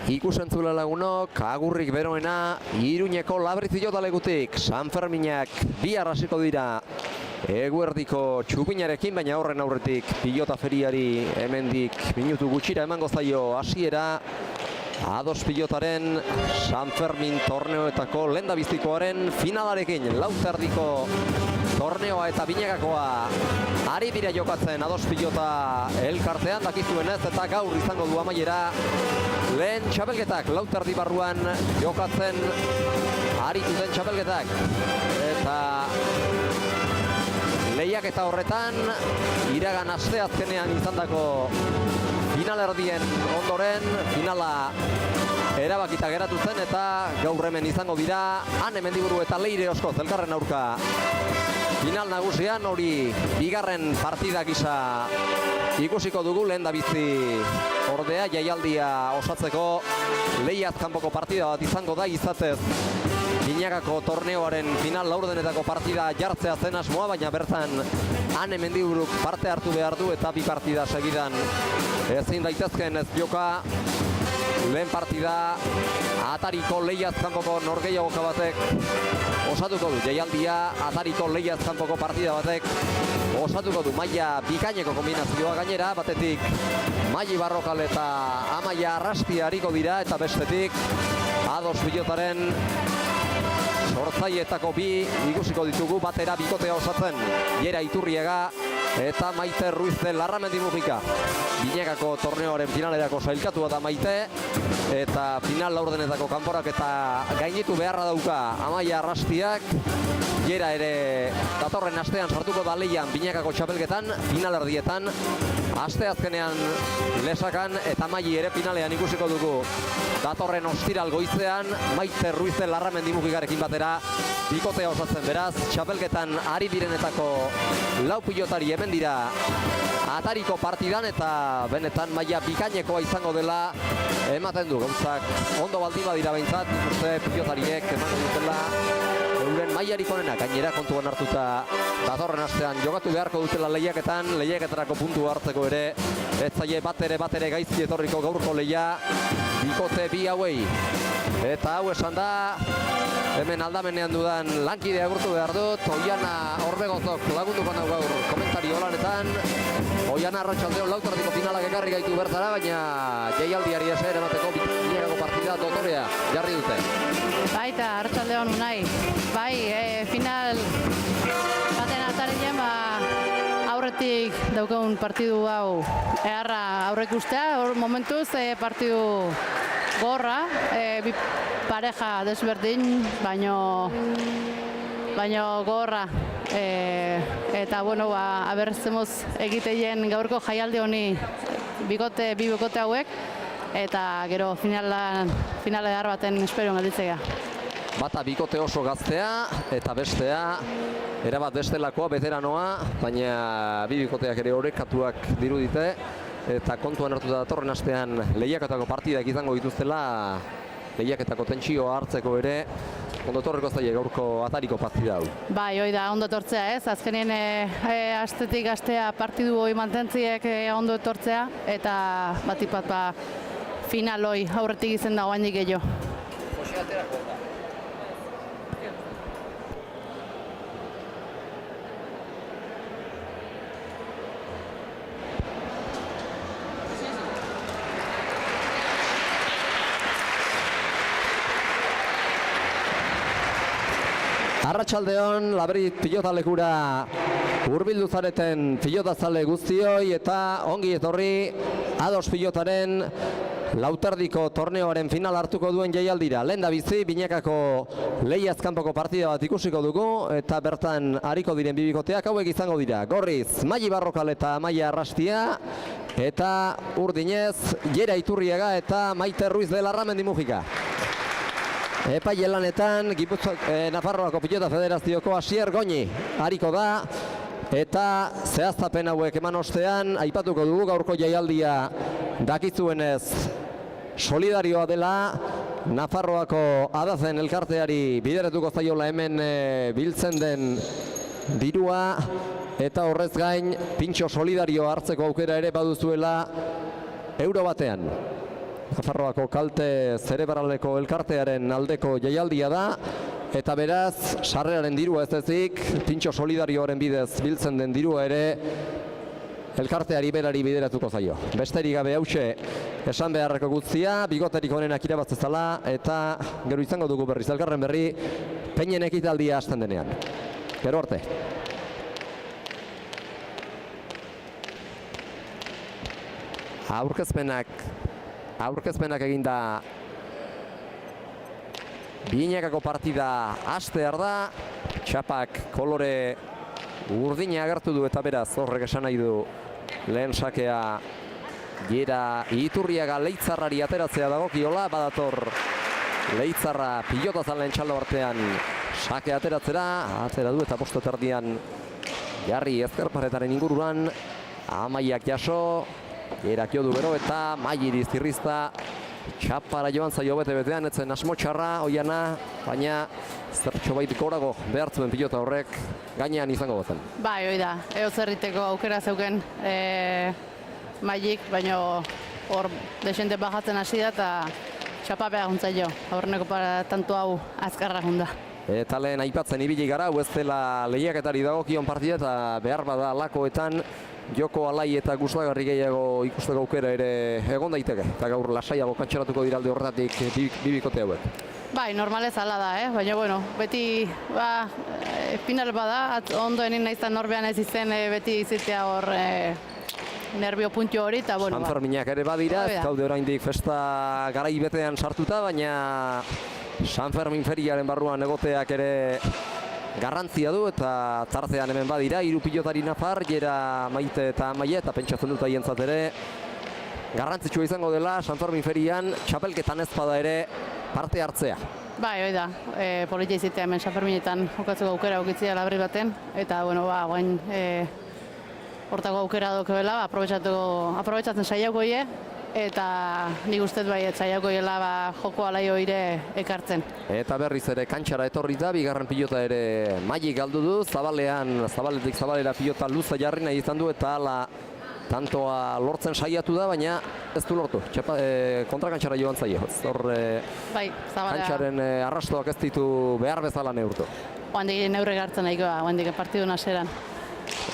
Ikusentzule lagunok, agurrik beroena, Iruñeko Labrizio talekutik, San Ferminak bihar hasiko dira eguerdiko txupinarekin, baina horren aurretik pilota feriari hemendik minutu gutxira emango zaio hasiera. Ados pilotaren San Fermin torneoetako lehendabizikoaren finalarekin, lauterdiko torneoa eta binagakoa ari dira jokatzen Ados pilota elkartean, dakizuenez, eta gaur izango du amaiera lehen txapelketak, lauterdi barruan jokatzen aritu den txapelketak. Eta lehiaketa horretan, iragan asteazkenean izandako finalerdien ondoren, finala erabakita geratu zen eta gaur hemen izango dira Han Mendiburu eta Leire Oskoz elkarren aurka final nagusian, hori bigarren partida gisa ikusiko dugu. Lehendabizi ordea jaialdia osatzeko lehiaz kanpoko partida bat izango da, izatez Binagako torneoaren final laurdenetako partida jartzea zen asmoa, baina bertan Han Mendiburuk parte hartu behar du eta bi partida segidan ezin daitezken ez joka. Lehen partida atariko lehiaz kanpoko norgehiagoka batek osatuko du jaialdia, atariko lehiaz kanpoko partida batek osatuko du maila bikaineko kombinazioa gainera, batetik Maili Barrokal eta Amaia Arrastia hariko dira, eta bestetik Ados pilotaren sortzaileetako bi ikusiko ditugu, batera bikotea osatzen Jera Iturriaga eta Maite Ruiz de Larramendi Mujika. Binagako torneoaren finalerako sailkatua da Maite, eta final laurdenetako kanporak eta gainitu beharra dauka Amaia Arrastiak. Jera ere datorren astean sartuko da leian Binagako txapelketan, finalerdietan. Asteazkenean Lesakan eta Maili ere finalean ikusiko dugu. Datorren ostiral goizean Maite Ruiz de Larramendi Mujikarekin batera bikotea osatzen, beraz txapelketan ari direnetako lau pilotari hemen dira atariko partidan, eta benetan maila bikainekoa izango dela ematen du. Gauzak ondo baldin badira behintzat, uste pilotariek emango dutela euren mailarik onena, gainera kontuan hartuta datorren astean jokatu beharko dutela lehiaketan, lehiaketarako puntu hartzeko ere ez zaie bat ere gaizki etorriko gaurko lehia bikote bi hauei. Eta hau esan da, hemen aldamenean dudan lankide agurtu behar dut, Oiana Orbegozok lagunduko nau gaur komentario lanetan. Oiana, arratsaldeon, lauterdiko finalak ekarri gaitu bertara, baina jaialdiari eser emateko Binagako partida dotorea jarri dute. Baita, arratsaldeon Unai. Bai, final baten atarinen, aurretik daukagun partidu hau eharra aurreikustea, momentuz partidu gorra, bi pareja desberdin, baino gorra. Eta bueno, abertzemoz egiteien gaurko jaialdi honi bi bikote hauek, eta gero finala edar baten esperoan gelditzea. Bata bikote oso gaztea eta bestea erabat bestelakoa, veteranoa, baina bi bikoteak ere orekatuak dirudite, eta kontuan hartuta datorren astean lehiaketako partidak izango dituztela, lehiaketako tentsioa hartzeko ere ondo etorriko zaie gaurko atariko partida hau. Bai, hoi da, ondo etortzea ez, azkenien astetik astea partidu hoi mantentziek ondo etortzea, eta batipat final hoi aurretik izen dago handik gehiago. Arratsaldeon, Labrit pilotalekura hurbildu zareten pilotazale guztioi, eta ongi etorri Ados pilotaren lauterdiko torneoaren final hartuko duen jaialdira. Lehendabizi Binagako lehiaz kanpoko partida bat ikusiko dugu, eta bertan hariko diren bi bikoteak hauek izango dira. Gorriz, Maili Barrokal eta Amaia Arrastia, eta urdinez Jera Iturriaga eta Maite Ruiz de Larramendi Mujika. Epaile lanetan Nafarroako Pilota Federazioko Asier Goñi hariko da, eta zehaztapen hauek eman ostean aipatuko dugu gaurko jaialdia dakitzuenez solidarioa dela. Nafarroako Adazen elkarteari bideretuko zaiola hemen biltzen den dirua, eta horrez gain pintxo solidario hartzeko aukera ere baduzuela euro batean. Nafarroako kalte zerebraleko elkartearen aldeko jaialdia da, eta beraz, sarreraren dirua ez ezik, pintxo solidarioaren bidez biltzen den dirua ere, elkarteari berari bideratuko zaio. Besterik gabe hause, esan beharreko guztia, bigoterik honenak irabatzezala, eta gero izango dugu berriz elkarren berri, peinen ekitaldia hasten denean. Gero arte. Aurkezpenak eginda binekako partida hastear da, txapak kolore urdina agertu du eta beraz horrek esan nahi du lehen sakea Jera Iturriaga Leitzarrari ateratzea dagokiola, badator Leitzarra pilota zalen txaldo artean sake atera du eta posto terdian jarri ezkerparetaren inguruan, Amaiak jaso, Jerak jo du gero eta Mairi zirrizta, txapara joan zaio bete-betean, etzen asmo txarra, oiana, baina zertxo bait gorago behartzuen pilota horrek gainean izango gozen. Bai, hoi da, zerriteko aukera zeuken Mairik, baina hor desente bajatzen hasi da eta txapa behar juntzaio, aurreneko para tanto hau azkarra junda. Eta lehen aipatzen ibili gara, hau ez dela lehiaketari dagokion partida eta behar bada lakoetan joko alai eta gustagarri gehiago ikusteko aukera ere egon daiteke. Eta gaur lasaiago kantxeratuko dira alde horretatik bibikote hauek. Bai, normalez ala da, baina bueno, beti final bada, ondoenin naiztan norbean ez izen beti izitea hor nervio puntio hori, eta bueno. San Ferminak ere badira, ez gaude oraindik festa garai betean sartuta, baina San Fermin feriaren barruan egoteak ere garrantzia du eta tartean hemen badira, hiru pilotari Nafar, Jera, Maite eta Amaia, eta pentsatzen dut haientzat ere garrantzitsua izango dela San Fermin ferian txapelketan ez bada ere parte hartzea. Bai, hoi da, politia izitea hemen San Ferminetan jokatzeko aukera aukitzea labri baten, eta bueno, guain hortako aukera dokebela, aprobetsatzen saiako hie, eta nik ustez bai, saiako hiela joko alai hoire ekartzen. Eta berriz ere kantxara etorri da, bigarren pilota ere Maili galdu du, zabaletik zabalera pilota luza jarri nahi izan du, eta ala tantoa lortzen saiatu da, baina ez du lortu, kontrakantxara joan zaio. Bai, kantxaren arrastoak ez ditu behar bezala neurtu. Oandik neurre gartzen nahikoa, oandik partidun haseran.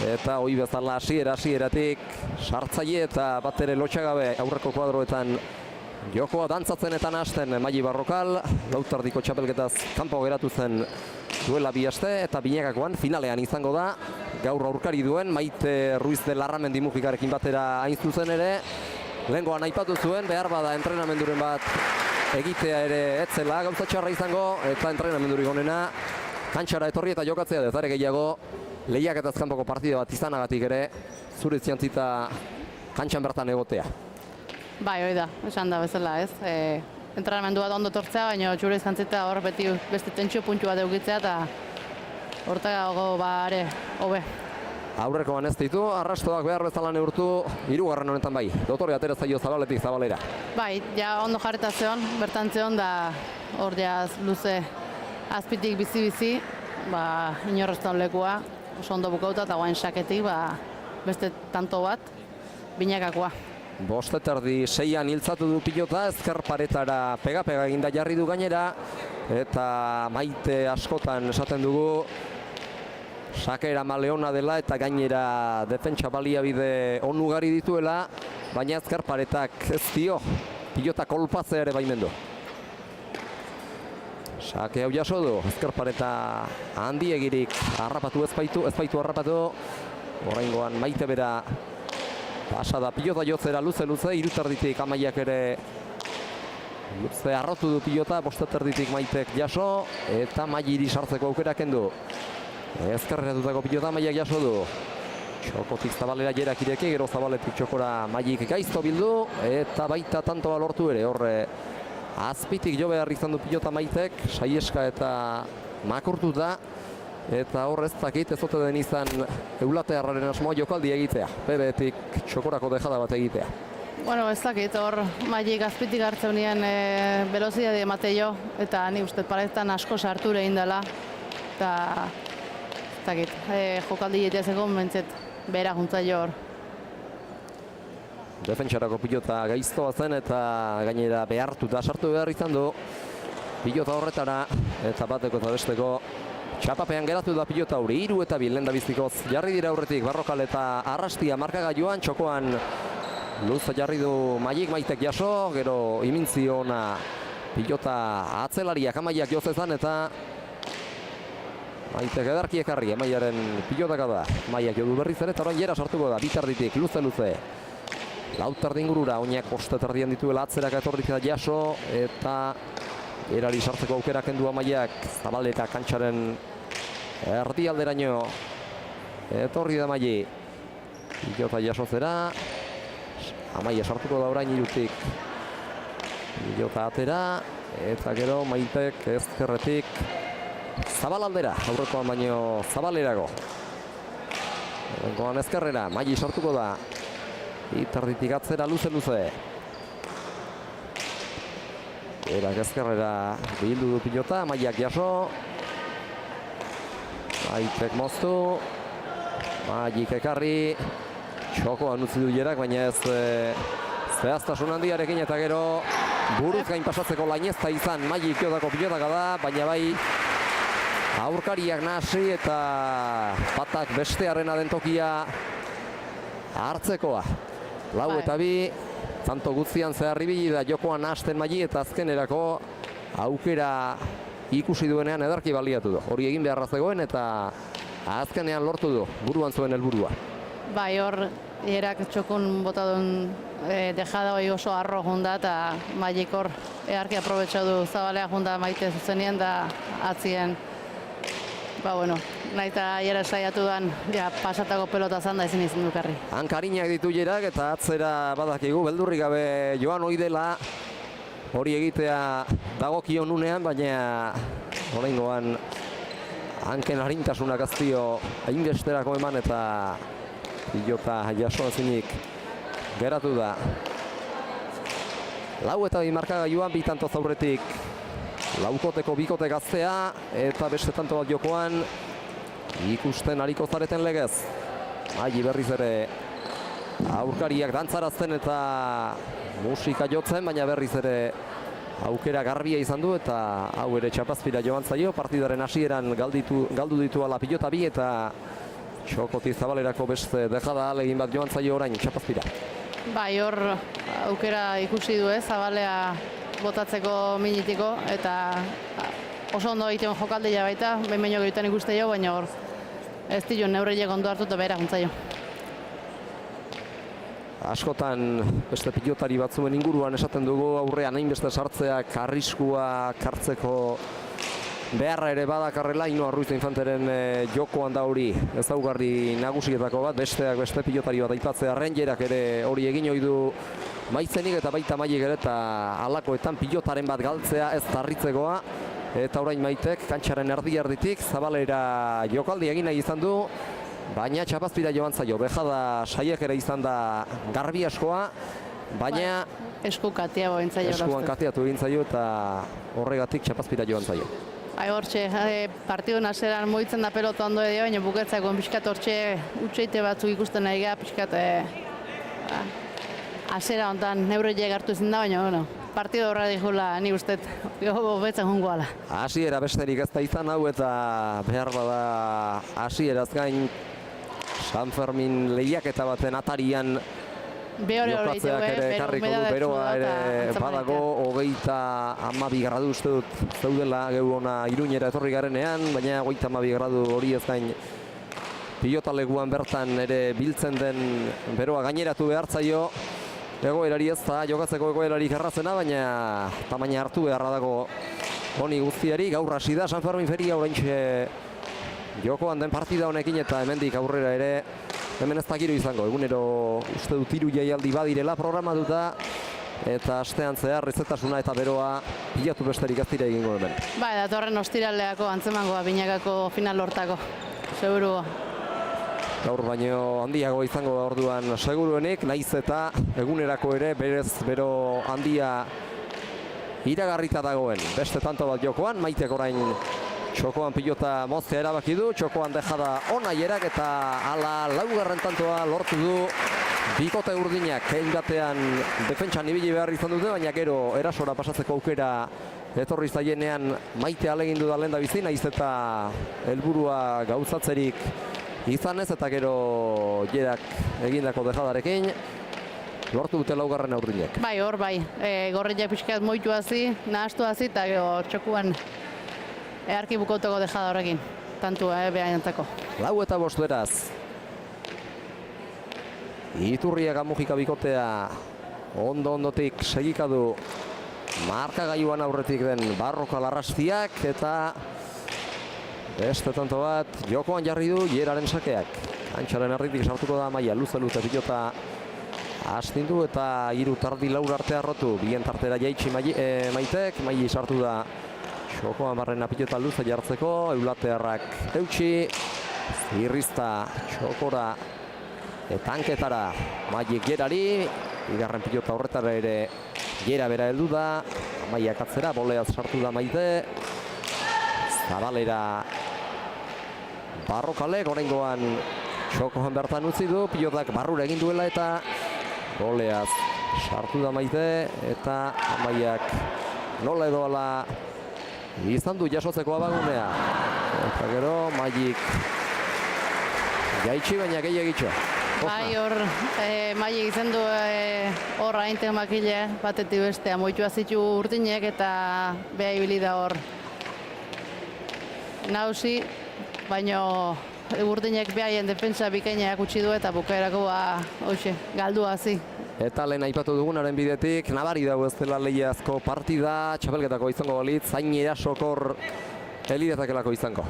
Eta hoi bezala hasieratik sartzaile eta bat ere lotxagabe aurreko kuadroetan jokoa dantzatzen hasten Maili Barrokal, lautardiko txapelketaz kanpo geratu zen duela bi aste eta binekakoan finalean izango da. Gaur aurkari duen Maite Ruiz de Larramendi Mujikarekin batera hain zuzen ere. Lehengoan aipatu zuen, behar bada entrenamenduren bat egitea ere etzela gauza txarra izango, eta entrenamendurik onena kantxara etorri eta jokatzea dezare gehiago lehiaketaz kanpoko partida bat izanagatik ere zure ziantzita kantxan bertan egotea. Bai, hoi da, esan da bezala ez. Entrenamendua da ondo tortzea, baina txure izantzita hor beti beste tentsio puntu bat eukitzea eta hortagago ere, hobe. Aurrekoan ez ditu, arrastoak behar bezala neurtu, hirugarren honetan bai. Dotore atera zaio zabaletik zabalera. Bai, ja ondo jarreta zeon, bertan zeon da hor ja luze azpitik bizi-bizi, inorreztan lekua, oso ondo bukauta eta guain saketik, beste tanto bat, binekakoa. Bosteterdi seian hiltzatu du pilota, ezker paretara pega-pega eginda jarri du gainera, eta Maite askotan esaten dugu sakera maleona dela eta gainera defentsa baliabide onugari dituela, baina ezker paretak ez dio pilota kolpatzea ere baimendu. Sake hau jaso du, ezker pareta handiegirik harrapatu ez baitu harrapatu, oraingoan Maite bera pasada pilota jotzera luze, iruterditik Amaiak ere luze arrotu du pilota, bosteterditik Maitek jaso, eta Maili sartzeko aukera kendu. Ezkerretutako pilota Amaiak jaso du. Txokotik zabalera Jerak ireki, gero zabaletik txokora Mailik gaizto bildu, eta baita tantoa lortu ere, horre azpitik jo behar izan du pilota Maitek, saieska eta makurtu da, eta hor ez dakit ez ote den izan eulatearraren asmoa jokaldi egitea, bebetik txokorako dejada bat egitea. Bueno, ez dakit, hor Mailik azpitik hartzen nien velozidade emate jo, eta ni uste paretan asko sartu egin dela, eta ez dakit, jokaldi egitezeko mentzet behera juntza jo hor. defentsarako pilota gaiztoa zen eta gainera behartuta sartu behar izan du pilota horretara eta bateko eta besteko txapapean geratu da pilota hori 3 eta 2 lehendabizikoz jarri dira aurretik Barrokal eta Arrastia markagailuan, txokoan luza jarri du Maitek jaso, gero imintzi ona pilota atzelariak Amaiak jozezan eta Maitek edarki ekarri Amaiaren pilotaka da. Amaiak jodu berriz ere eta orain jera sartuko da, bitarditik, luze. Lautar ingurura, oinak postetardian dituela atzerak etorrik da jaso eta erari sartzeko aukerak kendu Amaiak, Zabaleta kantxaren erdialderaino etorri da Amai. Pilota jaso zera, Amaia sartuko da orain irutik. Pilota atera eta gero Maitek ezkerretik Zabalaldera, aurrekoan baino Zabalerago. Goan ezkerrera, Mai sartuko da. Itarditik atzera luze. Erak ezkerrera bildu du pilota, Maiak jaso. Maitek moztu. Maik ekarri. Txokoan utzi du jerak, baina ez zehaztasun handiarekin eta gero buruz gain pasatzeko lainezta izan Maik jodako pilotaka da, baina bai aurkariak nahasi eta patak bestearena den tokia hartzekoa. 4 eta 2, tanto guztian zehar ibili da jokoan hasten Mai eta azkenerako aukera ikusi duenean edarki baliatu du. Hori egin beharra zegoen eta azkenean lortu du buruan zuen helburua. Bai, hor erak txokun bota duen dejada hori oso arro junda eta Maik hor earki aprobetxau du Zabalea junda Maite zuzenien da atzien. Ba, bueno, nahi eta jera saiatu dan, pasatako pelota zan da ezin izan dukarri. Hankarinak ditu jerak eta atzera badakigu, beldurri gabe joan ohi dela hori egitea dagokion unean, baina oraingoan hanken harintasunak aztio hainbesterako eman eta pilota jaso ezinik geratu da. 4 eta 2 markagailuan, 2 tanto zaurretik laukoteko bikote gaztea eta beste tanto bat jokoan ikusten ariko zareten legez. Mai berriz ere aurkariak dantzarazten eta musika jotzen, baina berriz ere aukera garbia izan du eta hau ere txapazpira joan zaio. Partidaren hasieran galdu ditu ala pilota 2 eta txokoti Zabalerako beste dejada alegin bat joan zaio orain txapazpira. Bai, hor aukera ikusi du Zabalea botatzeko minitiko eta oso ondo egiten jokaldea baita, behin egiten ikuste jo, baina hor ez dio neurriek ondo hartu eta behera juntzaio. Askotan beste pilotari batzuen inguruan esaten dugu aurrean hainbeste sartzeak arriskua kartzeko beharra ere badakarrela. Ainhoa Ruiz Infanteren jokoan da hori ezaugarri nagusietako bat, besteak beste pilotari bat aipatzea Rangerak ere hori egin ohi du Maitzenik eta baita Maiek ere eta halakoetan pilotaren bat galtzea ez tarritzekoa. Eta orain Maitek kantxaren erditik Zabalera jokaldi egin nahi izan du, baina txapazpira joan zaio. Bejada saiakera izan da garbi askoa, baina esku katea boin zaio. Eskuan kateatu egin zaio eta horregatik txapazpira joan zaio. Hortxe, partidun hasieran moitzen da pelota ondo edo, baina bukatzeko pixkat hortxe utxeite batzuk ikusten nahi geha, pixkat hasiera honetan neurriek hartu ezin da, baina bueno, partido horra dihula ni ustet, betzen jungo ala. Hasiera besterik ez da izan hau eta behar bada hasieraz gain San Fermin lehiaketa baten atarian jokatzeak ere ekarriko du, beroa ere badago 22 gradu uste dut zeudela geu ona Iruñera etorri garenean, baina 22 gradu hori ez gain pilotaleguan bertan ere biltzen den beroa gaineratu behartzaio. Egoerari ez da jokatzeko egoerarik errazena, baina tamaina hartu beharra dago honi guztiari. Gaur hasi da San Fermin feria oraintxe jokoan den partida honekin eta hemendik aurrera ere hemen ez da giro izango. Egunero uste dut 3 jaialdi badirela programatuta eta astean zehar izetasuna eta beroa pilatu besterik ez dira egingo hemen. Bai, datorren ostiraleako antzemangoa Binakako final hortako, seguru. Gaur baino handiago izango da orduan seguruenik, naiz eta egunerako ere berez bero handia iragarrita dagoen. Beste tanto bat jokoan, Maitek orain txokoan pilota moztea erabaki du, txokoan dejada ona jerak eta ala 4. tantoa lortu du Bikote urdinak batean defentsan ibili behar izan dute, baina gero erasora pasatzeko aukera etorri zaienean Maite alegindu da lehen da bizi, naiz eta helburua gauzatzerik izan ez, eta gero Jerak egindako dejadarekin lortu dute laugarren urdinek. Bai, hor bai, gorriak pixkat moitu hazi, nahastu hazi, eta gero txokuan eharki bukoteko dejada horrekin, tantu behainetako. 4-5 beraz. Iturriaga Mujika bikotea ondotik segika du markagailuan aurretik den Barroka Larrastiak, eta beste tanto bat jokoan jarri du Jeraren sakeak. Kantxaren erditik sartuko da Amaia, luze pilota astindu eta 3-4 arte arrotu. Bien tartera jaitsi Maitek, Maili sartu da jokoan barrena pilota luze jartzeko, eulatearrak eutxi, irrizta txokora tanketara Mailek Jerari, bigarren pilota horretara ere Jera bera heldu da, Amaiak atzera, boleaz sartu da Maite, Zabalera Barrokalek, oraingoan txokoan bertan utzi du, pilotak barrura egin duela eta boleaz sartu da Maite, eta Amaiak nola edo ala izan du jasotzeko abagunea. Eta gero Mailik jaitsi, baina gehiagitxo. Bai, hor Mailik izan du hor ainten makile batetik bestea moitua zitu urdinek, eta beha ibili da hor nausi, baina urdinek behaien defensa bikaina utzi du eta bukaerako galdu hazi. Eta lehen aipatu dugunaren bidetik, nabari dago ez dela lehiazko partida, txapelketako izango balitz, zain erasokor elidezakelako izango.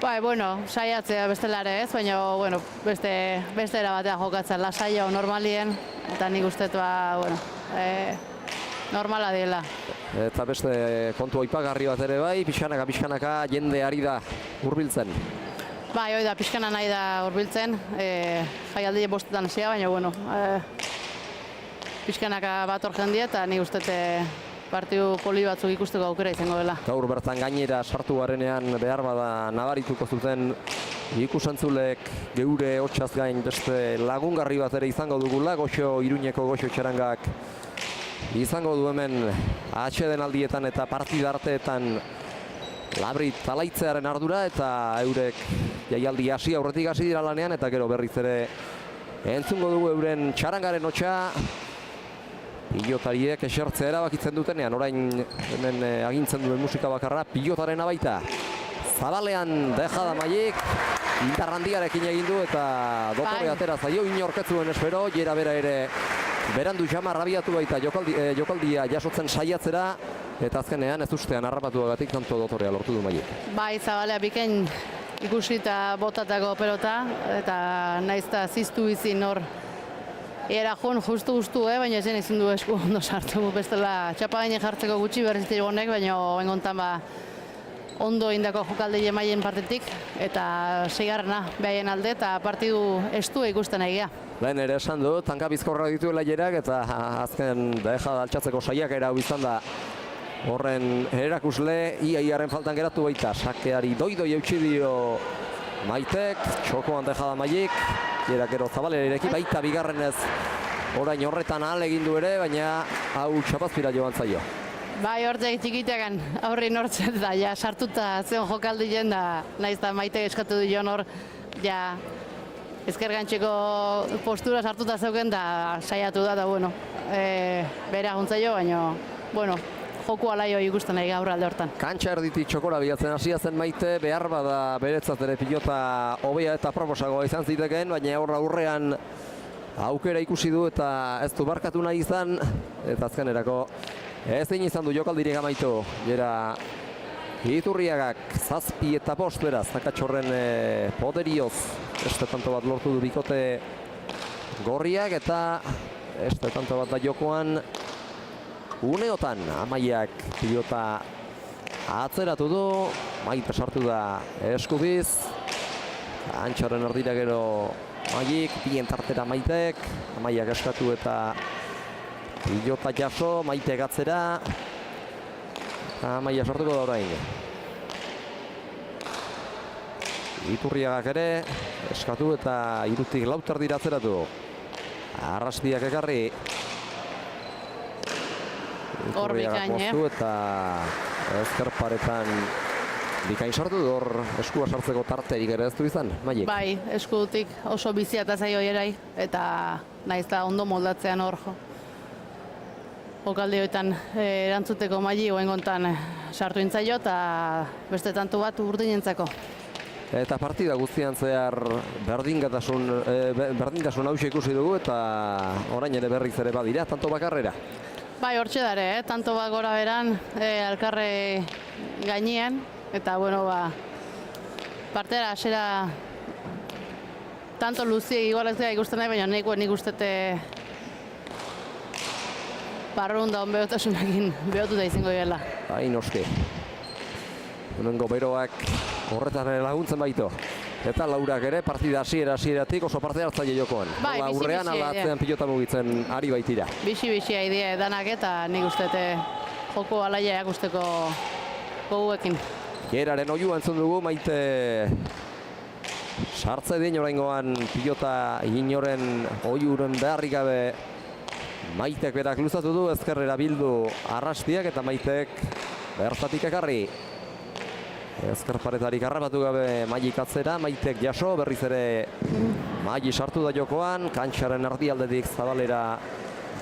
Bai, bueno, saiatzea bestelare ez, baina bueno, beste era batean jokatzen lasaia normalien, eta nik uste normala dela. Eta beste kontu aipagarri bat ere bai, pixkanaka jende ari da hurbiltzen. Bai, hoi da, pixkana nahi da hurbiltzen, jaialdi bostetan hasia, baina bueno, pixkanaka bat hor jendia, eta nik uste partidu poli batzuk ikusteko aukera izango dela. Gaur bertan gainera sartu garenean behar bada nabarituko zuten ikusentzulek geure hotsaz gain beste lagungarri bat ere izango dugula, Iruñeko Goxo Txarangak izango du hemen atxeden aldietan eta partida arteetan labrit talaitzearen ardura, eta eurek jaialdi hasi aurretik hasi dira lanean, eta gero berriz ere entzungo dugu euren Txarangaren hotsa. Pilotariek esertzea erabakitzen dutenean, orain hemen agintzen duen musika bakarra pilotaren abaita. Zabalean dejada Mailik, indarrandiarekin egin du eta dotore atera zaio, inorketzuen espero, Jera bera ere berandu jamar abiatu baita jokaldia jasotzen saiatzera, eta azkenean ez ustean harrapatuagatik tanto dotorea lortu du Mailik. Bai, Zabalea bikain ikusi eta botatako pelota, eta naiz eta ziztu izin hor era joan justu, baina ezin izin du esku ondo sartu, bestela txapagainen jartzeko gutxi berrizitik honek, baina engontan ondo indako jokaldi Maien partetik, eta seigarrena behaien alde, eta partidu estu ikusten egia. Lehen ere esan du, tanka bizkorra dituela Jerak, eta azken deja altxatzeko saiakera hau izan da horren erakusle, iaiaren faltan geratu baita, sakeari doidoi eutxi dio Maitek, txokoan deja da Mailik, Jerak gero Zabalera ireki baita bigarrenez orain horretan ahal egin du ere, baina hau txapazpira joan zaio. Bai, hortzak txikitekan aurri nortzen da, ja sartuta zeon jokaldien da, naiz eta Maitek eskatu du joan hor, ja ezkergantzeko postura sartuta zeuken da saiatu da, bueno, bere aguntzaio, baina, bueno, joku alaio ikusten nahi gaur alde hortan. Kantxa erditik txokora bilatzen hasia zen Maite, behar bada beretzat ere pilota hobea eta proposagoa izan zitekeen, baina aurrean aukera ikusi du eta ez du barkatu nahi izan, eta azkenerako ezin izan du jokaldirik amaitu. Jera Iturriagak 7 eta 5 beraz, Zakatxorren poderioz este tanto bat lortu du bikote gorriak, eta este tanto bat da jokoan uneotan. Amaiak pilota atzeratu du, Maite sartu da eskubiz, Antxoren erdira gero Mailik, bien tartera Maitek, Amaiak eskatu eta pilota jaso, Maitek atzera, Amaia sartuko da orain. Iturriagak ere eskatu eta 3 erdira atzeratu. Arrastiak ekarri. Hor bikain, eta ezker paretan bikain sartu du, hor eskua sartzeko tarterik ere ez du izan, Maik? Bai, eskutik oso bizia eta zaio erai, eta naiz da ondo moldatzean hor jokaldioetan erantzuteko Maili oengontan sartu intzaio eta beste tantu bat urdinentzako. Eta partida guztian zehar berdintasun hausia ikusi dugu eta orain ere berriz ere badira, tanto bakarrera. Bai, hortxe dare, tanto bat gora beran, alkarre gainean, eta bueno, partera asera tanto luzi igualaztea ikusten nahi, baina nahikoa nik ustete barrun da onbehotasunakin behotuta izango dela. Bai, noski. Hemengo beroak horretan laguntzen baito. Eta Laurak ere partida hasieratik oso parte hartzaile jokoan. Bai, aurrean aldatzean pilota mugitzen ari baitira. Bixi idea danak eta nik ustete joko alaia ikusteko goguekin. Geraren oiua entzun dugu, Maite sartze dien oraingoan pilota inoren oiuren beharrik gabe Maitek berak luzatu du, ezkerrera bildu Arrastiak eta Maitek bertatik ekarri. Ezker paretarik harrapatu gabe Maik atzera, Maitek jaso, berriz ere Maik sartu da jokoan, kantxaren erdialdetik Zabalera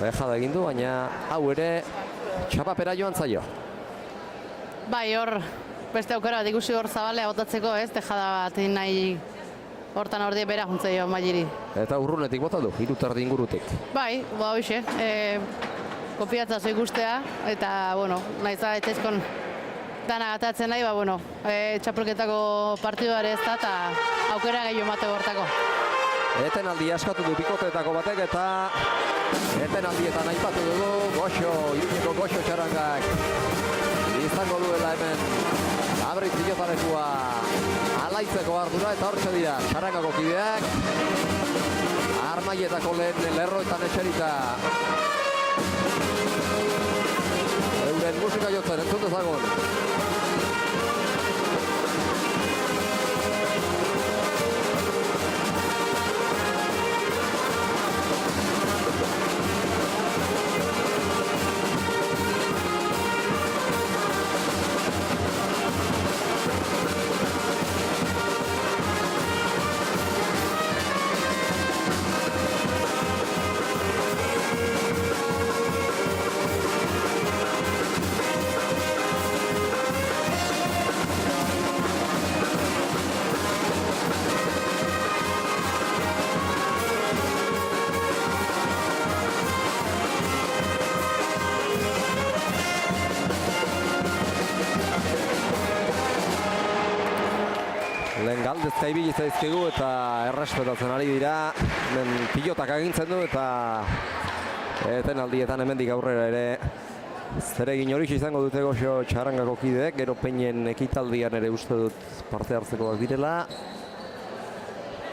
dejada egin du, baina hau ere txapapera joan zaio. Bai, hor beste aukera bat ikusi hor Zabalea botatzeko, ez, dejada bat nahi hortan hor die bera juntzaio Maili. Eta urrunetik bota du, 3 terdi ingurutik. Bai, hoxe, konfiantza ikustea, eta, bueno, naiz da etxezkon dana gatatzen nahi, bueno, txapelketako partiduare ez da, eta aukera gehiago mateko hortako. Etenaldi askatu du bikoteetako batek, eta etenaldietan aipatu dugu, Iruñeko Goxo txarangak izango duela hemen Abrit pilotarekua alaitzeko ardura, eta hortxe dira txarangako kideak Armaietako lehen lerroetan etxerita euren musika jotzen, entzun dezagun. Galdezka ibili zaizkigu eta errespetatzen ari dira. Hemen pilotak agintzen du eta etenaldietan hemendik aurrera ere zeregin horixe izango dute Goxo txarangako kideek. Gero Peñen ekitaldian ere uste dut parte hartzekoak direla.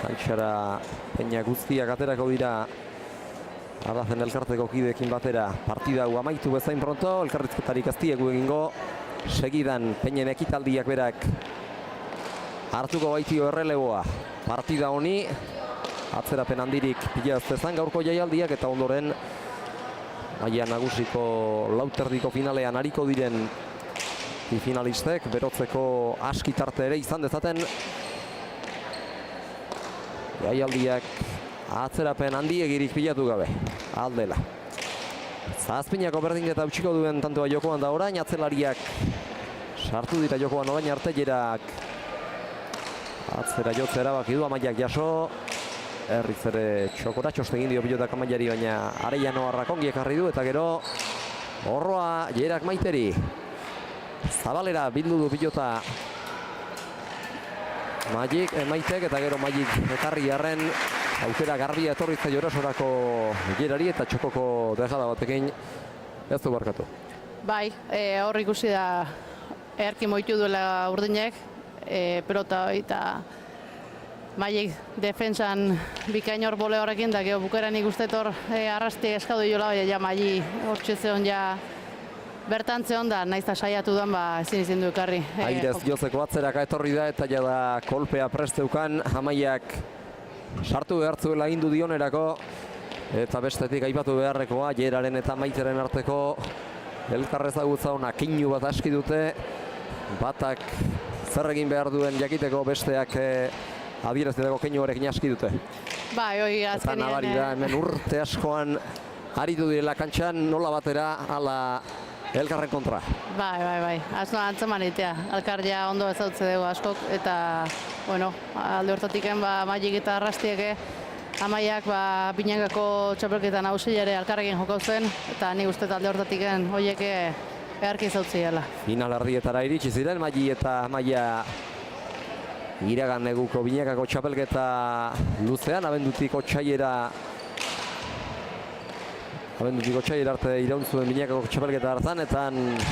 Kantxara Peña guztiak aterako dira Arrazen elkarteko kideekin batera. Partida hau amaitu bezain pronto, elkarrizketarik ez diegu egingo. Segidan Peñen ekitaldiak berak hartuko baitio erreleboa partida honi, atzerapen handirik pilaztezan gaurko jaialdiak, eta ondoren maila nagusiko lauterdiko finalean ariko diren finalistek berotzeko askitarte ere izan dezaten jaialdiak atzerapen handiegirik pilatu gabe aldela. Zazpinako berdinketa utziko duen tantoa jokoan da orain, atzelariak sartu dira jokoan orain artellerak atzera jotzea erabaki du, Amaiak jaso, erriz ere txokora txostegin dio pilotak Amaiari, baina Arellano Arrakongi ekarri du, eta gero Orroa Jerak Maiteri. Zabalera bildu du pilota Maitek, eta gero Maik ekarri arren aukera garbia etorri zaio Erasorako Jerari, eta txokoko dejada batekin ez du barkatu. Bai, hor ikusi da earki moitu duela urdinek, pelota eta Maik defensan bikain hor bole horrekin, da gero bukaran ikusten hor Arrasti eskadu jola, baina ja Maik hortxe zeon ja bertan zeon da, naiz da saiatu dan, ezin izin du ekarri. Airez jozeko atzeraka etorri da, eta jada kolpea presteukan, Amaiak sartu behartzuela indu dionerako, Eta bestetik aipatu beharrekoa, Jeraren eta Maiteren arteko elkarrezagutza ona keinu bat aski dute. Batak zer egin behar duen jakiteko, besteak adierazteko keinu horrekin aski dute. Bai, hoi Eta azkenien... nabari da, hemen urte askoan aritu direla kantxan, nola batera, ala elkarren kontra. Bai. Antzeman itea. Elkar ja ondo ezautze dugu askok. Eta, bueno, alde hortatiken Maik eta Arrastieke Amaiak Binegako txapelketan nagusiare elkarrekin joko zen. Eta nik uste alde hortatiken horiek beharki ezautzi dela. Final erdietara iritsi ziren, Maik eta Amaia iragan neguko Binegako txapelketa luzean, abendutik otsailera arte iraun zuen Binegako txapelketa hartan, eta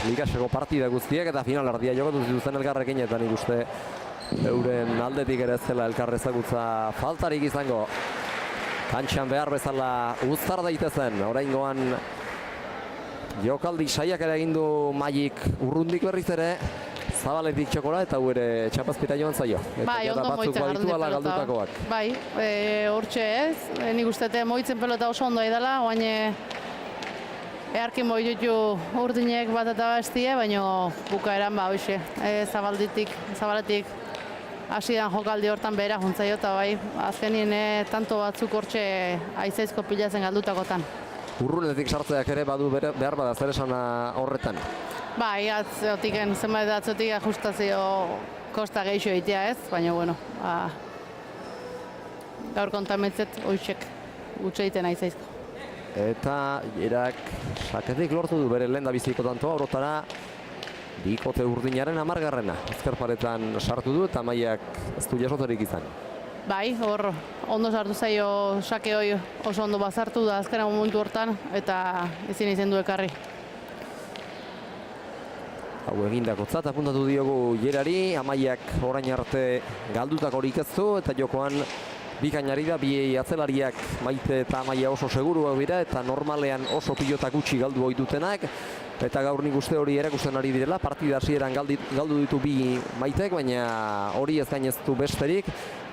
ligaseko partida guztiek eta final erdia jokatu zituzten elkarrekin, eta nik uste euren aldetik ere ez zela elkar ezagutza faltarik izango. Kantxan behar bezala uztar daitezen, oraingoan jokaldi saiak ere egin du Maik urrundik berriz ere, Zabaletik txokora eta ere txapazpita joan zaio. Bai, ondo moitzen galdutakoak. Bai, hortxe ez. Nik uste moitzen pelota oso ondo edala, oain earkin moitutu urdinek bat eta bestie, baina bukaeran hoxe. Zabaletik hasidan jokaldi hortan behera juntzaio, eta bai, azkenien tanto batzuk hortxe aizaizko pilatzen galdutakotan. Urrunetik sartzeak ere badu behar bada zer esan horretan. Bai, atzotiken, zenbait atzotik ajustazio kosta gehixo egitea ez, baina, bueno, gaur kontametzet hoitzek gutxe egiten aizaizko. Eta Jerak saketik lortu du bere lehen da biziko tantoa, orotara bikote urdinaren 10garrena. Ezkerparetan sartu du eta Amaiak ez du jasoterik izan. Bai, hor ondo sartu zaio sake hoi oso ondo bazartu da azkena momentu hortan, eta ezin izen du ekarri. Hau egindakotzat apuntatu diogu Jerari, Amaiak orain arte galdutako horik ez du, eta jokoan bikainari da, bi atzelariak Maite eta Amaia oso seguru dira, eta normalean oso pilota gutxi galdu ohi dutenak, eta gaur nik uste hori erakusten ari direla, partida hasieran galdu ditu bi Maitek, baina hori ez gaineztu besterik,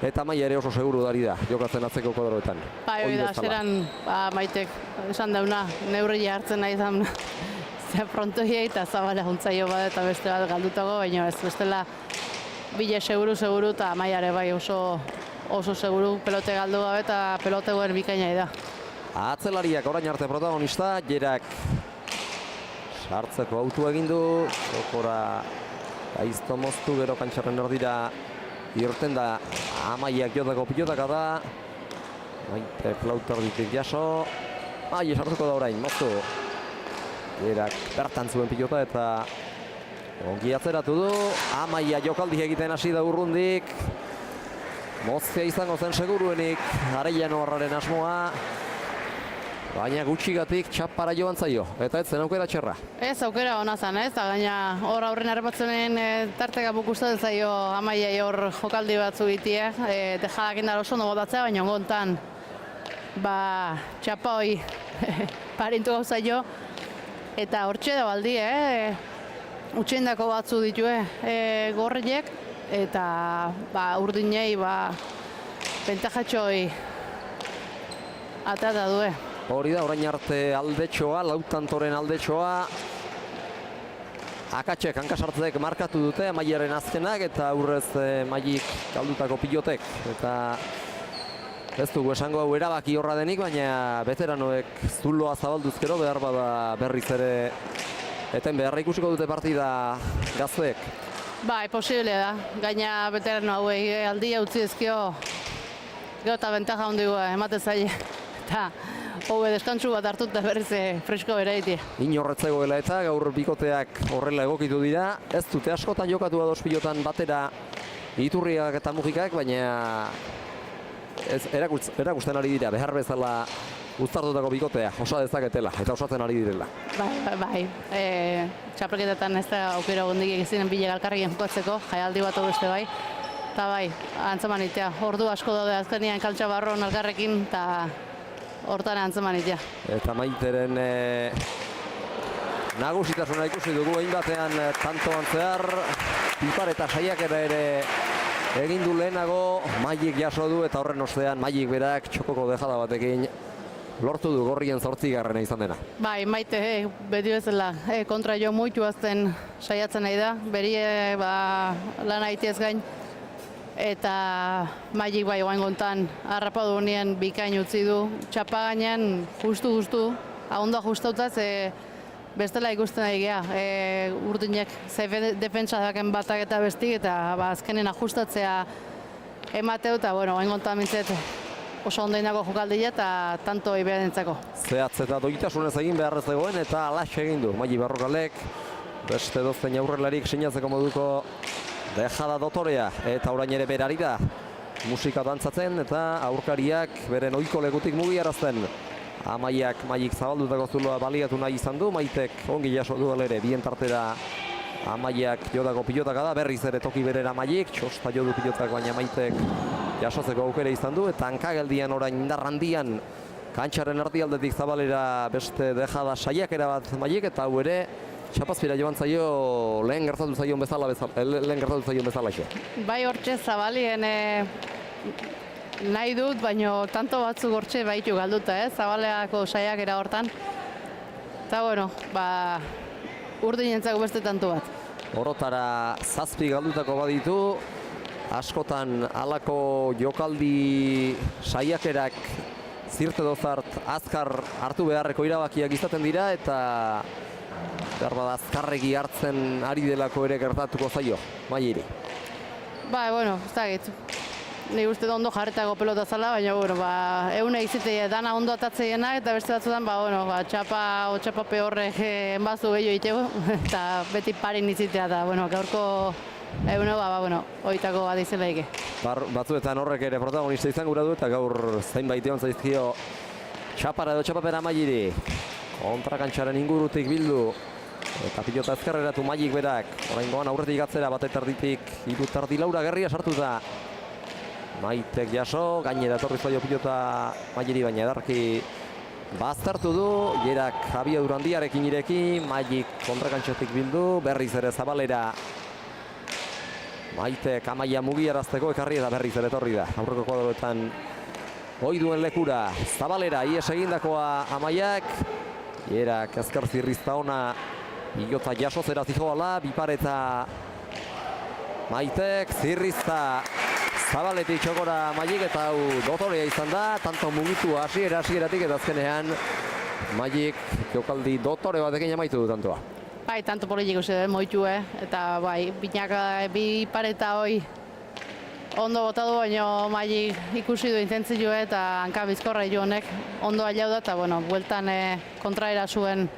eta Amaia ere oso seguru dari da, jokatzen atzeko kodoroetan. Bai, hori da, hasieran Maitek esan dauna, neurria hartzen nahi izan frontoiei eta Zabala juntzaio bat eta beste bat galdutago, baina ez bestela bile seguru eta Amaiare bai oso seguru pelote galdu gabe eta pelote guen bikainai da. Atzelariak orain arte protagonista, Jerak sartzeko autu egin du, jokora gaizto moztu, gero kantxarren erdira irten da Amaiak jotako pilotaka da, Maite flauta erditik jaso, sartuko da orain, moztu. Jerak bertan zuen pilota eta ongi atzeratu du. Amaia jokaldi egiten hasi da urrundik. Moztea izango zen seguruenik Arellano Arraren asmoa. Baina gutxigatik txapara joan zaio, eta ez zen aukera txerra. Ez aukera hona zen ez, eta gaina hor aurren errepatzenen tarteka bukusten zaio Amaiai hor jokaldi batzu gitie. Dejadak indar oso ondo botatzea, baina ongontan txapa hoi parintu gau zaio. Eta hortxe da baldi, utxeindako batzu ditue gorriek, eta urdinei pentajatxoi atata due. Hori da, orain arte aldetxoa, lautantoren aldetxoa. Akatsek, hankasartzek markatu dute, Amaiaren azkenak, eta aurrez Maik galdutako pilotek. Eta ez dugu esango hau erabaki horra denik, baina veteranoek zuloa zabalduzkero behar bada berriz ere eten beharra ikusiko dute partida gazteek. Bai, posible da. Gaina veterano hauei aldia utzi ezkio gero eta bentaja hondigu emate zaile. Eta hobe deskantsu bat hartut da berriz fresko bera iti. Inorretzegoela eta gaur bikoteak horrela egokitu dira. Ez dute askotan jokatu ados pilotan batera Iturriak eta Mujikak, baina erakusten ari dira, behar bezala uztartutako bikotea, osa dezaketela, eta osatzen ari direla. Bai, txapelketetan ez da aukera gondik egizinen bile galkarrien jokatzeko, jaialdi bat beste bai. Eta bai, antzeman itea, ordu asko daude azkenian kaltsa barron alkarrekin, eta hortan antzeman itea. Eta Maiteren nagusitasuna ikusi dugu, egin batean tantoan zehar, pipar eta saiakera ere egin du lehenago, Maik jaso du eta horren ostean Maik berak txokoko dejada batekin lortu du gorrien 8. izan dena. Bai, Maite, beti bezala, kontra jo muitu azten saiatzen nahi da, berie lan haitiez gain, eta Magik bai guain gontan harrapadu honien bikain utzi du, txapa gainean justu, ondo ajustauta, ze bestela ikusten nahi geha, urdinek ze defentsa daken batak eta bestik, eta azkenen ajustatzea emateu, eta guain gontan mintzet, oso ondainako jokaldila eta tanto iberentzako. Zehatz eta doitasunez egin beharrez egoen eta alaxe egin du. Magi Barrokalek beste dozten aurrelarik sinatzeko moduko dejada dotorea eta orain ere berari da musika dantzatzen eta aurkariak beren ohiko lekutik mugiarazten. Magik zabaldutako zuloa baliatu nahi izan du, Maitek ongi jaso du ere bien tartera Amaiak jodako pilotaka da, berriz ere toki berera Magik, txosta jodu pilotak baina Maitek jasotzeko aukera izan du, eta hankageldian orain indarrandian kantxaren erdialdetik zabalera beste dejada saiakera bat Magik, eta hau ere txapazpira joan zaio lehen gertatu zaion bezala xe. Bai hortxe zabalien nahi dut, baino tanto batzuk hortxe baitu galduta, zabaleako saiakera hortan. Eta bueno, urdinentzako beste tanto bat. Orotara 7 galdutako baditu, askotan halako jokaldi saiakerak zirte dozart azkar hartu beharreko irabakiak izaten dira eta berbada azkarregi hartzen ari delako ere gertatuko zaio, Mairi. Bueno, ez dakit. Ni uste ondo jarretako pelota zala, baina eune izitea dana ondo atatzeienak eta beste batzutan txapape horrek enbazu gehiago itego eta beti parin izitea da, gaurko eune oitako bat izela ike. Batzuetan horrek ere protagonista izan gura du eta gaur zainbait egon zaizkio txapara edo txapapera Mairi. Kontrakantxaren ingurutik bildu eta pilota ezkerreratu Magik berak. Oraingoan aurretik atzera batet erditik 3 laura gerria sartuta. Maitek jaso, gainera etorri zaio pilota Mairi, baina edarki baztertu du, Jerak Abia Durandiarekin ireki, Magik kontrakantxetik bildu, berriz ere zabalera Maitek Amaia mugiarazteko ekarri eta berriz ere etorri da. Aurreko kuadroetan ohi duen lekura, zabalera ies egindakoa Amaiak, Jerak ezker zirrizta ona pilota jaso zera zijoala, bipareta Maitek zirrizta zabaletik txokora Magik eta hau dotorea izan da, tanto mugitu hasieratik eta azkenean Magik jokaldi dotore batekin amaitu du tantoa. Bai, tanto politik uste moitu, eta binaka bi pareta hoi ondo botadu, baina Magik ikusi du intentzio eta hanka bizkorra joanek ondo ailau da, eta bueltan kontraera zuen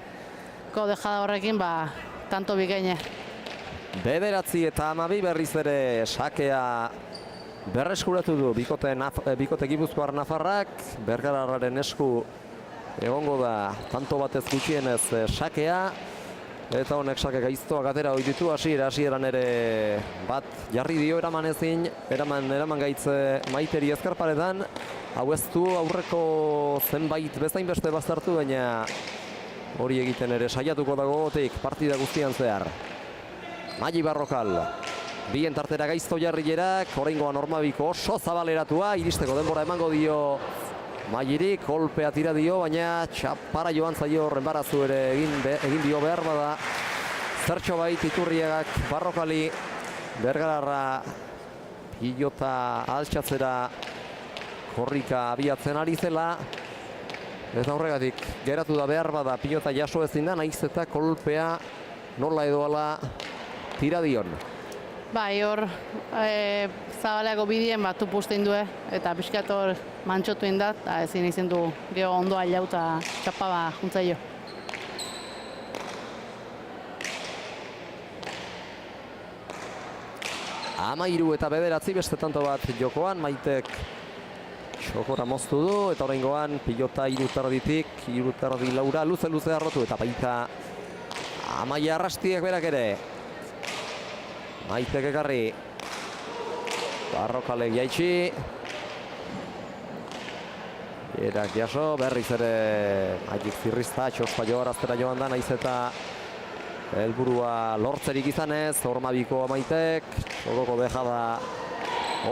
dejada horrekin, tanto bikaine. 9 eta 12 berriz ere sakea berreskuratu du bikote Gipuzkoar Nafarrak, Bergararraren esku egongo da tanto batez gutxienez sakea, eta honek sake gaiztoak atera hori ditu, hasieran ere bat jarri dio eraman gaitze Maiteri ezkerparetan, hau ez du aurreko zenbait bezain beste baztertu, baina hori egiten ere saiatuko dago gotik partida guztian zehar. Magi Barrokal. Bien tartera gaizto jarrilerak, oraingoan Ormabiko oso zabaleratua, iristeko denbora emango dio Magiri, kolpea tira dio, baina txapara joan zaio renbarazu ere egin dio behar bada. Zertxo bait Iturriagak Barrokali, Bergararra pilota altxatzera korrika abiatzen ari zela. Eta horregatik geratu da behar bada pilota jaso ezin da, naiz eta kolpea nola edo ala tira dion. Bai, hor zabaleako bidien tupustein du, eta pixkat hor mantxotu indat, eta ezin izin du geho ondo ailau eta txapa juntzaio. Amairu eta 9 beste tanto bat jokoan, Maitek txokora moztu du, eta oraingoan pilota 3 laura luze arrotu, eta baita Amaia Arrastiek berak ere. Maitek ekarri, Barrokalek jaitsi, Jerak jaso, berriz ere Magik zirrizta, txospa joaraztera joan da, naiz eta helburua lortzerik izanez, Ormabiko Maitek, txokoko dejada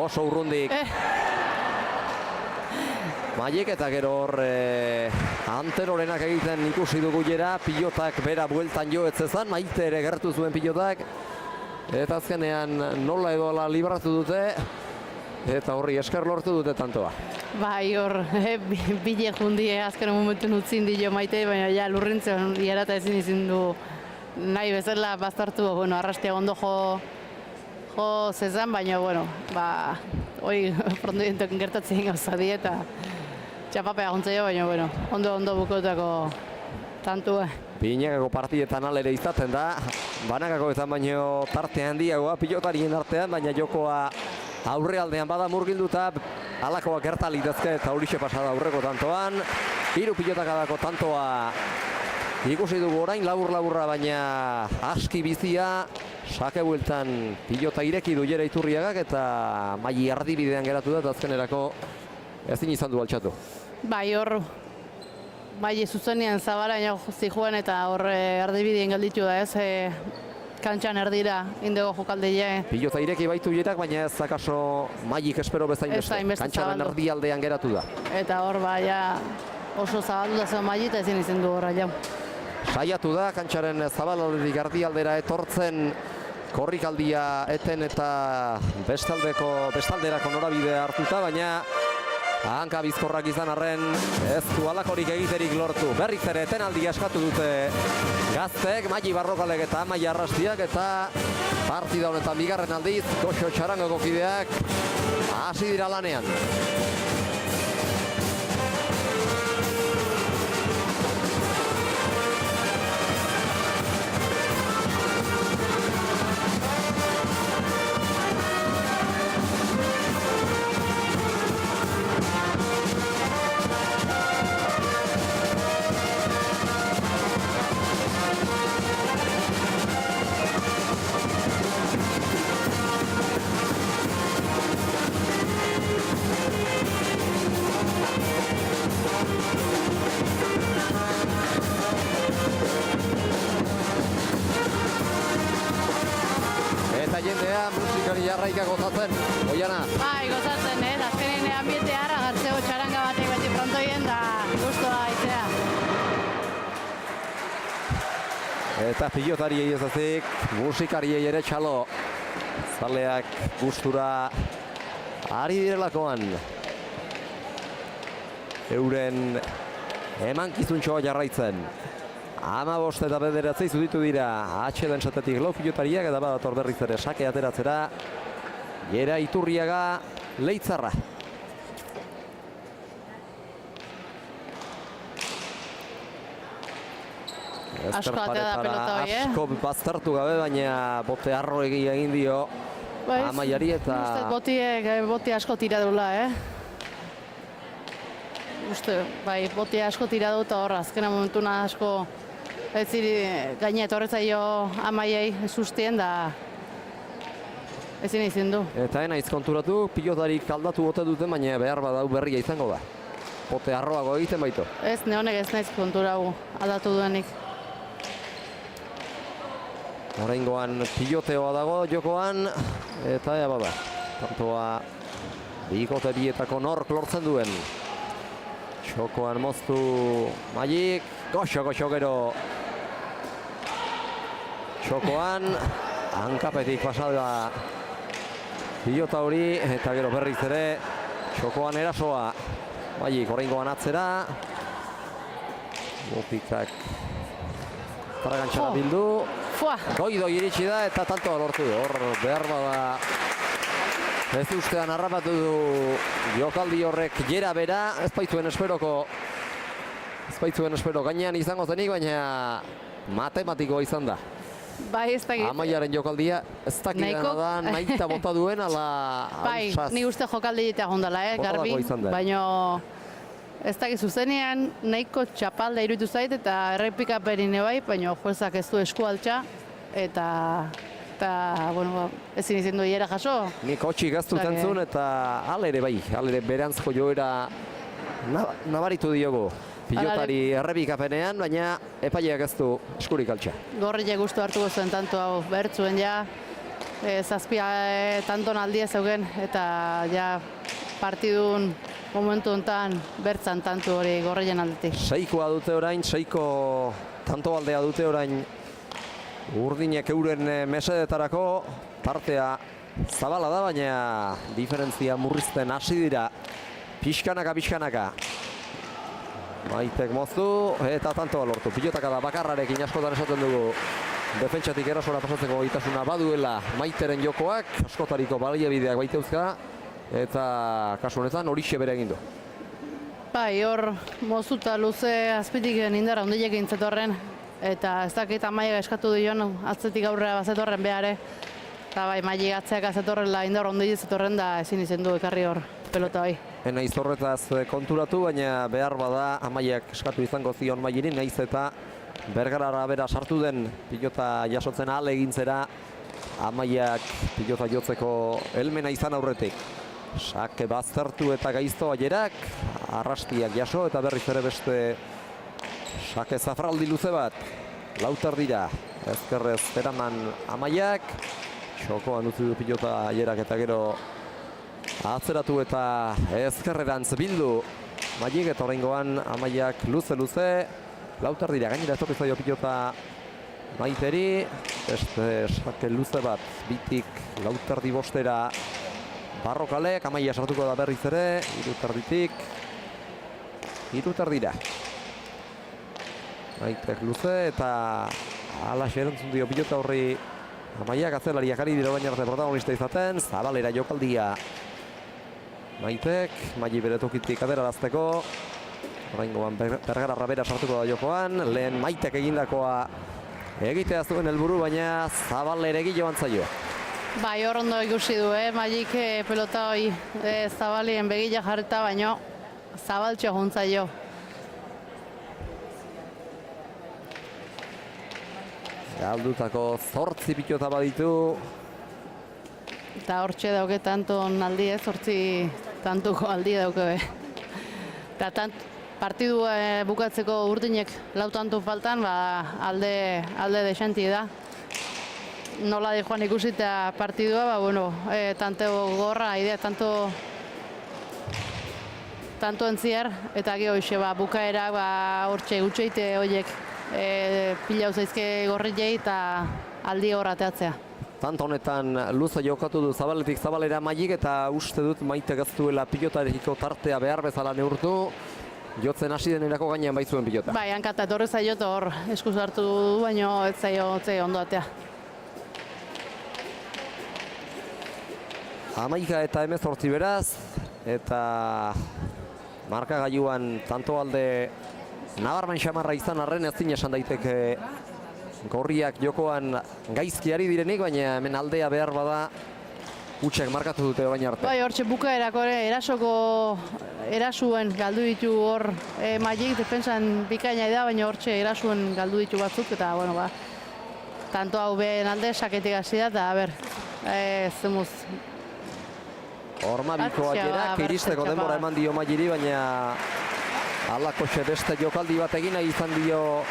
oso urrundik. Maiek eta gero hor Anterorenak egiten ikusi dugu jera, pilotak bera bueltan jo etzezan, Maite ere gertu zuen pilotak. Eta azkenean nola edo ala libratu dute, eta horri esker lortu dute tantoa. Bai, hor, bile jundie azken momentun utzin dio Maite, baina ja lurrintzen hierata ezin izin du nahi bezala baztertu, bueno, arrastea ondo jo zezan, baina, bueno, hoi frontoientokin gertatzen gauza die eta txapapea gontzea, baina, bueno, ondo bukautako tantua. Binekako partietan alere izaten da, banakako ezan baino tarte handiagoa pilotarien artean, baina jokoa aurrealdean bada murgilduta, alakoa gerta litezke eta horixe pasada aurreko tantoan. 3 pilotakadako tantoa ikusi dugu orain labur-laburra, baina aski bizia, sake bueltan pilota ireki du Jera Iturriagak eta Mai erdibidean geratu da eta azkenerako ezin izan du altxatu. Bai, hor, Mai zuzenean zabala zijoan eta hor erdibideen gelditu da ez, kantxan erdira indego jokaldeia. Pilota ireki baitu Jerak, baina ez akaso Maik espero bezain beste. Kantxaren erdialdean geratu da. Eta hor, oso zabaldu da zen Mai eta ezin izan du horra jau. Saiatu da, kantxaren zabalordik erdialdera etortzen, korrikaldia eten eta bestalderako norabidea hartuta, baina hanka bizkorrak izan arren ez du alakorik egiterik lortu. Berriz ere etenaldia eskatu dute gaztek, Mai Barrokalek eta Mai Arrastiak, eta partida honetan bigarren aldiz, Goxo Txarangoko kideak hasi dira lanean. Jendea musikari jarraika gozatzen, Oiana. Bai, gozatzen, azkenean ambientea harra gartzeo txaranga batek beti frontoien da guztua aitzea. Eta pilotariei ez ezik, musikariei ere txalo. Zaleak gustura ari direlakoan. Euren emankizuntxoa jarraitzen. 15 eta 9 zuditu dira atxeden satetik lau pilotariak eta badator berriz ere sake ateratzera Jera Iturriaga Leitzarra. Asko atea da pelota hori, Asko baztertu gabe, baina bote arro egin dio Amaiari eta... Bote asko tira dula, Bai, bote asko tira du eta hor, azkena momentuna asko ez ziri gaina etorretzaio Amaiei sustien da ezin izin du. Eta enaiz konturatu, pilotarik aldatu bote duten, baina behar badau berria izango da. Bote arroago egiten baitu. Ez, nehonek ez naiz konturau aldatu duenik. Oraingoan piloteoa dago jokoan, eta ea bada. Tantoa bikote bietako nork lortzen duen. Txokoan moztu Maik, goxo gero. Txokoan, hankapetik pasada pilota hori, eta gero berriz ere, txokoan erasoa. Maik, oraingoan atzera. Bopikak tragantxara bildu. Goido iritsi da eta tantoa lortu. Hor behar bada ez ustean harrapatu du jokaldi horrek Jera bera. Ez baitzuen espero gainean izango zenik, baina matematikoa izan da. Bai, ez dakit. Amaiaren jokaldia ez dakidana da, nahita bota duen, ala... Bai, ni uste jokaldi eta gondala, garbi. Baina ez dakit zuzenean nahiko txapalda iruditu zait eta errepikaperin bai, baina juezak ez du esku altxa eta bueno, ezin izin du Jera jaso. Nik hotxik gaztu zentzun eta alere bai, alere berantzko joera nabaritu diogu. Pilotari errepikapenean, baina epaileak ez du eskurik altxa. Gorriak gustu hartuko zuen tanto hau bertzuen ja, zazpia tanton aldia zeugen eta ja partidun momentu honetan bertzan tantu hori Gorrien aldetik. Seikoa dute orain, seiko tanto aldea dute orain urdinek euren mesedetarako. Partea zabala da, baina diferentzia murrizten hasi dira. Pixkanaka. Maitek moztu eta tantoa lortu. Pilotaka da bakarrarekin askotan esaten dugu. Defentsatik erasora pasatzeko gaitasuna baduela Maiteren jokoak. Askotariko baliabideak baiteuzka. Eta kasu honetan horixe bere egin du. Bai, hor mozuta luze azpitik indara hondilekin zetorren. Eta ez dakit Amaiak eskatu dion atzetik aurrera bazetorren behare. Eta bai, Maili atzeak azetorrela indar ondile zetorren da ezin izen du ekarri hor pelota bai. Naiz horretaz konturatu, baina behar bada Amaiak eskatu izango zion Mailiri, naiz eta Bergarara bera sartu den pilota jasotzen ahal egintzera Amaiak pilota jotzeko helmena izan aurretik. Sake baztertu eta gaizto aierak, arrastiak jaso eta berriz ere beste sake zafraldi luze bat. Lauter dira, ezkerrez eraman Amaiak, txokoan utzi du pilota aierak eta gero atzeratu eta ezkerrerantz bildu Mailik eta oraingoan Amaiak luze, lauter dira, gainera etorri zaio pilota Maiteri, beste sake luze bat, bitik lauterdi bostera Barrokalek, Amaia sartuko da berriz ere, iruterdira. Maitek luze eta alaxe erantzun dio pilota horri Amaiak atzelariak ari dira orain arte protagonista izaten, zabalera jokaldia Maitek, Maili bere tokitik aterarazteko. Oraingoan Bergararra bera sartuko da jokoan, lehen Maitek egindakoa egitea zuen helburu, baina Zabalere joan zaio. Bai, hor ondo ikusi du, Mailik pelota hori Zabalien begila jarrita, baino Zabaltxo juntzaio. Galdutako 8 pilota baditu. Eta hortxe dauke tanton aldi ez, 8 tantuko aldi dauke. Eta partidu bukatzeko Urdinek 4 tantu faltan, alde desenti da. Nola de joan ikusita partidua, tanteo gorra, idea, tanto entziar, eta gero hoxe, bukaera, hortxe gutxeite horiek pilau zaizke gorrilei eta aldi horrateatzea. Tanto honetan luza jokatu du Zabaletik Zabalera Mailik eta uste dut Maitek ez duela pilotarekiko tartea behar bezala neurtu. Jotzen hasi denerako gainean baitzuen pilota. Bai, hankata etorri zaio eta hor eskuz hartu du, baina ez zaio ondo atea. 11 eta 18 beraz, eta markagailuan tanto alde nabarmen xamarra izan arren ezin esan daiteke gorriak jokoan gaizki ari direnik, baina hemen aldea behar bada hutsak markatu dute orain arte. Bai, hortxe bukaerako erasuen galdu ditu hor Mailik defensan bikaina da, baina hortxe erasuen galdu ditu batzuk, eta tanto hau behen alde saketik hasi da, eta zemuz. Horma bikoak iristeko denbora eman dio Mailiri, baina alakoxe beste jokaldi bat egin nahi izan dio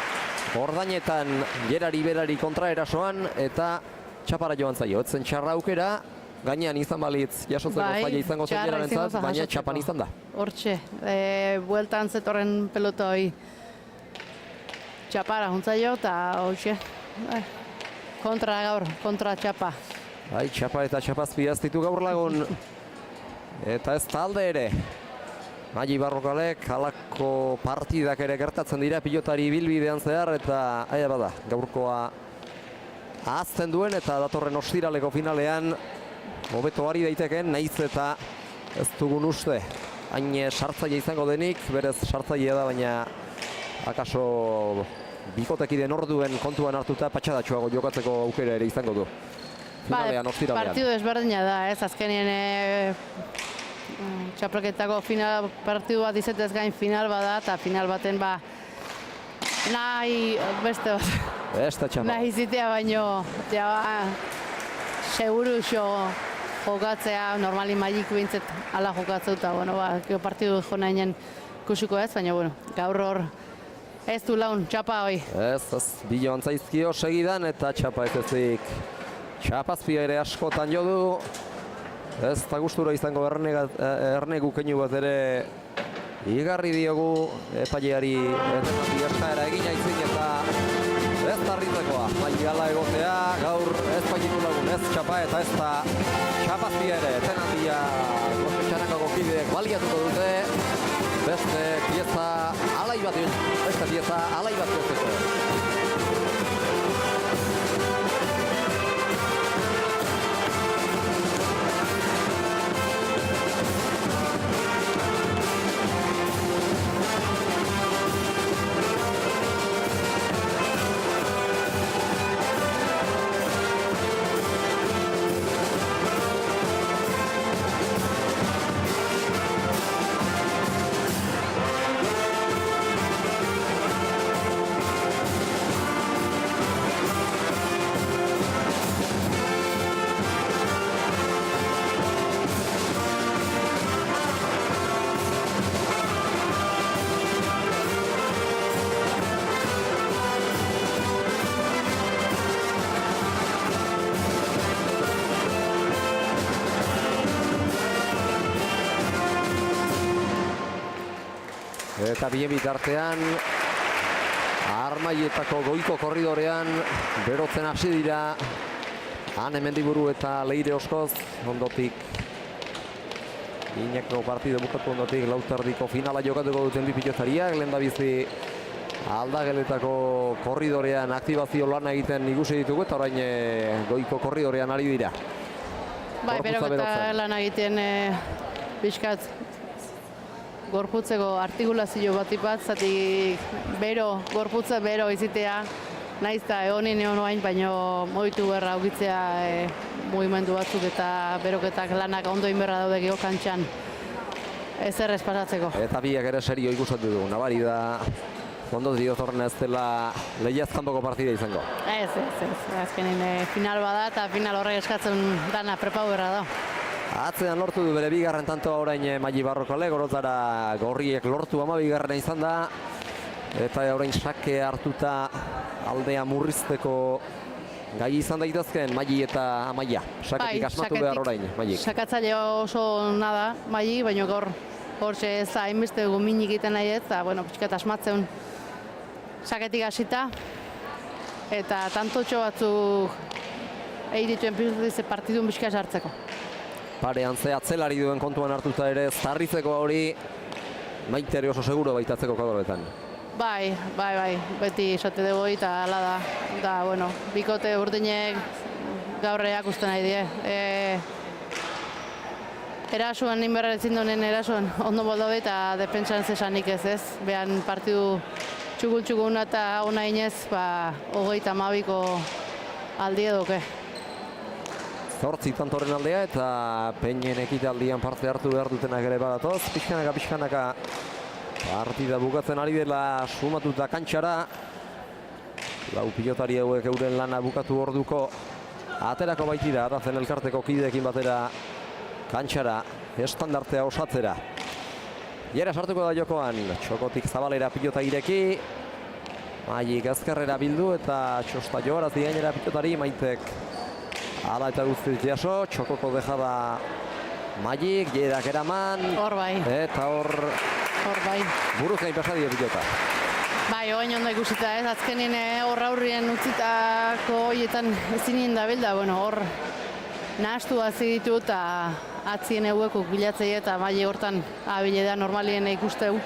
ordainetan Gerari berari kontra erasoan, eta txapara joan zaio. Etzen txarra aukera, gainean izan balitz jasotzeko zaila izango zen Gerarentzat, baina txapan izan da. Hortxe, bueltan zetorren pelota hori txapara juntzaio, eta hortxe, kontra txapa. Bai, txapa eta txapazpia ez ditu gaur lagun. Eta ez talde ere. Maili Barrokalek halako partidak ere gertatzen dira pilotari bilbidean zehar, eta aia bada, gaurkoa ahazten duen eta datorren ostiraleko finalean hobeto ari daiteken, naiz eta ez dugun uste. Hain sartzaile izango denik, berez sartzailea da, baina akaso bikotekiden orduen kontuan hartuta patxadatxoago jokatzeko aukera ere izango du. Finalean, ostiralean. Partidu desberdina da, azkenien txapelketako final partidu bat izetez gain final bada, eta final baten nahi beste bat. Beste txapa. Nahi zitea baino, seguru jokatzea, normali Mailik bintzet ala jokatzeu, eta partidu jo nahinen kusiko ez, baina gaur hor ez du laun txapa hoi. Ez, biloan zaizkio segidan, eta txapa ez ezik. Txapazpia ere askotan jo du. Ez da gustura izango erne gukeinu bat ere igarri diogu epaileari eskaera egin aitzin eta ez da harritzekoa. Maiala egotea, gaur ez painitu lagun, ez txapa eta ez da txapaztia ere. Etenandia Txanakako kideek baliatuko dute beste pieza alai bat jozteko. Eta bien bitartean Armaietako goiko korridorean berotzen hasi dira Han Mendiburu eta Leire Oskoz. Ondotik Iñako partido bukatu ondotik lauterdiko finala jokatuko duten bi pilotariak. Lehendabizi Aldageletako korridorean aktibazio lana egiten ikusi ditugu eta orain goiko korridorean ari dira. Bai, beroketa lan egiten pixkat gorputzeko artikulazio bat zati gorputza bero izitea, naiz eta egonin oain, baino moitu berra aukitzea mugimendu batzuk eta beroketak lanak ondo inberra daude geho kantxan. Ez errez pasatzeko. Eta biak ere serio ikusatu dugu, nabari da ondo diotorren ez dela lehiazkanboko partida izango. Ez, azkenin final bada eta final horrek eskatzen dana prepau berra da. Atzean lortu du bere bigarren tantoa orain Maili Barrokale, gorotara gorriek lortu 12. izan da. Eta orain sake hartuta aldea murrizteko gai izan daitezken Maili eta Amaia. Saketik asmatu behar orain, Maili. Sakatzaile oso nada, Maili, baina gaur hortxe ez da hainbeste guminik egiten nahi ez, eta pixkat asmatzen saketik hasita. Eta tantotxo batzuk egituen partidun pixka sartzeko. Parean ze atzelari duen kontuan hartuta ere zarritzeko hori Maitere oso seguro baitatzeko kadorretan. Bai, beti esate dugu eta ala da. Da, bueno, bikote urdinek gaurreak uste nahi die. Erasuan inberra ezin donen erasuan ondo boldo eta defentsan zesanik ez. Behan partidu txukun eta ona inez, 32ko aldi eduke. 8 tantoren aldea eta Peñen ekitaldian parte hartu behar dutenak ere badatoz. Pixkanaka partida bukatzen ari dela sumatuta kantxara. Lau pilotari hauek euren lana bukatu orduko aterako baitira, Arazen elkarteko kideekin batera kantxara estandartea osatzera. Jera sartuko da jokoan, txokotik Zabalera pilota ireki. Mailik ezkerrera bildu eta txosta joaraz gainera pilotari Maitek ala eta guztiz jaso, txokoko dejada Mailik, Jerak eraman. Hor bai. Eta hor bai. Buruz gain pasadio pilota. Bai, oain ondo ikusita ez, azkenin hor aurrien utzitako horietan ezin dabilda, hor nahastu hazi ditu eta atzien eguekuk bilatzei eta Maili hortan abile da normalien ikusteu.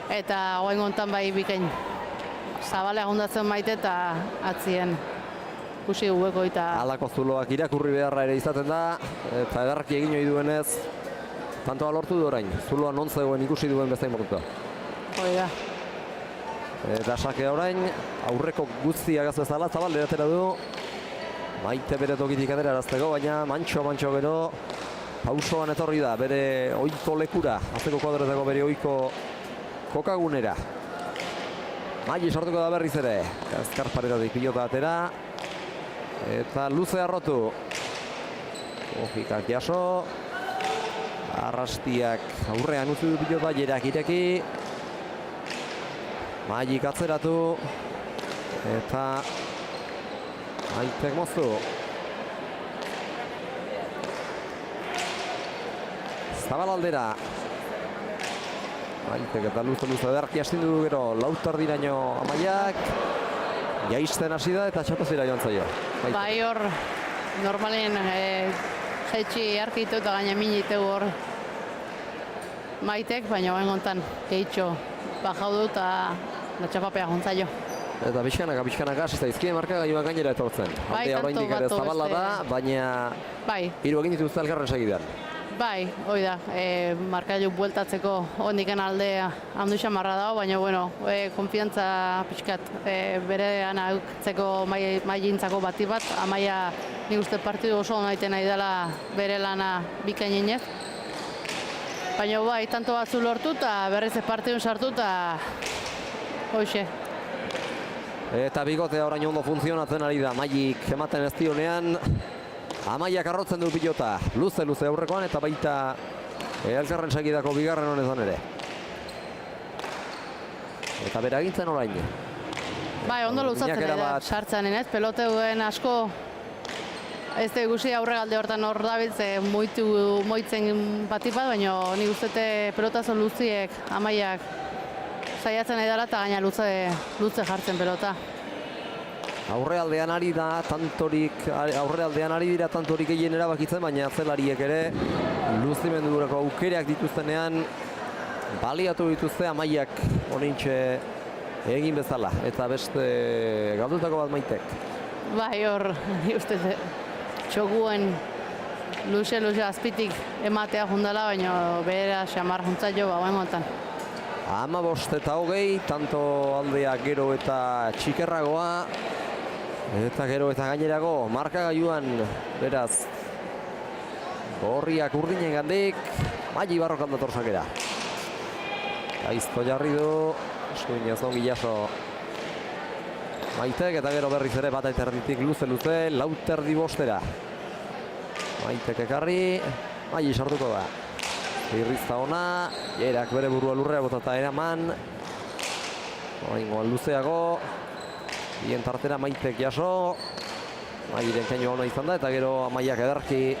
Eta oain gontan bai bikain Zabalea hondatzen maite eta atzien ikusi egueko eta... Alako zuloak irakurri beharra ere izaten da, eta edarraki egin ohi duenez, tantoa lortu du orain, zuloa non zegoen ikusi duen bezain mokuta. Hoi da. Eta sake orain, aurreko guztia gazu ezala, Zabalera atera du. Maite bere tokitik atera erazteko, baina mantxo gero pausoan etorri da, bere ohiko lekura, azteko kuadretako bere ohiko kokagunera. Maili sortuko da berriz ere, Azkar paretatik pilota atera. Eta luze arrotu. Ojikak jaso. Arrastiak aurrean utzi du pilota, Jerak ireki. Mailik atzeratu. Eta Maitek moztu. Zabalaldera. Maitek eta luze ederki astindu du gero lauterdiraino Amaiak. Jaisten hasi da eta txapazira joan zaio. Bai hor, normalen jaitsi arkitu eta gaina miniteu hor Maitek, baina bain gontan gehitxo bajau du eta txapapea jontzaio. Eta pixkanaka, hasi zaizkien marka gaioa gainera etortzen. Bai, Aldea oraindik ere zabala da, baina hiru egin dituzte elkarren segidan. Bai, hoi da, markailu bueltatzeko ondiken aldea handu xamarra dago, baina bueno, konfiantza pixkat bere ana eutzeko mailintzako bati bat, Amaia nik uste partidu oso onaiten nahi dela bere lana bikaininez. Baina bai, tanto batzu lortu eta berriz partidun sartu eta hoxe. Eta bigotea orain ondo funtzionatzen ari da, Maik ematen ez dionean. Amaiak arrotzen du pilota, luze aurrekoan eta baita elkarren segidako bigarren honetan ere. Eta bera gintzen orain. Bai, ondo luzatzen da, sartzen ez, peloteuen asko ez da ikusi aurregalde hortan hor dabiltze moitzen batik bat, baina nik ustete pelotazo luziek Amaiak saiatzen nahi dela eta gaina luze jartzen pelota. Aurrealdean ari dira tantorik egin erabakitzen, baina atzelariek ere luzimendurako aukereak dituztenean baliatu dituzte Amaiak onintxe egin bezala. Eta beste galdutako bat Maitek. Bai hor, uste txoguen luze azpitik ematea jundala, baina behera xamar juntzaio bauen gontan. 15 eta 20, tanto aldea gero eta txikerragoa. Eta gero eta gainerago markagailuan beraz gorriak urdinen gandik Maili Barrokan dator sakera. Aizto jarri du, eskuin ongi jaso Maitek eta gero berriz ere bat erditik luze lauterdi bostera. Maitek ekarri, Maili sartuko da. Irrizta ona, Jerak bere burua lurrea botata eraman. Oraingoan luzeago. Bien tartera Maitek jaso. Mairen keinu ona izan da eta gero Amaiak ederki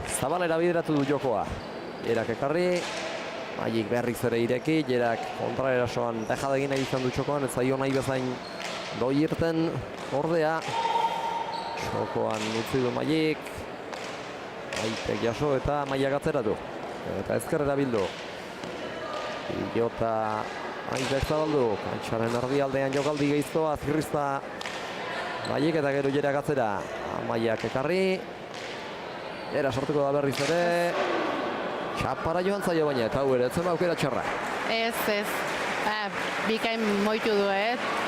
zabalera bideratu du jokoa. Jerak ekarri. Maik berriz ere ireki. Jerak kontraerasoan dejadegin nahi izan du txokoan. Ez zaio nahi bezain doi irten ordea. Txokoan utzi du Maik. Maitek jaso eta Amaiak atzeratu. Eta ezkerrera bildu. Pilota Maitek zabaldu, kantxaren erdialdean jokaldi gehiztoa, zirrizta Maik eta gero Jerak atzera. Amaiak ekarri. Jera sortuko da berriz ere. Txapara joan zaio baina, eta hau ere, etzen aukera txarra. Ez. Bikain moitu du,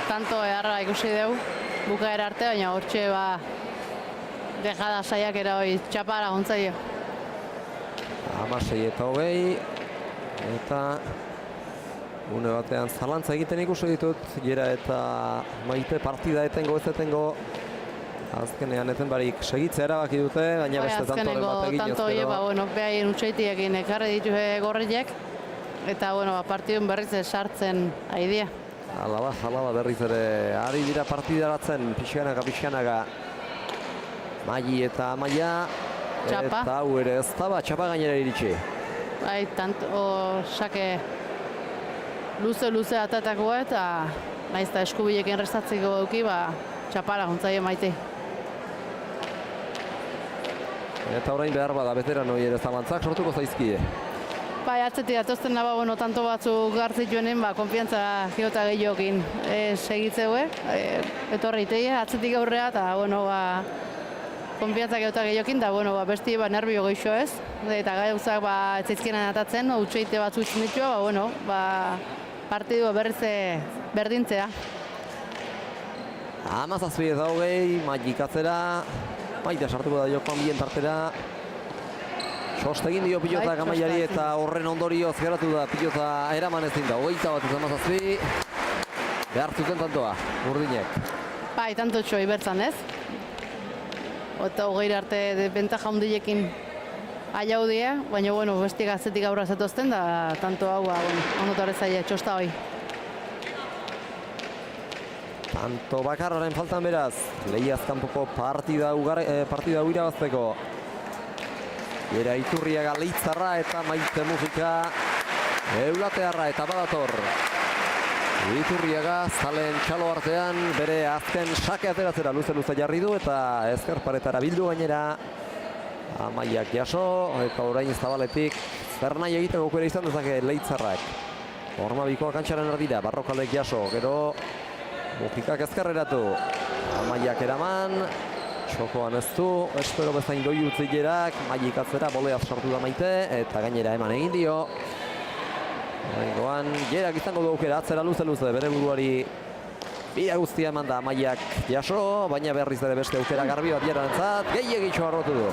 tanto edarra ikusi deu, bukaera arte, baina hortxe dejada saiak hoi txapara jontzaio. 16 eta 20. Eta une batean zalantza egiten ikusi ditut, Jera eta Maite partida etengo ez etengo. Azkenean eten barik segitzea erabaki dute, baina beste tantoren bat egin ezkero. Azkeneko behaien utxaitiekin ekarri ditu gorriek. Eta partidun berriz sartzen aidia. Hala berriz ere ari dira partidaratzen pixkanaka. Maili eta Amaia. Txapa. Eta hau ere ez da txapa gainera iritsi. Bai, tanto sake luze atatakoa eta nahiz eta eskubilekin restatzeko duki, txapara juntzaio Maite. Eta orain behar bada beteran hori ere zalantzak sortuko zaizkide. Bai, atzetik atozten naba, tanto batzuk gartzituenen, konfiantza jota gehiokin segitzeu, etorri iteie, atzetik aurrea, eta, konfiantza jota gehiokin, eta, besti, nervio gehixo ez, eta gauzak, etzaizkienan atatzen, utxeite batzu utzun ditua, partidu berriz berdintzea. 17 eta 20, Maik atzera, Maite sartuko da jokoan bien tartera. Sostegin dio pilotak Amaiari eta horren ondorioz geratu da pilota eraman ezin da. 21-17, behar zuten tantoa, urdinek. Bai, tanto txoi bertzan ez. Eta 20 arte bentaja hundilekin aiaudia, baina bestik atzetik aurra zatozten da tanto hau, ondotorre zaila txosta hoi. Tanto bakarraren faltan beraz, lehiaz kanpoko partida irabazteko. Jera Iturriaga Leitzarra eta Maite Mujika Eulatearra eta badator. Iturriaga zalen txalo artean bere azken sake ateratzera luze jarri du eta ezker paretara bildu gainera. Amaiak jaso eta orain zabaletik zer nahi egiteko aukera izan dezake Leitzarrak. Hormabikoa kantxaren erdira, Barrokalek jaso, gero Mujikak ezkerreratu. Amaiak eraman, txokoan ez du, espero bezain doi utzilerak, Maik atzera boleaz sartu da Maite eta gainera eman egin dio. Oraingoan, Jerak izango du aukera atzera luze, bere buruari bira guztia eman da Maiak jaso, baina berriz ere beste aukera garbi bat Jerarentzat, gehiagitxo harrotu du.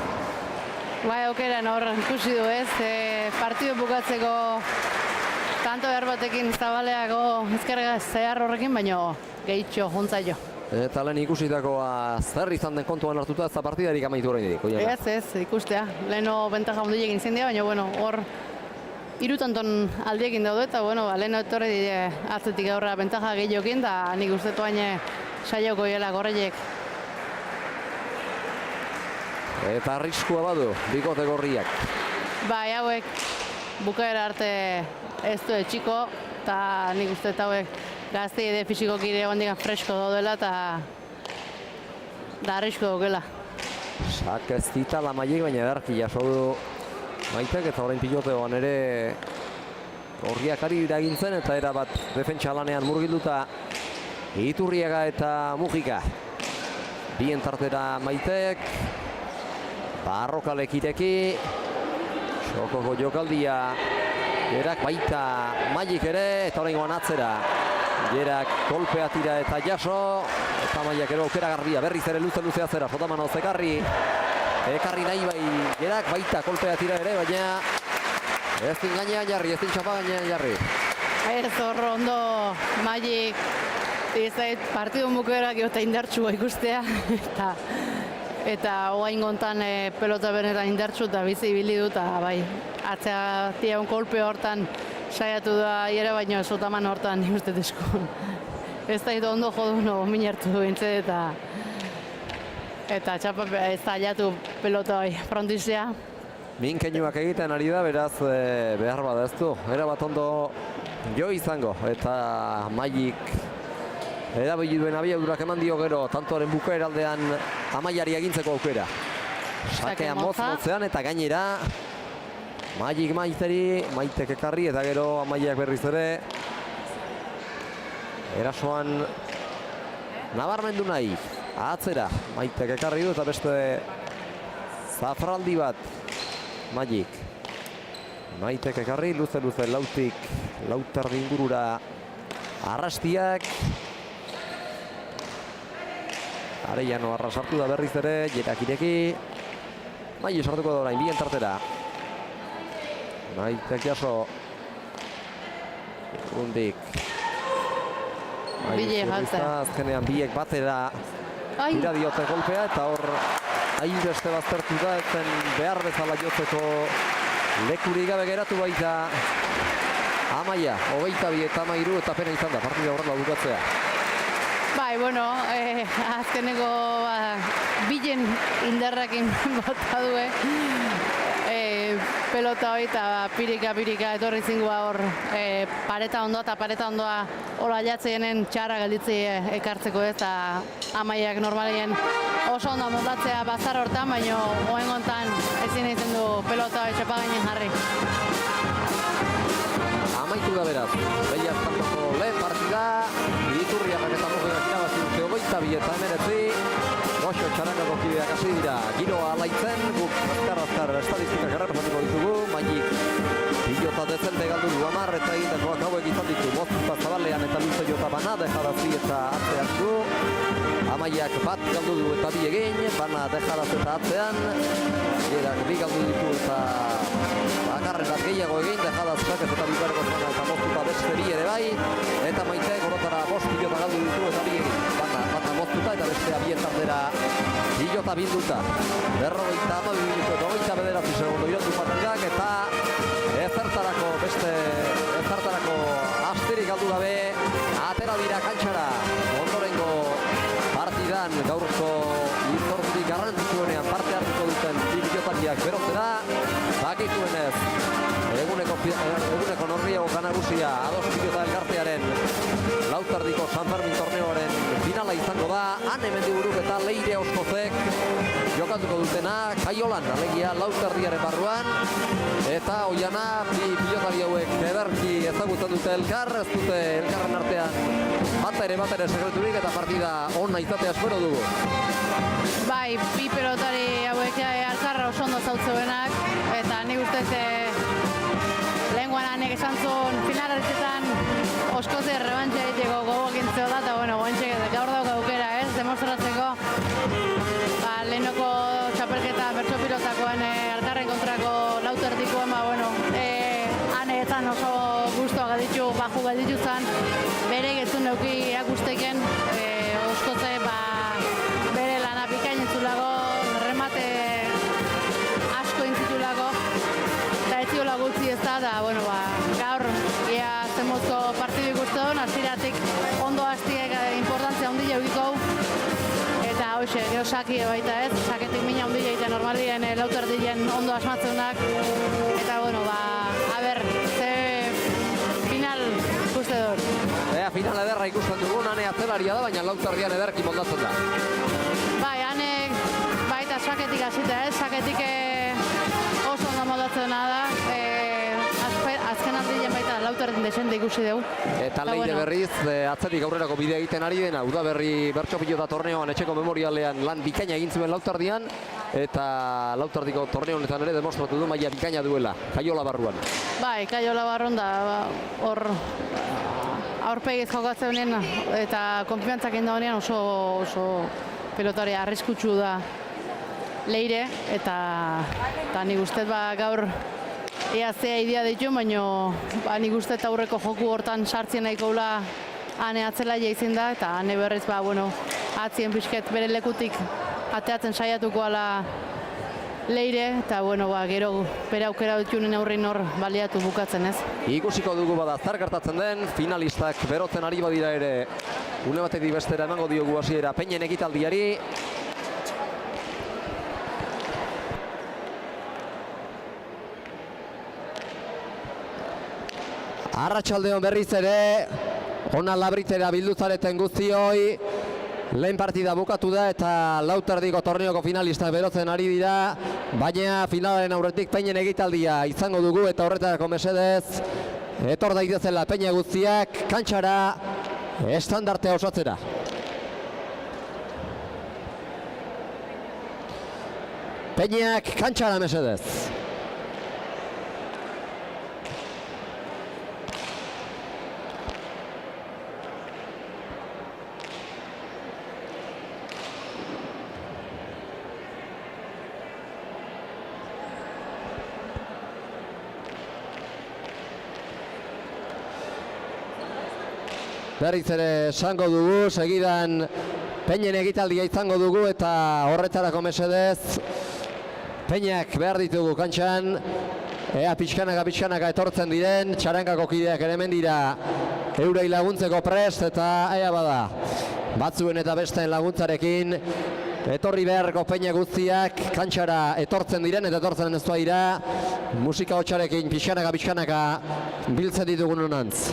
Bai, aukeran hor ikusi du ez, partidu bukatzeko tanto behar batekin zabaleago ezkerga zehar horrekin, baina gehitxo, juntzaio. Eta lehen ikusitakoa zer izan den kontuan hartuta ez da partidarik amaitu horrein didik. Ez, ikustea. Leheno bentaja ondilekin izan dira, baina hor irutanton aldiekin daude eta leheno etorri dire atzetik aurra bentaja gehiokin eta nik ustetu haine saioko hiela gorreiek. Eta arriskua badu, bikote gorriak. Bai, hauek bukaera arte ez du etxiko eta nik ustetu hauek gazte ide fisikoki ere ondikan fresko daudela eta da arrisko daukela. Sak ez dita la Maiek baina edarki jaso du Maitek eta orain piloteoan ere gorriak ari dira egintzen eta erabat defentsa lanean murgilduta Iturriaga eta Mujika. Bien tartera Maitek, Barrokalek ireki, txokoko jokaldia, Jerak baita Maik ere eta oraingoan atzera. Jerak kolpea tira eta jaso, eta Maiak ero aukera garbia, berriz ere luze atzera, Fotamano zekarri. Ekarri nahi bai Jerak baita kolpea tira ere, baina ez din gainean jarri, ez din txapa gainean jarri. Ez hor ondo Maik izait partidu mukerak eta indartsua ikustea eta oain gontan pelota benetan indartsu eta bizi ibili du eta bai, atzea tiaun kolpe hortan saiatu da ere baina Sotaman hortan ikustet eskun. Ez da ondo jodu no minertu bintze eta txapa ez da aliatu pelota bai frontizia. Minkeinuak egiten ari da, beraz behar bada ez du. Erabat ondo jo izango eta Maik erabili duen abiadurak eman dio gero tantoaren bukaera aldean Amaiari egintzeko aukera. Sakea motzean eta gainera Maik Maiteri, Maitek ekarri eta gero Amaiak berriz ere erasoan nabarmendu nahi. Atzera Maitek ekarri du eta beste zafraldi bat Maik. Maitek ekarri luze lautik lauterdi ingurura arrastiak. Arellano arrasartu da berriz ere, Jerak ireki. Maik sartuko da orain, bien tartera. Maitek jaso. Undik. Bile jaltza. Azkenean biek batera tira diote golpea eta hor hainbeste baztertu da, ezen behar bezala jotzeko lekurik gabe geratu baita Amaia, 22 eta 13 eta pena izan da, partida horrela bukatzea. Bai, azkeneko bilen indarrakin bota due pelota hori eta pirika etorri zingua hor pareta ondoa hola jatzeenen txarra gelditzi ekartzeko eta Amaiak normalien oso ondo moldatzea bazar hortan, baina oen gontan ezin egiten du pelota hori txapagainen jarri. Amaitu da beraz, behiaztantako lehen partida, Iturriagak eta Mujikak irabazi dute 22 eta 19. Goxo txarangako kideak hasi dira, giroa alaitzen, guk azkar estadistikak errepasatuko ditugu, Maik pilota dezente galdu du 10 eta egindakoak hauek izan ditu, Moztuta zabalean eta luze jota bana dejarazi eta atzean du. Amaiak bat galdu du eta bi egin, bana dejaraz eta atzean, Jerak bi galdu ditu eta bakarren bat gehiago egin, dejarazak eta bibergo zona eta Moztuta beste bi ere bai, eta Maite gorotara 5 pilota galdu ditu eta bi egin, bana Moztuta eta bestea bien tartera pilota bilduta. 52 minutu eta 29 segundo irandu partidak eta ezertarako asterik galdu gabe atera dira kantxara. Ondorengo partidan gaurko izortzi garrantzitsuenean parte hartuko duten bi pilotariak berotera. Norriagoka nagusia Ados Pilota elkartearen Lautardiko San Fermin torneoaren finala izango da. Ane Mendiburuk eta Leire Oskozek jokatuko dutena Kaiolan, alegia Lautardiaren barruan, eta Oiana bi pilotari hauek ederki ezagutzen dute elkar, ez dute elkarren artean bat ere sekreturik, eta partida ona izatea espero dugu. Bai, bi pilotari hauek elkarra oso ondo zautzeuenak, eta nik ustez lehenguan anek esan zuen finalertzetan Oskoze rebantxe egiteko gogo gintzeo da, eta bueno, gaur dauka aukera, ez, demostratzeko lehenoko txapelketa bertso pilotakoen elkarren kontrako Lauterdikoen, bueno, aneetan oso guztua gaditu, baju gaditu zen, bere gezun neuki irakusteken, Oskoze bere lana bikain entzulago, remate asko intzitulako, eta ez ziola gutzi ez da, bueno, gaur, ia zemozko partidu ikusten, hasieratik ondo hastiek importantzia handia eukiko, eta hoxe, gero saki baita ez, saketik mina handia egiten normalien Lauterdien ondo asmatzeunak, eta bueno, a ber, ze final ikuste dut. Final ederra ikusten dugun, ane atzelaria da, baina Lautardian ederki moldatzen da. Bai, anek baita saketik hasita ez, saketik oso ondo moldatzen da, azken aldien baita Lauterdin desente ikusi dugu. Eta Leire berriz, atzetik aurrerako bidea egiten ari dena, Udaberri bertso pilota torneoan etxeko memorialean lan bikaina egin zuen Lautardian, eta Lautardiko torneo honetan ere demostratu du maila bikaina duela, Kaiola barruan. Bai, Kaiola barruan da, hor aurpegiz jokatzen eta konfiantzak egin honean oso pelotari arriskutsu da Leire, eta nik ustez gaur ea zea idea ditu, baina nik ustez aurreko joku hortan sartzen nahikoula ane atzelaia izin da, eta ane berriz atzien pixket bere lekutik ateatzen saiatuko ala Leire, eta gero bere aukera ditunen aurrin hor baliatu bukatzen ez. Ikusiko dugu bada zer gertatzen den, finalistak berotzen ari badira ere une batetik bestera emango diogu hasiera Peñen ekitaldiari. Arratsaldeon berriz ere, ona Labritera bildu zareten guztioi. Lehen partida bukatu da eta Lauterdiko torneoko finalistak berotzen ari dira, baina finalaren aurretik Peñen egitaldia izango dugu eta horretarako mesedez etor daitezela Peña guztiak kantxara estandartea osatzera. Peñak kantxara mesedez. Berriz ere esango dugu, segidan Peñen egitaldia izango dugu eta horretarako mesedez Peñak behar ditugu kantxan, ea pixkanaka etortzen diren, txarankako kideak ere hemen dira eurei laguntzeko prest, eta ea bada batzuen eta besteen laguntzarekin etorri beharreko Peña guztiak kantxara etortzen diren eta etortzen ez dira musika hotxarekin pixkanaka biltzen ditugun honantz.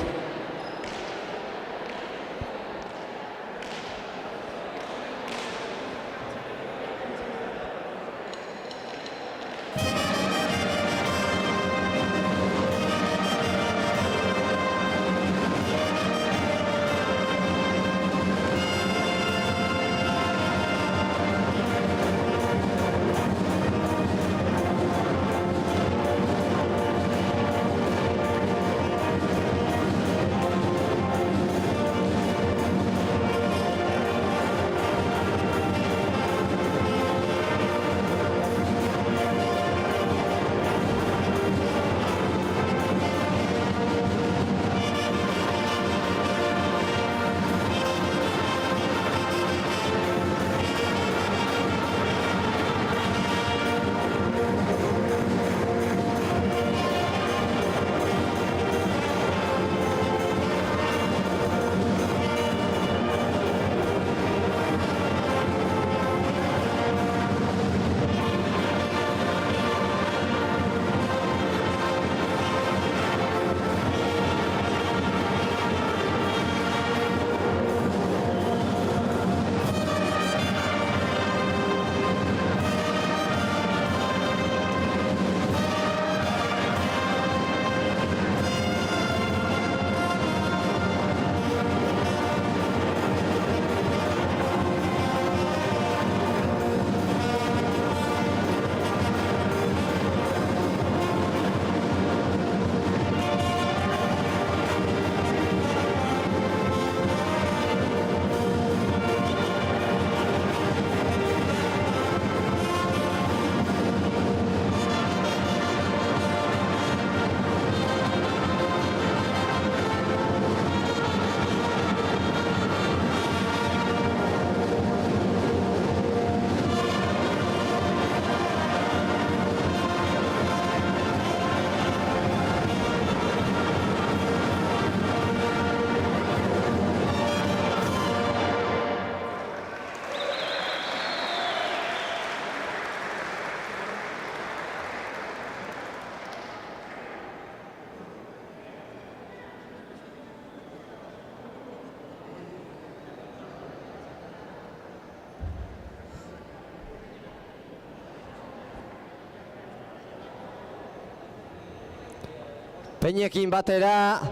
Peinekin batera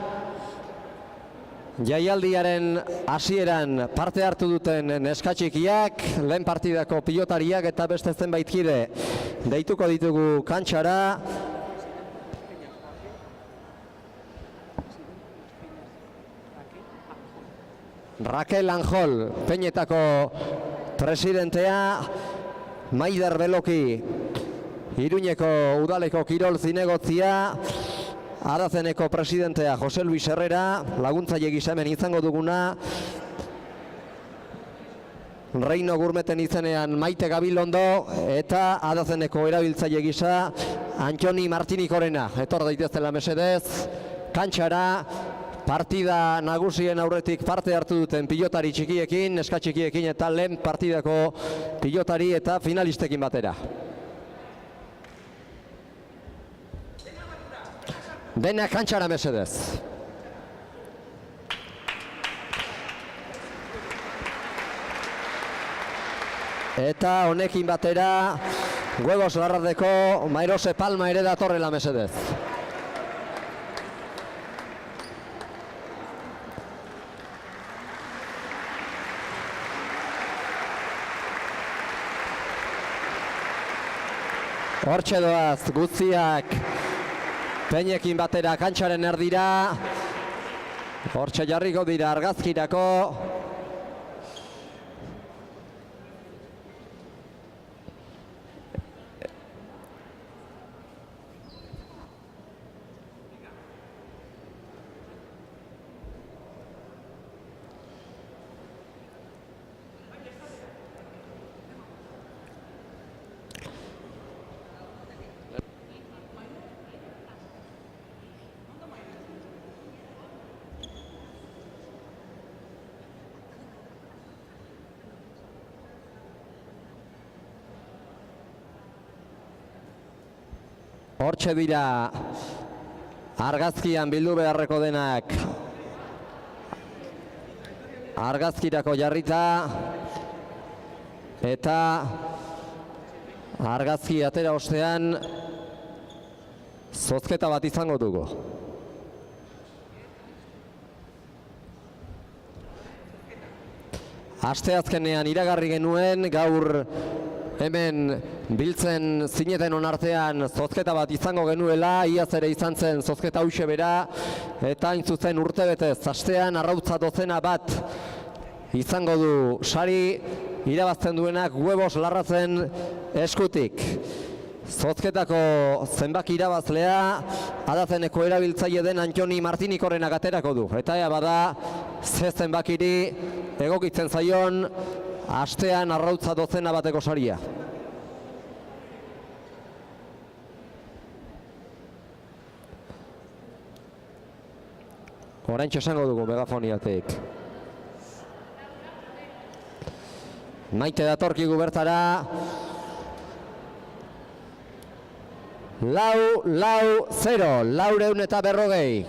jaialdiaren hasieran parte hartu duten neskatxikiak, lehen partidako pilotariak eta beste zenbait kide deituko ditugu kantxara. Raquel Anjol, Peinetako presidentea, Maider Beloki, Iruñeko udaleko kirol zinegotzia, Adazeneko presidentea Jose Luis Herrera, laguntzaile gisa hemen izango duguna, Reino Gurmeten izenean Maite Gabilondo eta Adazeneko erabiltzaile gisa Antxoni Martinikorena. Etor daitezela mesedez, kantxara, partida nagusien aurretik parte hartu duten pilotari txikiekin, neska txikiekin eta lehen partidako pilotari eta finalistekin batera. Dena kantxara mesedez. Eta honekin batera, Huevos Larradeko Mairose Palma ere datorrela mesedez. Hortxe doaz guztiak Peinekin batera kantxaren erdira. Hortxe jarriko dira argazkirako. Hortxe dira argazkian bildu beharreko denak argazkirako jarrita eta argazki atera ostean zozketa bat izango dugu. Asteazkenean iragarri genuen gaur hemen biltzen zineten onartean zozketa bat izango genuela, iaz ere izan zen zozketa hauxe bera, eta hain zuzen urtebetez astean arrautza dozena bat izango du sari irabazten duenak Huevos Larrazen eskutik. Zozketako zenbaki irabazlea Adazeneko erabiltzaile den Antxoni Martinikorenak aterako du, eta ea bada ze zenbakiri egokitzen zaion astean arrautza dozena bateko saria. Oraintxe esango dugu megafoniatik. Maite datorkigu bertara. 4-4-0, 440.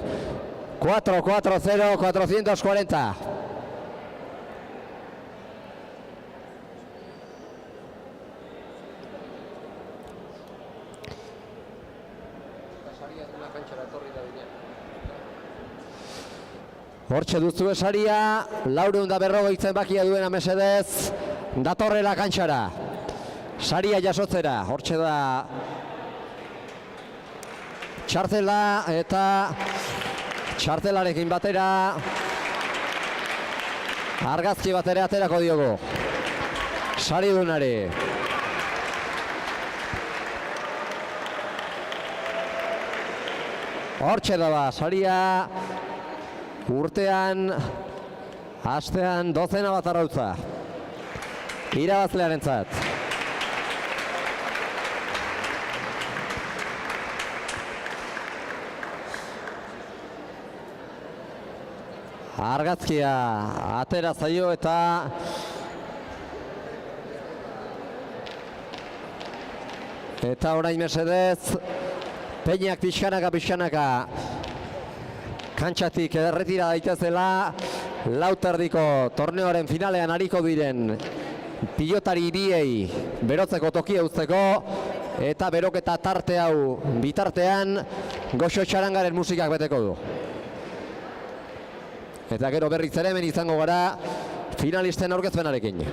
4-4-0, 440. Hortxe duzu esaria, 440 zenbakia duena mesedez, datorrela kantxara. Saria jasotzera, hortxe da txartela eta txartelarekin batera argazki batera aterako diogu. Sari dunari. Hortxe da ba, saria urtean, astean dozena bat arrautza. Irabazlearentzat. Argazkia atera zaio eta orain mesedez Peinak pixkanaka kantxatik erretira daitezela, lauterdiko torneoaren finalean ariko diren pilotari biei berotzeko tokia uzteko, eta beroketa tarte hau bitartean Goxo Txarangaren musikak beteko du. Eta gero berriz ere hemen izango gara finalisten aurkezpenarekin.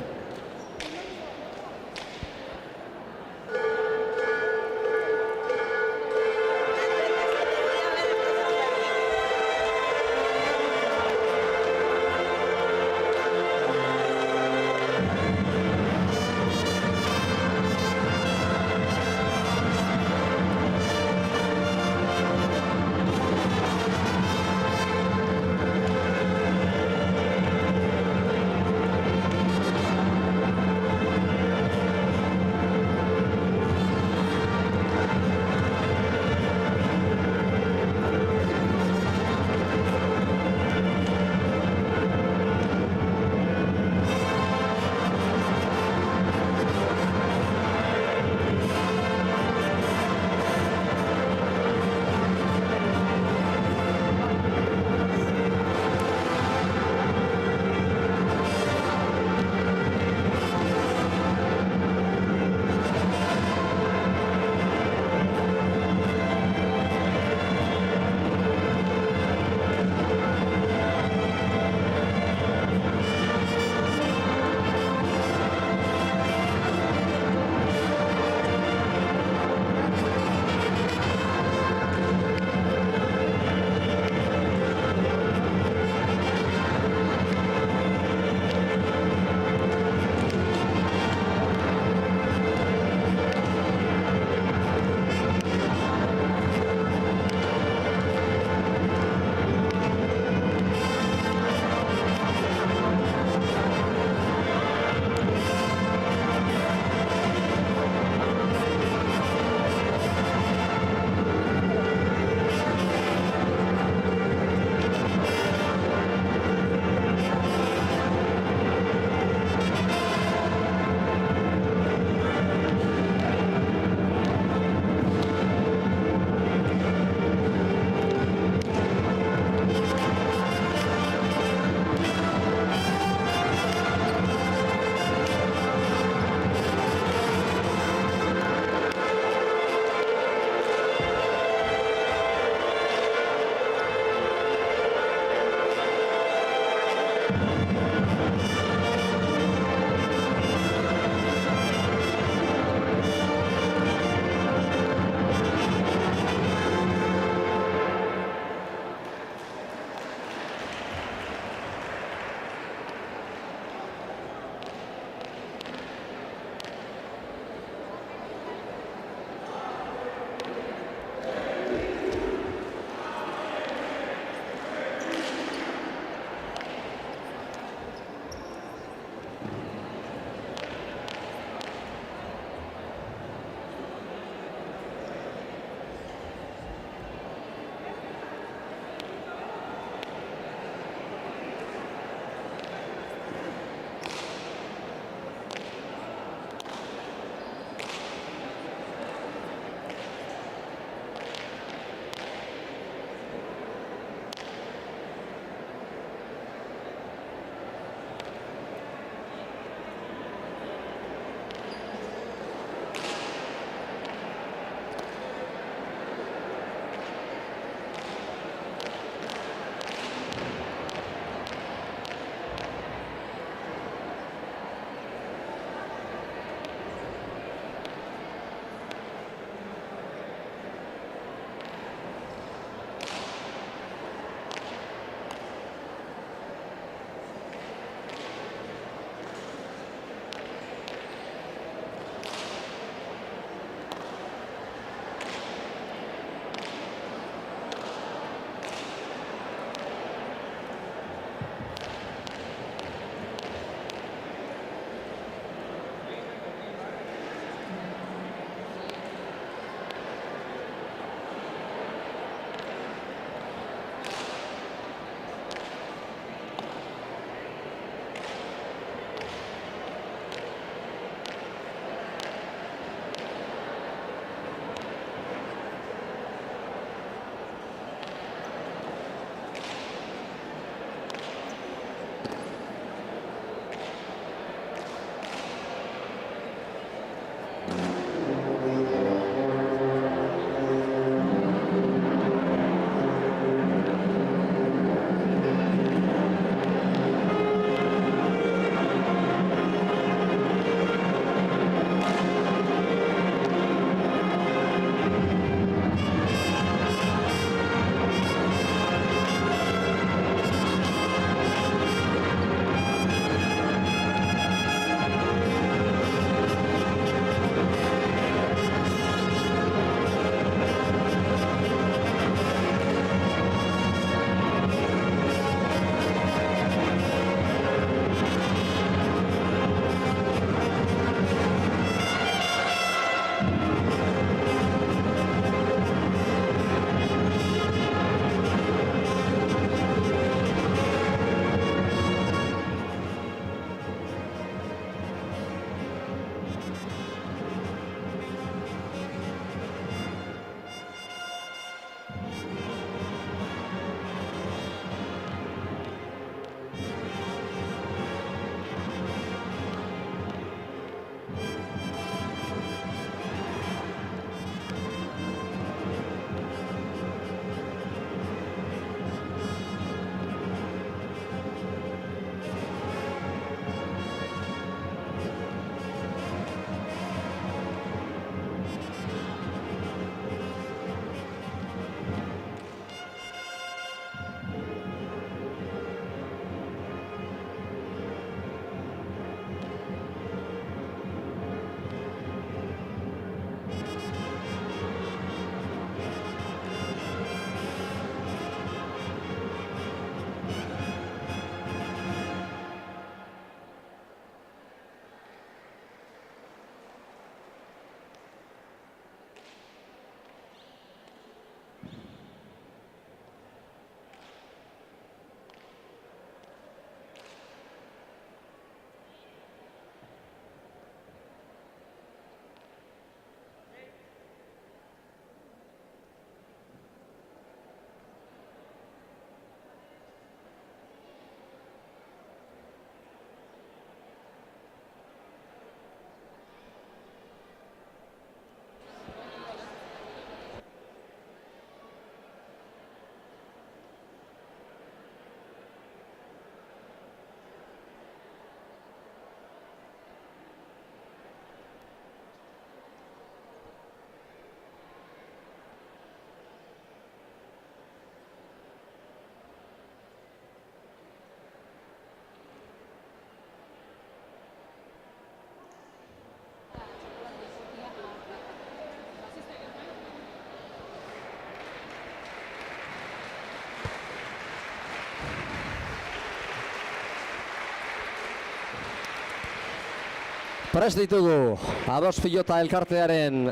Prest ditugu Ados Pilota elkartearen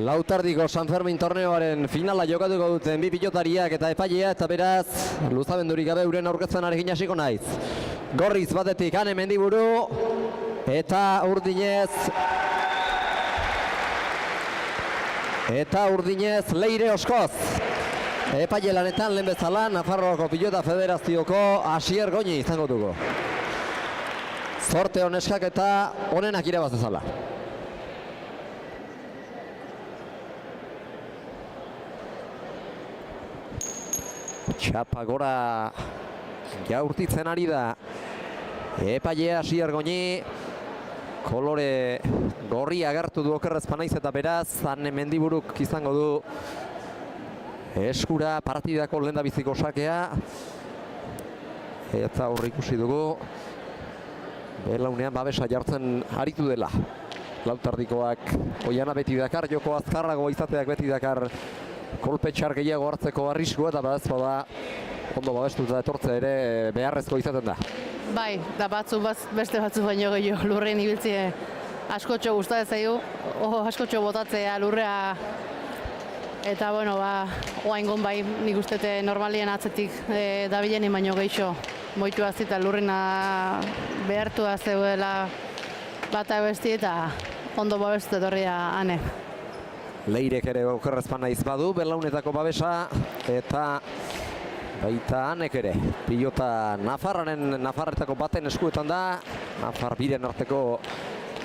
Lautardiko San Fermin torneoaren finala jokatuko duten bi pilotariak eta epailea, eta beraz luzabendurik gabe euren aurkezpenarekin hasiko naiz. Gorriz batetik Ane Mendiburu eta Urdinez Leire Oskoz. Epaile lanetan lehen bezala Nafarroako Pilota Federazioko Asier Goñi izango dugu. Zorte honeskak eta honenak irabaz dezala. Txapa gora jaurtitzen ari da epailea Asier Goñi. Kolore gorri agertu du okerrez panaiz, eta beraz Ane Mendiburuk izango du eskura partidako lehendabiziko sakea. Eta hor ikusi dugu belaunean babesa jartzen aritu dela. Lautardikoak oiana beti dakar, joko azkarrago izateak beti dakar kolpe txar gehiago hartzeko arriskua, eta badazpo da ondo babestuta etortzea ere beharrezko izaten da. Bai, da beste batzu baino gehiago lurrein ibiltzie askotxo gustatzen zaigu, askotxo botatzea lurrea. Eta bueno, oaingon bai, nik ustete normalien atzetik dabilen baino gehiago moitu azita lurrena behartua zeuela bata besti, eta ondo babestu etorria Ane. Leirek ere okerrezpan naiz badu belaunetako babesa, eta baita Anek ere. Pilota Nafarretako baten eskuetan da. Nafar biren arteko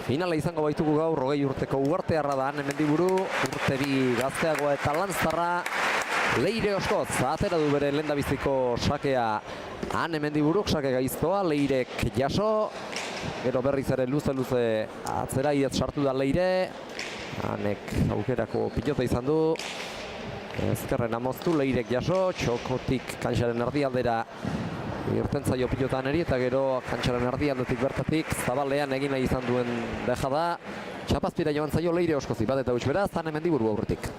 finala izango baitugu gaur. 20 urteko uartearra da Ane Mendiburu, urte bi gazteagoa eta lanztarra. Leire Oskoz atera du bere lehendabiziko sakea Ane Mendiburuk, sake gaiztoa, Leirek jaso. Gero berriz ere luze atzera iaz sartu da Leire. Anek aukerako pilota izan du. Ezkerren amoztu, Leirek jaso, txokotik kantxaren erdialdera irten zaio pilotan eri, eta gero kantxaren erdialdetik bertatik zabalean egin nahi izan duen dejada. Txapazpira joan zaio Leire Oskozi, bat eta huts beraz, Ane Mendiburu aurretik.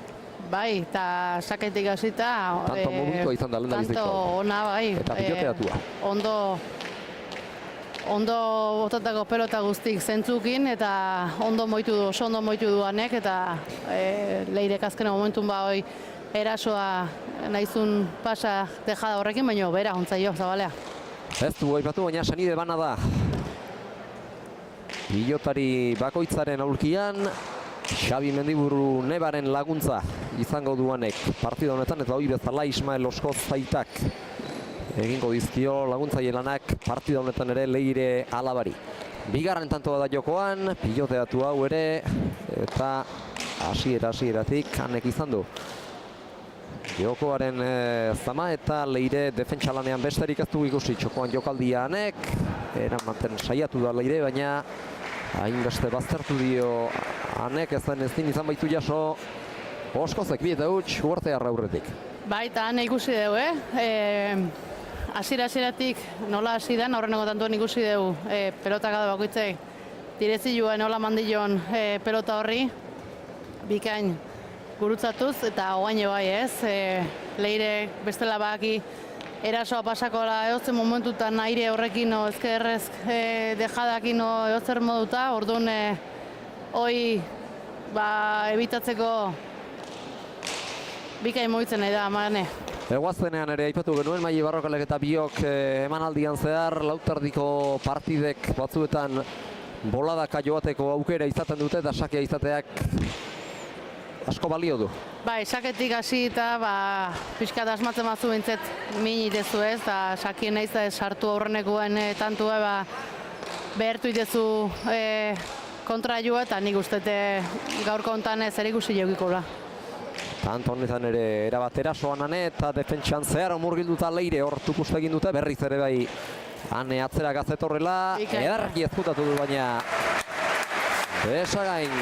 Bai, eta saketik hasita tanto mobilitua izan da lehendabiziko. Tanto ona bai. Eta piloteatua. Ondo botatako pelota guztik zentzukin, eta oso ondo moitu du Anek, eta Leirek azkena momentun hoi erasoa nahizun pasa dejada horrekin, baina bera ontzaio zabalea. Ez du aipatu, baina senide bana da. Pilotari bakoitzaren aulkian Xabi Mendiburu nebaren laguntza izango duanek partida honetan, eta hori bezala Ismael Oskoz zaitak egingo dizkio laguntzaile lanak partida honetan ere Leire alabari. Bigarren tantoa da jokoan, piloteatu hau ere, eta hasieratik Anek izan du jokoaren zama, eta Leire defentsa lanean besterik ez du ikusi. Txokoan jokaldia Anek, eramaten saiatu da Leire, baina hainbeste baztertu dio Anek, ezin izan baitu jaso Oskozek bi eta huts uartearra aurretik. Bai, eta Ane ikusi dugu, hasieratik nola hasi den, aurreneko tantuan ikusi dugu pelota gada bakoitzek direzioa nola mandilon pelota horri bikain gurutzatuz, eta oaine bai ez, Leire bestela baki erasoa pasakola edotzen momentutan aire horrekin ezkerrez dejadakin edozer moduta, orduan hoi ebitatzeko bikain moitzen nahi da Ane. Eguaztenean ere aipatu genuen Maili Barrokalek eta biok emanaldian zehar lautardiko partidek batzuetan boladaka joateko aukera izaten dute, eta sakea izateak asko balio du. Bai, saketik hasi eta pixkat asmatzen batzu bintzet min itezu ez, eta sakien nahiz da sartu aurrenekoen tantua behertu itezu kontra joa, eta nik ustete gaurko hontan zer ikusi jaukikola. Tanto honetan ere erabat erasoan Ane, eta defentsan zehar murgilduta Leire hor tukustu egin dute, berriz ere bai Ane atzera gazetorrela, edarki ezkutatu du, baina desagain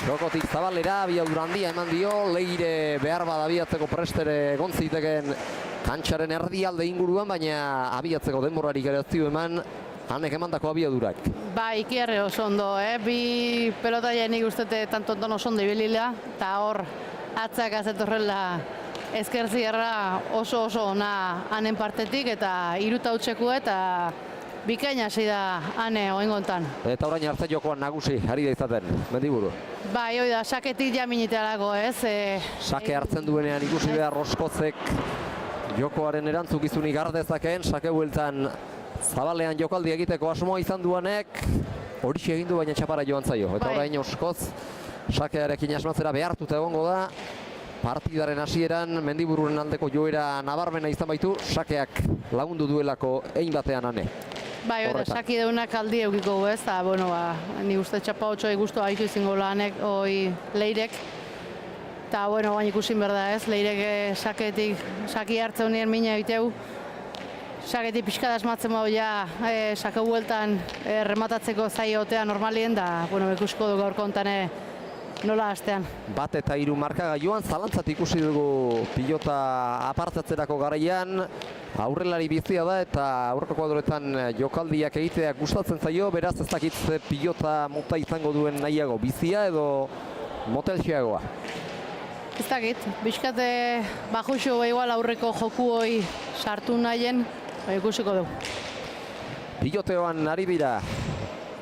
txokotik zabalera, abiadura handia eman dio, Leire behar bada abiatzeko prestere egon ziteken kantxaren erdialde inguruan, baina abiatzeko denborarik ere ez dio eman Anek emandako abiadurak. Bai, ikiarre oso ondo, bi pelotaia nik ustete tanto oso ondo ibilila, eta hor atzak azetorrela ezkerzierra oso ona Anen partetik, eta 3 hautsekoa, eta bikaina hasi da ane oingontan. Eta orain arte jokoan nagusi ari da izaten, Mendiburu. Bai, hoi da, saketik jaminitelako, ez? Sake hartzen duenean ikusi behar Roskozek jokoaren erantzukizunik har dezakeen, sake bueltan zabalean jokaldi egiteko asmoa izan duanek, horixe egin du baina txapara joan zaio. Eta orain Oskoz sakearekin asmatzera behartuta egongo da. Partidaren hasieran Mendibururen aldeko joera nabarmena izan baitu, sakeak lagundu duelako ein batean ane. Bai, hori, saki deunak aldi eukiko ez, eta, bueno, ni uste txapa hotxoi guztu haitu izango lanek, Leirek. Eta, bueno, baina ikusin berda ez, Leirek saki hartze honien mina egiteu. Saketik pixka asmatzen bau ja, sake bueltan rematatzeko zaiotea normalien, da, bueno, ikusiko du gaurko hontane nola hastean. 1 eta 3 markagailuan zalantzat ikusi dugu pilota apartatzerako garaian. Aurrelari bizia da eta aurreko kuadroetan jokaldiak egitea gustatzen zaio, beraz ez dakit ze pilota mota izango duen nahiago, bizia edo motelxeagoa. Ez dakit, bizkate bajuxo igual aurreko joku hoi sartu nahien, ikusiko du. Piloteoan ari dira.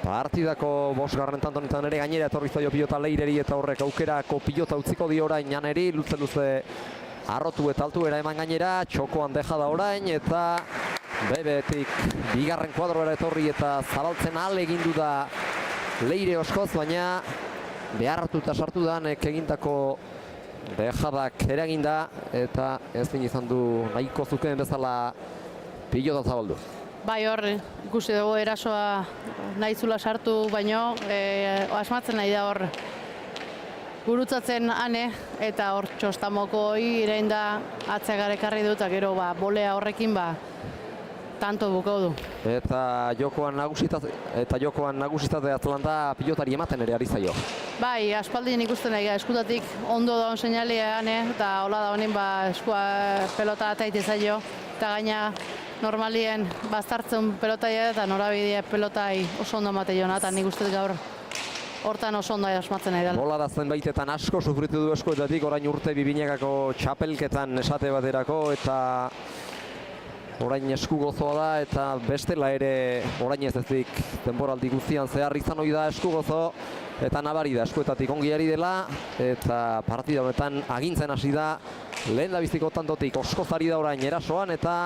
Partidako 5. tantonetan ere gainera etorri zaio pilota Leireri eta horrek aukerako pilota utziko dio orain Janeri, luze arrotu eta altuera eman gainera, txokoan deja da orain eta bebetik bigarren kuadroera etorri eta zabaltzen egin da Leire Oskoz, baina behartuta sartu da nek egindako dejadak eraginda eta ezin izan du nahiko zukeen bezala pilota zabaldu. Bai, hor, ikusi dugu erasoa nahizula sartu, baino asmatzen nahi da hor gurutzatzen ane, eta hor txostamoko hori irein da atzegar ekarri du, eta gero bolea horrekin tanto bukau du. Eta jokoan nagusitate Atlanta pilotari ematen ere ari zaio. Bai, aspaldien ikusten nahi, eskutatik ondo daun seinalea ane, eta hola da honin eskua pelota ataite zaio, eta gaina normalien bastartzen pelotaia eta norabidea pelotai oso ondo mate jona, eta nik uste gaur hortan oso ondo asmatzen nahi dela. Bola da zenbaitetan asko sufritu du eskuetatik, orain urte 2000-ako txapelketan esate baterako, eta orain esku gozoa da, eta bestela ere orain ez ezik denboraldi guztian zehar izan hori da esku gozo, eta nabari da eskuetatik ongi ari dela, eta partida honetan agintzen hasi da, lehen da biziko tantotik Oskozari da orain erasoan, eta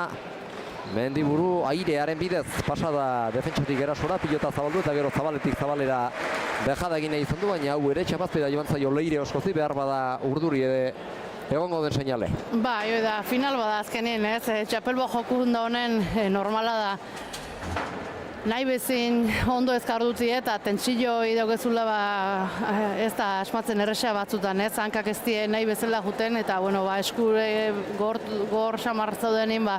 Mendiburu airearen bidez pasada defentsatik erasora, pilota zabaldu eta gero zabaletik zabalera dejada egin izan du, baina hau ere txapazpera joan zaio Leire Oskozi, behar bada urduri egongo den seinale. Ba, da, final bada azkenin, ez? Txapelbo jokun da honen normala da. Nahi bezin ondo ezkarduti eta tentsillo idaukezula ez da asmatzen erresa batzutan, ez? Hankak ez die nahi bezala juten eta, bueno, eskure gor samar zaudenin,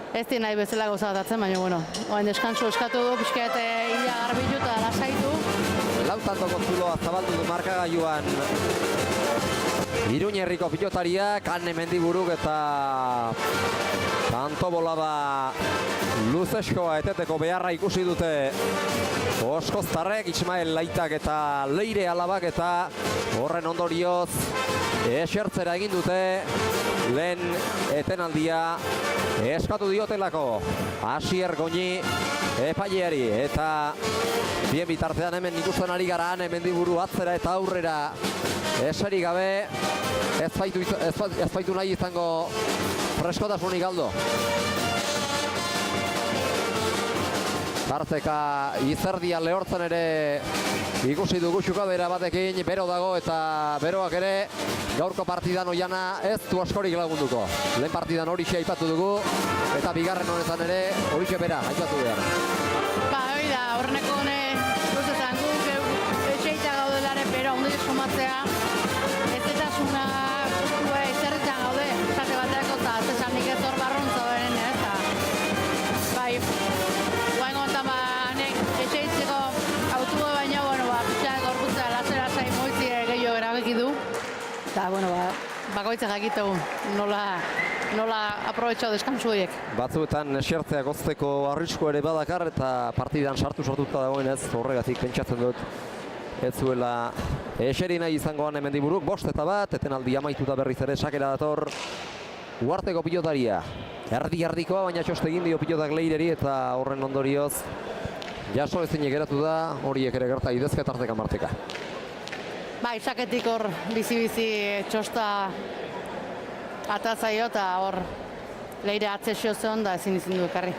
ez di nahi bezala gozatatzen, baina, bueno, oain deskantzu eskatu du, pixket ila garbitu eta lasaitu. Lautantoko zuloa zabaldu du markagailuan Iruñerriko pilotariak, Ane Mendiburuk eta tanto bolada luzeskoa eteteko beharra ikusi dute Oskoztarrek, Ismael Laitak eta Leire Alabak, eta horren ondorioz esertzera egin dute lehen etenaldia eskatu diotelako Asier Goñi epaileari, eta bien bitartean hemen ikusten ari gara Ane Mendiburu atzera eta aurrera eseri gabe, ez baitu nahi izango freskotasunik galdo. Tarteka izerdia lehortzen ere ikusi dugu xukadera batekin, bero dago eta beroak ere gaurko partidan oiana ez du askorik lagunduko. Lehen partidan horixe aipatu dugu eta bigarren honetan ere horixe bera aipatu behar. Ba, hori da, horreneko hone luzetan guk etxeita gaudelaren bero ondo sumatzea, ez eta zuna izerritan gaude, esate bateako eta zesan nik ez hor barrontza beren, eta bai, guain gontan nek etxeitzeko autu baina, bueno, pixak gorputza lasera moitzi gehiago erabeki du, eta, bueno, bakoitzak jakitegu nola aprobetxau deskantzu horiek. Batzuetan esertzea gozteko arrisko ere badakar eta partidan sartuta dagoenez horregatik pentsatzen dut ez zuela eseri nahi izango Ane Mendiburuk. 5-1, etenaldi amaituta berriz ere sakera dator Uarteko pilotaria. Erdi-erdikoa, baina txoste egin dio pilotak Leireri eta horren ondorioz jaso ezinek geratu da, horiek ere gerta idezka tarteka marteka. Bai, saketik hor bizi-bizi txosta atzaio eta hor Leire atzesio zeon da ezin du ekarri.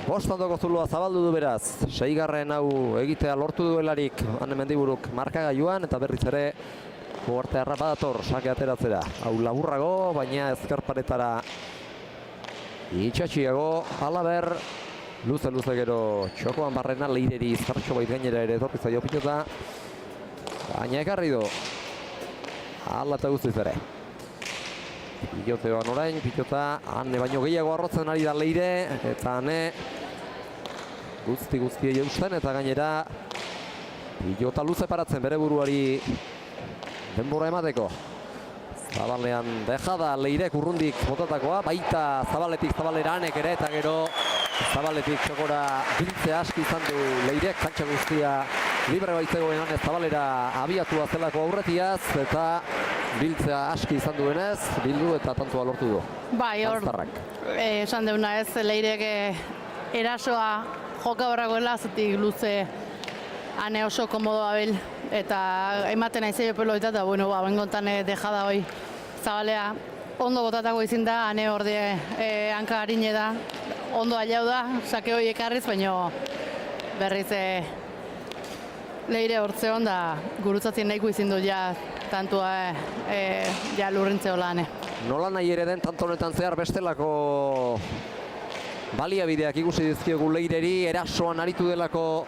Bostandoko zulua zabaldu du beraz, 6. hau egitea lortu duelarik Ane Mendiburuk markagailuan eta berriz ere Ugarte Arrapa dator sake ateratzera. Hau laburrago, baina ezkerparetara itxatxiago, halaber luze gero txokoan barrena Leireri zartxo bait gainera ere etorri zaio pilota. Baina ekarri du, hala eta guztiz ere. Piloteoan orain, pilota Ane baino gehiago arrotzen ari da Leire, eta Ane guztiei eusten eta gainera pilota luze paratzen bere buruari denbora emateko. Zabalean dejada Leirek urrundik botatakoa, baita Zabaletik Zabalera Anek ere eta gero Zabaletik txokora biltze aski izan du Leirek, kantxa guztia libre baitzegoen Ane Zabalera abiatua zelako aurretiaz eta biltzea aski izan duenez, bildu eta tantua lortu du. Bai, hor, esan deuna ez, Leirek erasoa joka horragoela, zetik luze Ane oso komodoa bil, eta ematen aizeio peloita, eta bueno, bengontan dejada hoi Zabalea ondo botatako izin da, Ane orde hanka harine da, ondo aliau da, sake hoi ekarriz, baina berriz Leire hortzeon da gurutzatzen nahiko izin du ja tantua ja lurrintze hola Ane. Nola nahi ere den tanto honetan zehar bestelako baliabideak ikusi dizkiogu Leireri, erasoan aritu delako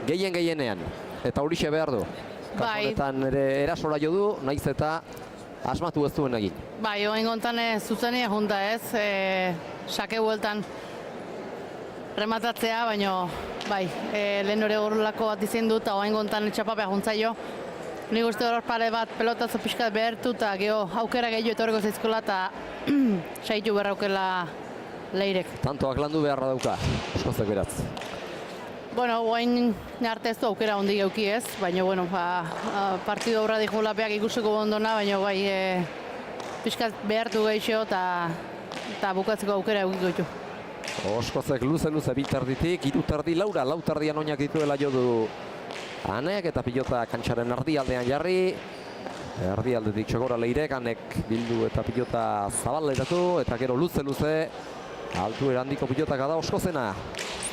gehienean, eta horixe behar du. Kasu honetan ere erasora jo du, naiz eta asmatu ez duen egin. Bai, oain gontan zuzenia junta ez, sake bueltan rematatzea, baina bai, lehen hori gorlako bat izin dut, eta oain gontan txapapea juntzaio. Nik uste hor pare bat pelotazo pixkat behertu, eta geho aukera gehiago etorreko zaizkola, eta saitu berraukela Leirek. Tantoak landu beharra dauka, eskozek beratz. Bueno, oain arte ez du aukera hondi geuki ez, baina bueno, partido aurra dijo lapeak ikusiko ondona, baina bai pixkat behartu gehiago eta bukatzeko aukera eukiko ditu. Oskozek luze bitarditik, 3 tardi Laura, 4 tardian oinak dituela jo du Anek eta pilota kantxaren erdialdean jarri. Erdialdetik txokora Leirek, Anek bildu eta pilota zabaleratu, eta gero luze altu erandiko pilotaka da Oskozena.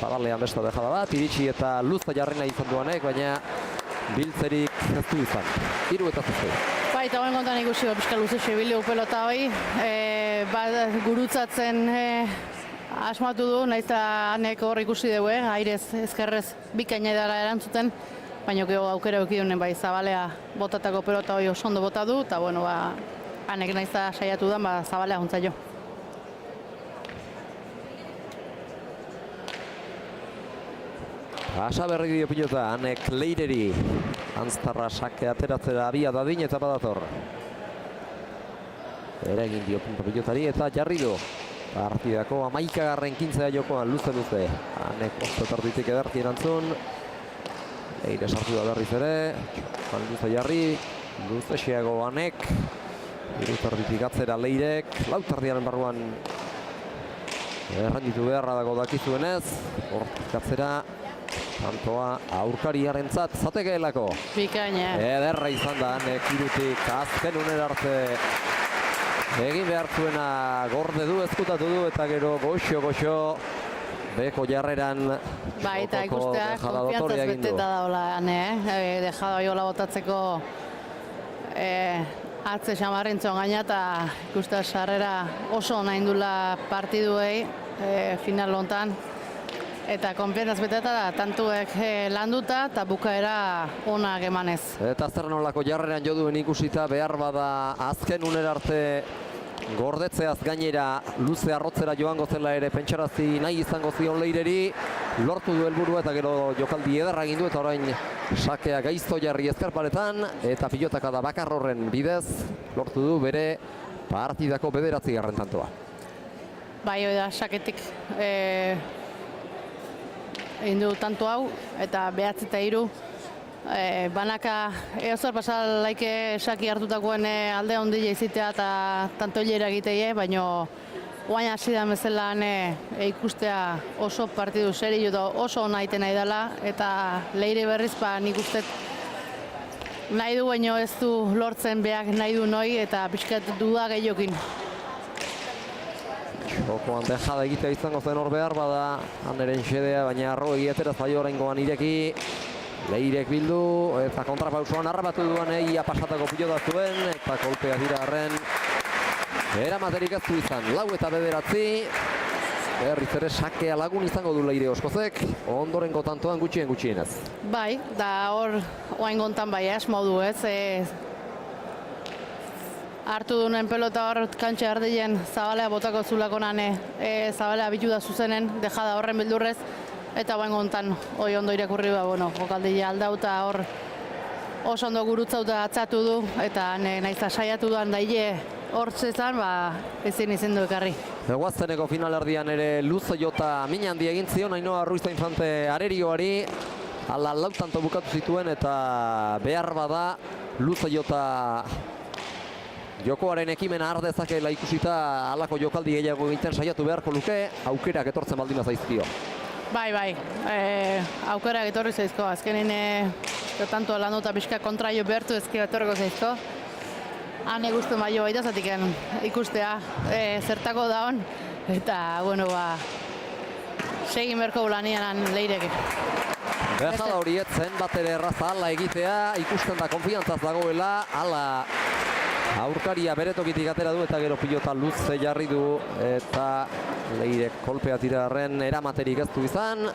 Zabalean besta dejada bat, iritsi eta luze jarrena izan du Anek, baina biltzerik ez du izan. 3 eta 0. Bai, eta hoen kontan ikusi pixka luze sebilio pelota hoi. Gurutzatzen asmatu du, nahiz eta Anek hor ikusi dugu, airez ezkerrez bikaina edara erantzuten. Baina aukera eukidunen bai Zabalea botatako pelota hoi oso ondo bota du, eta bueno, Anek nahiz eta saiatu da, Zabalea juntzaio. Asa berri dio pilota, Anek Leireri. Anztarra sake ateratzera abia dadin eta badator. Ere egin dio punto pilotari eta jarri du. Partidako 11. kintzea jokoan luze. Anek ostetarditik ederti erantzun. Leire sartu da berriz ere. Luze jarri. Luze xeago Anek. 3 tarditik atzera Leirek. 4 tardiaren barruan erranditu beharra dago dakizuenez. Hortik atzera. Tantoa aurkariarentzat zatekeelako. Bikaina. Ederra izan da Anek irutik azken uner arte egin behar zuena gorde du, ezkutatu du, eta gero goxo beko jarreran bai, eta ikustea konfiantzaz beteta daola Ane, dejada jola botatzeko atze xamarrintzon gaina, eta ikustea sarrera oso nahi indula partiduei final hontan. Eta konfiantzaz beteta da, tantuek landuta eta bukaera onak emanez. Eta zer nolako jarreran jo duen ikusita behar bada azken uner arte gordetzeaz gainera luze arrotzera joango zela ere pentsarazi nahi izango zion Leireri. Lortu du helburua eta gero jokaldi ederra egin du eta orain sakea gaizto jarri ezkerparetan eta pilotaka da bakar horren bidez lortu du bere partidako 9. tantoa. Bai, hori da, saketik egin du tanto hau, eta 9 eta 3 banaka eozor pasal laike esaki hartutakoen alde ondile izitea eta tantoilera egiteie, baina guain hasi da bezala ikustea oso partidu serio eta oso ona egiten nahi dela, eta Leire berriz nik uste nahi du baino ez du lortzen beak nahi du noi, eta pixkat duda gehiokin. Jokoan dejada egitea izango zen hor behar bada, haneren xedea, baina arro egiatera zaio oraingoan ireki. Leirek bildu, eta kontrapausoan harrapatu duan egia pasatako pilota zuen, eta kolpea dira arren. Eramaterik ez du izan, 4-9. Berriz ere sakea lagun izango du Leire Oskozek, ondorengo tantoan gutxienez. Bai, da hor oain gontan bai modu ez. Hartu duen pelota hor kantxe ardien Zabalea botako zulakonan, Zabalea bitu da zuzenen, dejada horren bildurrez, eta oain gontan hoi ondo irakurri jokaldila aldau eta hor oso ondo gurutzauta atzatu du, eta nahiz saiatu duan daile hor zezan, ezin izin du ekarri. Eguazteneko finalerdian ere luze jota min handi egin zion Ainhoa Ruiza Infante arerioari, ala lautanto bukatu zituen, eta behar bada luze jota jokoaren ekimena ardezakeela ikusita halako jokaldi gehiago egiten saiatu beharko luke, aukerak etortzen baldin bazaizkio. Bai, aukerak etorri zaizko, azkenin tanto landuta pixka kontraio behartu ezkio etorriko zaizko. Hane guztu maio baita zatiken ikustea zertako da hon, eta, segin berko lanian Leirek. Behar horiet zen bat ere erraza ala egitea, ikusten da konfiantzaz dagoela, ala aurkaria beretokitik atera du eta gero pilota luze jarri du, eta Leirek kolpea tirarren eramaterik ez du izan,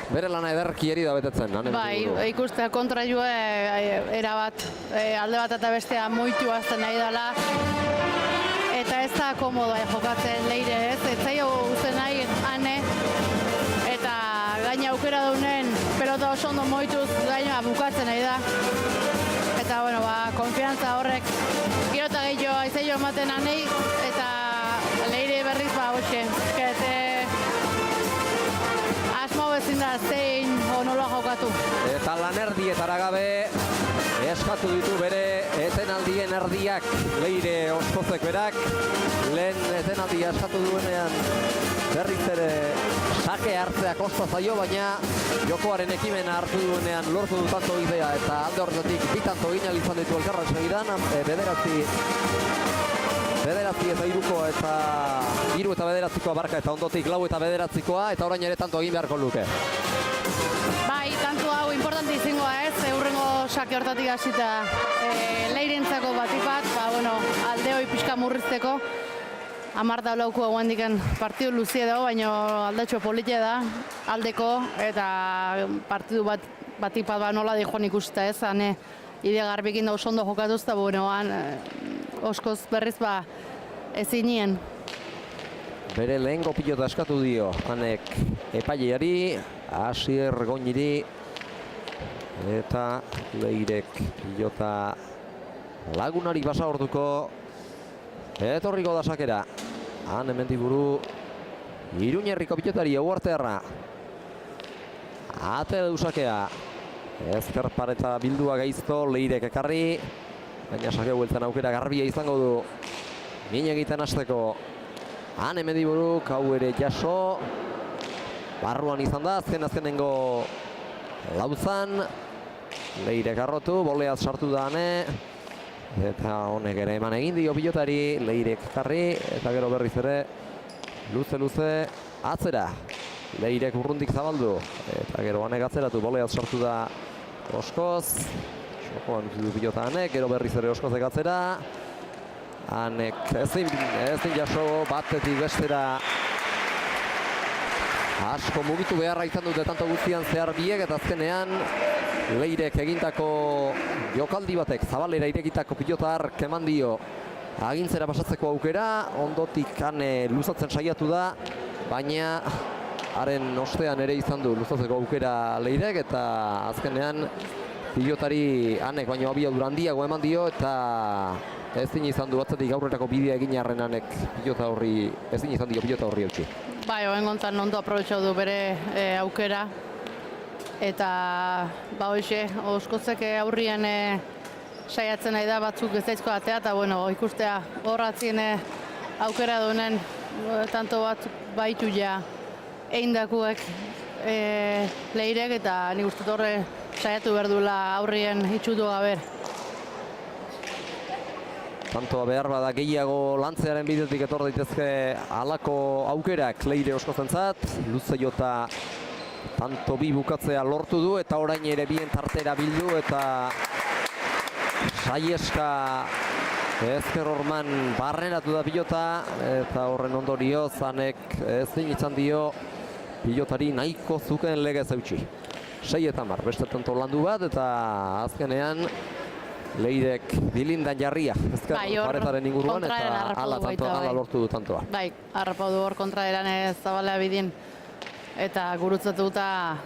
bere lana ederki eri da betetzen. Bai, ikustea kontraioa erabat, alde bat eta bestea moitu azten nahi dela, eta ez da komodoa jokatzen Leire ez zaio uzen nahi ane, eta gaina aukera dunen pelota oso ondo moituz gaina bukatzen nahi da. Eta, konfiantza horrek girota gehiago aizaio ematen anei, eta Leire berriz hoxe. Asmo bezin da zein nola jokatu. Eta lanerdietara gabe eskatu ditu bere etenaldien erdiak Leire Oskozek berak. Lehen etenaldia eskatu duenean berriz ere sake hartzea kosta zaio, baina jokoaren ekimena hartu duenean lortu du tanto idea, eta alde horretatik bi tanto egin izan ditu elkarren segidan, bederatzi eta irukoa eta iru eta bederatzikoa barka, eta ondotik 4 eta bederatzikoa, eta orain ere tanto egin beharko luke. Bai, tanto hau importante izangoa ez, urrengo sake hortatik hasita Leirentzako batipat, alde hoi pixka murrizteko. 10 lauko guandikan partidu luzie dago, baina aldatxo politia da, aldeko, eta partidu batipat nola di joan ikusta ez, hane idea garbikin da oso ondo jokatuz, eta Oskoz berriz ezin nien. Bere lehengo pilota eskatu dio, hanek epaileari, Asier Goñiri, eta Leirek pilota lagunari basa orduko, etorriko da sakera. Han hemendik buru Iruñerriko pilotari Uartearra. Ate du sakea. Ezker pareta bildua gaizto, Leirek ekarri. Baina sake bueltan aukera garbia izango du. Min egiten hasteko. Han hemendik buru, hau ere jaso. Barruan izan da, azkenengo lauzan. Leirek arrotu, boleaz sartu da hane. Eta honek ere eman egin dio pilotari, Leirek karri, eta gero berriz ere luze atzera. Leirek urrundik zabaldu, eta gero hanek atzeratu, boleaz sartu da Oskoz. Jokoan du pilota hanek, gero berriz ere Oskozek atzera. Hanek ezin jaso batetik bestera. Asko mugitu beharra izan dute tanto guztian zehar biek, eta azkenean Leirek egindako jokaldi batek Zabalera irekitako pilota hark eman dio agintzera pasatzeko aukera, ondotik hane luzatzen saiatu da, baina haren ostean ere izan du luzatzeko aukera Leirek, eta azkenean pilotari hanek baino abiadura handiago eman dio, eta ezin izan du atzetik aurretako bidea egin arren hanek pilota horri, ezin izan dio pilota horri eutxi. Bai, oen gontan ondo aprobetxau du bere aukera. eta ba hoxe, oskozek aurrien saiatzen nahi da batzuk ez daizko atea, eta bueno, ikustea horratzien aukera duenen, tanto bat baitu ja eindakuek leirek, eta nik uste horre saiatu behar duela aurrien itxutu gabe. Tantoa behar bada gehiago lantzearen bidetik etor daitezke halako aukerak leire oskozentzat. Luze jota tanto bi bukatzea lortu du eta orain ere bien tartera bildu eta Saieska ezker horman barrenatu da pilota eta horren ondorio zanek ezin izan dio pilotari nahiko zuken legez eutxi. 6-10, beste tanto landu bat eta azkenean Leirek dilindan jarria, ezker paretaren inguruan eta ala lortu du tantoa. Bai, harrapau du hor kontraeran zabalea bidin eta gurutzatu eta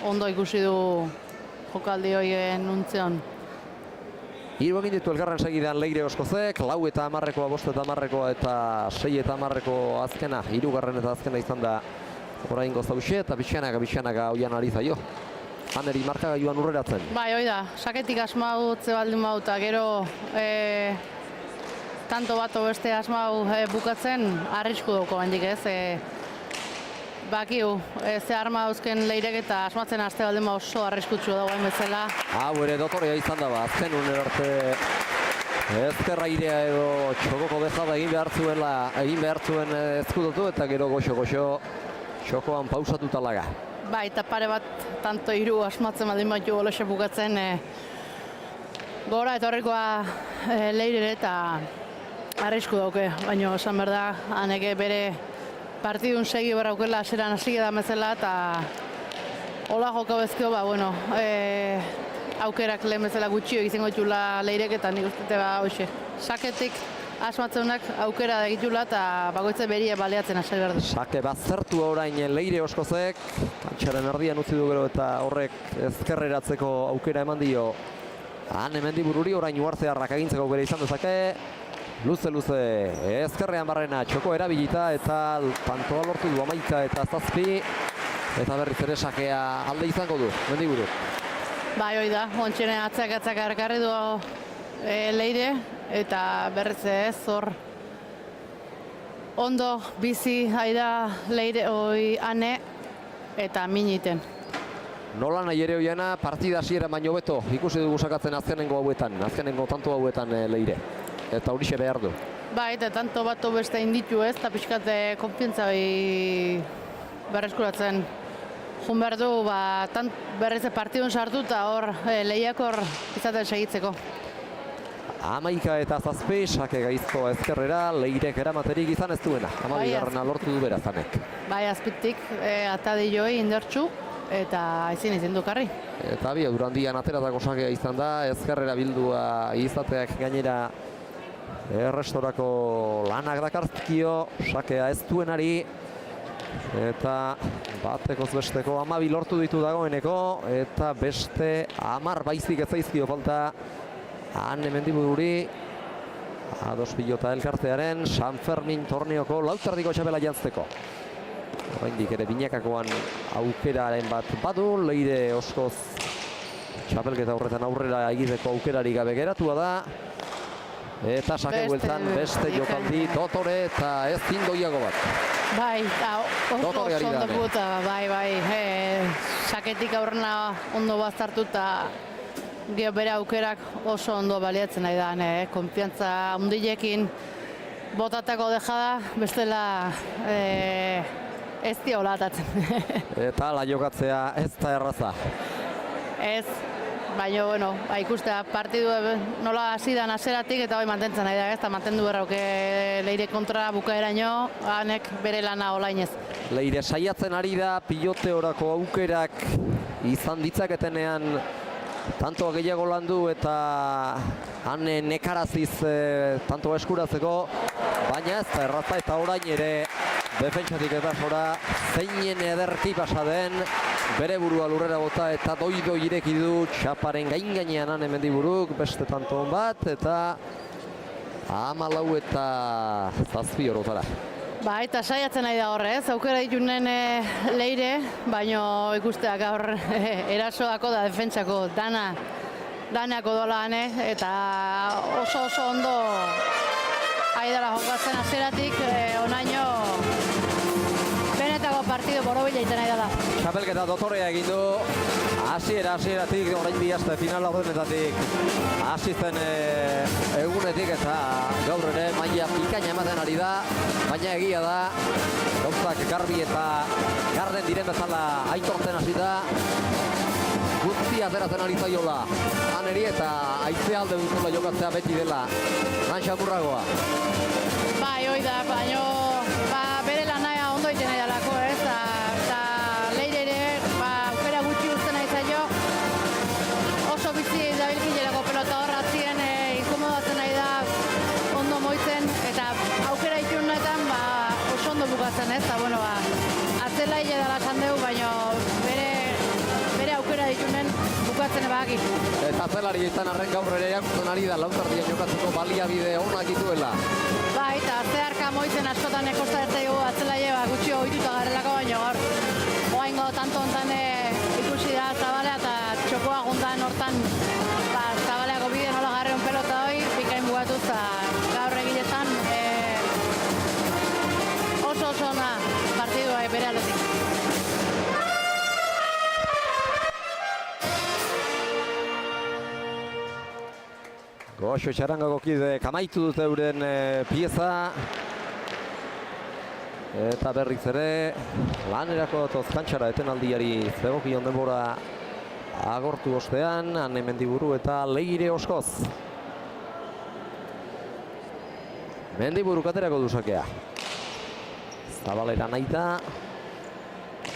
ondo ikusi du jokaldi horien nuntzion. Hiru egin ditu elkarren segidan Leire Oskozek, 4-10, 5-10 eta 6-10 azkena, hirugarren eta azkena izan da oraingo zauxe eta pixanaka oian ari zaio. Haneri markagailuan urreratzen. Bai, hoi da, saketik asmau baldin bau eta gero tanto bato beste asmau bukatzen arrisku dauko hendik ez. Bakiu, ze arma dauzken Leirek eta asmatzen aste baldin bau oso arriskutsu dagoen bezala. Hau ere dotorea izan da ba, azken unen arte ezkerra irea edo txokoko bezala egin behar zuen ezkudotu eta gero goxo txokoan pausatuta laga. Bai, eta pare bat tanto hiru asmatzen baldin batu goloxe bukatzen gora etorrikoa Leirere eta arrisku dauke, baina esan behar da, haneke bere partidun segi behar aukela aseran hasi edan bezala eta hola joko bezkio, ba, bueno, aukerak lehen bezala gutxio egiten gotxula Leirek eta nik ustete ba, hoxe, saketik asmatzeunak aukera da egitula eta bakoitze beria baleatzen hasi behar du. Sake bat zertu orain Leire Oskozek, kantxaren erdian utzi du gero eta horrek ezkerreratzeko aukera eman dio. Han Mendibururi orain uartzearrak egintzeko aukera izan dezake. Luze ezkerrean barrena txoko erabilita eta tantoa lortu du 11 eta 7 eta berriz ere sakea alde izango du Mendiburu. Bai, hoi da, ontxene atzak erkarri du Leire eta berriz ez hor ondo bizi aida Leire ane eta miniten. Nola nahi ere hoiana partida hasiera baino beto ikusi dugu sakatzen azkenengo tanto hauetan Leire. Eta horixe behar du. Bai, eta tanto batu beste inditu ez, eta pixkate konfiantza berreskuratzen jun behar du, berriz partidun sartu eta hor lehiakor izaten segitzeko. 11 eta 7, sake gaizko ezkerrera, Leirek eramaterik izan ez duena. 12 lortu du berazanek. Bai, azpitik, atadi joi indertxu eta ezin izin dukarri. Eta bi, durandian ateratako sakea izan da, ezkerrera bildua izateak gainera errestorako lanak dakartzkio, sakea ez duenari eta batekoz besteko 12 lortu ditu dagoeneko eta beste 10 baizik ez zaizkio falta Ane Mendibururi ados pilota elkartearen San Fermin torneoko lauterdiko txapela jantzteko. Oraindik ere binakakoan aukeraren bat badu, Leire Oskoz txapelketa horretan aurrera egiteko aukerari gabe geratua da. Eta sake bueltan beste jokaldi Dotore eta ez zindoiago bat. Bai, oso ondo puta, bai. Saketik aurrena ondo bazartu eta gero bere aukerak oso ondo baliatzen nahi da. Konfiantza handilekin botatako dejada, bestela ez diola atatzen. Eta la jokatzea ez da erraza. Ez. Baina, bueno, ikustea partidu nola hasi da haseratik eta hori mantentzen nahi da, ez da mantendu berrauke Leire kontra bukaeraino, hanek bere lana olainez. Leire saiatzen ari da pilote orako aukerak izan ditzaketenean tanto gehiago landu eta han nekaraziz tanto eskuratzeko, baina ez da erraza eta orain ere defentsatik eta zora zeinen ederki pasa den bere burua lurrera bota eta doido ireki du txaparen gainean Ane Mendiburuk beste tanto bat eta 14 eta 7 orotara. Ba, eta saiatzen nahi da horrez, aukera ditunen Leire, baino ikustea gaur erasoako da defentsako danako dolan, eta oso ondo aidala jokatzen hasieratik, onaino benetako partido borobila iten nahi dela. Txapelketa dotorea egin du, hasieratik, orain bi aste final laurdenetatik hasi zen egunetik eta gaur ere maila bikaina ematen ari da, baina egia da gauzak garbi eta garden diren bezala aitortzen hasi da, guztia ateratzen ari zaiola aneri eta aizea alde dutela jokatzea beti dela Nantxa Murragoa. Bai, hoi da, baino bere lanaia ondo iten nahi dalako, eta Leire ere aukera gutxi uzten nahi zaio, oso bizi dabilkilerako pelota horra zien inkomodatzen nahi da ondo moitzen, eta aukera itunetan oso ondo bukatzen, eta bueno, atzela hile dela esan dugu, baino bere aukera ditunen bukatzen ebaki. Eta zelari izan arren gaur ere erakutzen ari da launtardian jokatzeko baliabide onak dituela. Bai, eta zeharka moitzen askotan kosta ertzaigu atzelaie gutxi ohituta garelako, baino gaur oaingo tanto hontan ikusi da Zabalea eta txokoa gundan hortan Zabaleako bide nola garreun pelota hoi, bikain bugatuz gaur egiletan oso ona partidua bere aldetik. Goxo Txarangako kideek amaitu dute euren pieza. Eta berriz ere, lanerako tozkantxara etenaldiari zegokion denbora agortu ostean, Ane Mendiburu eta Leire Oskoz. Mendiburu katerako duzakea. Zabalera nahi da.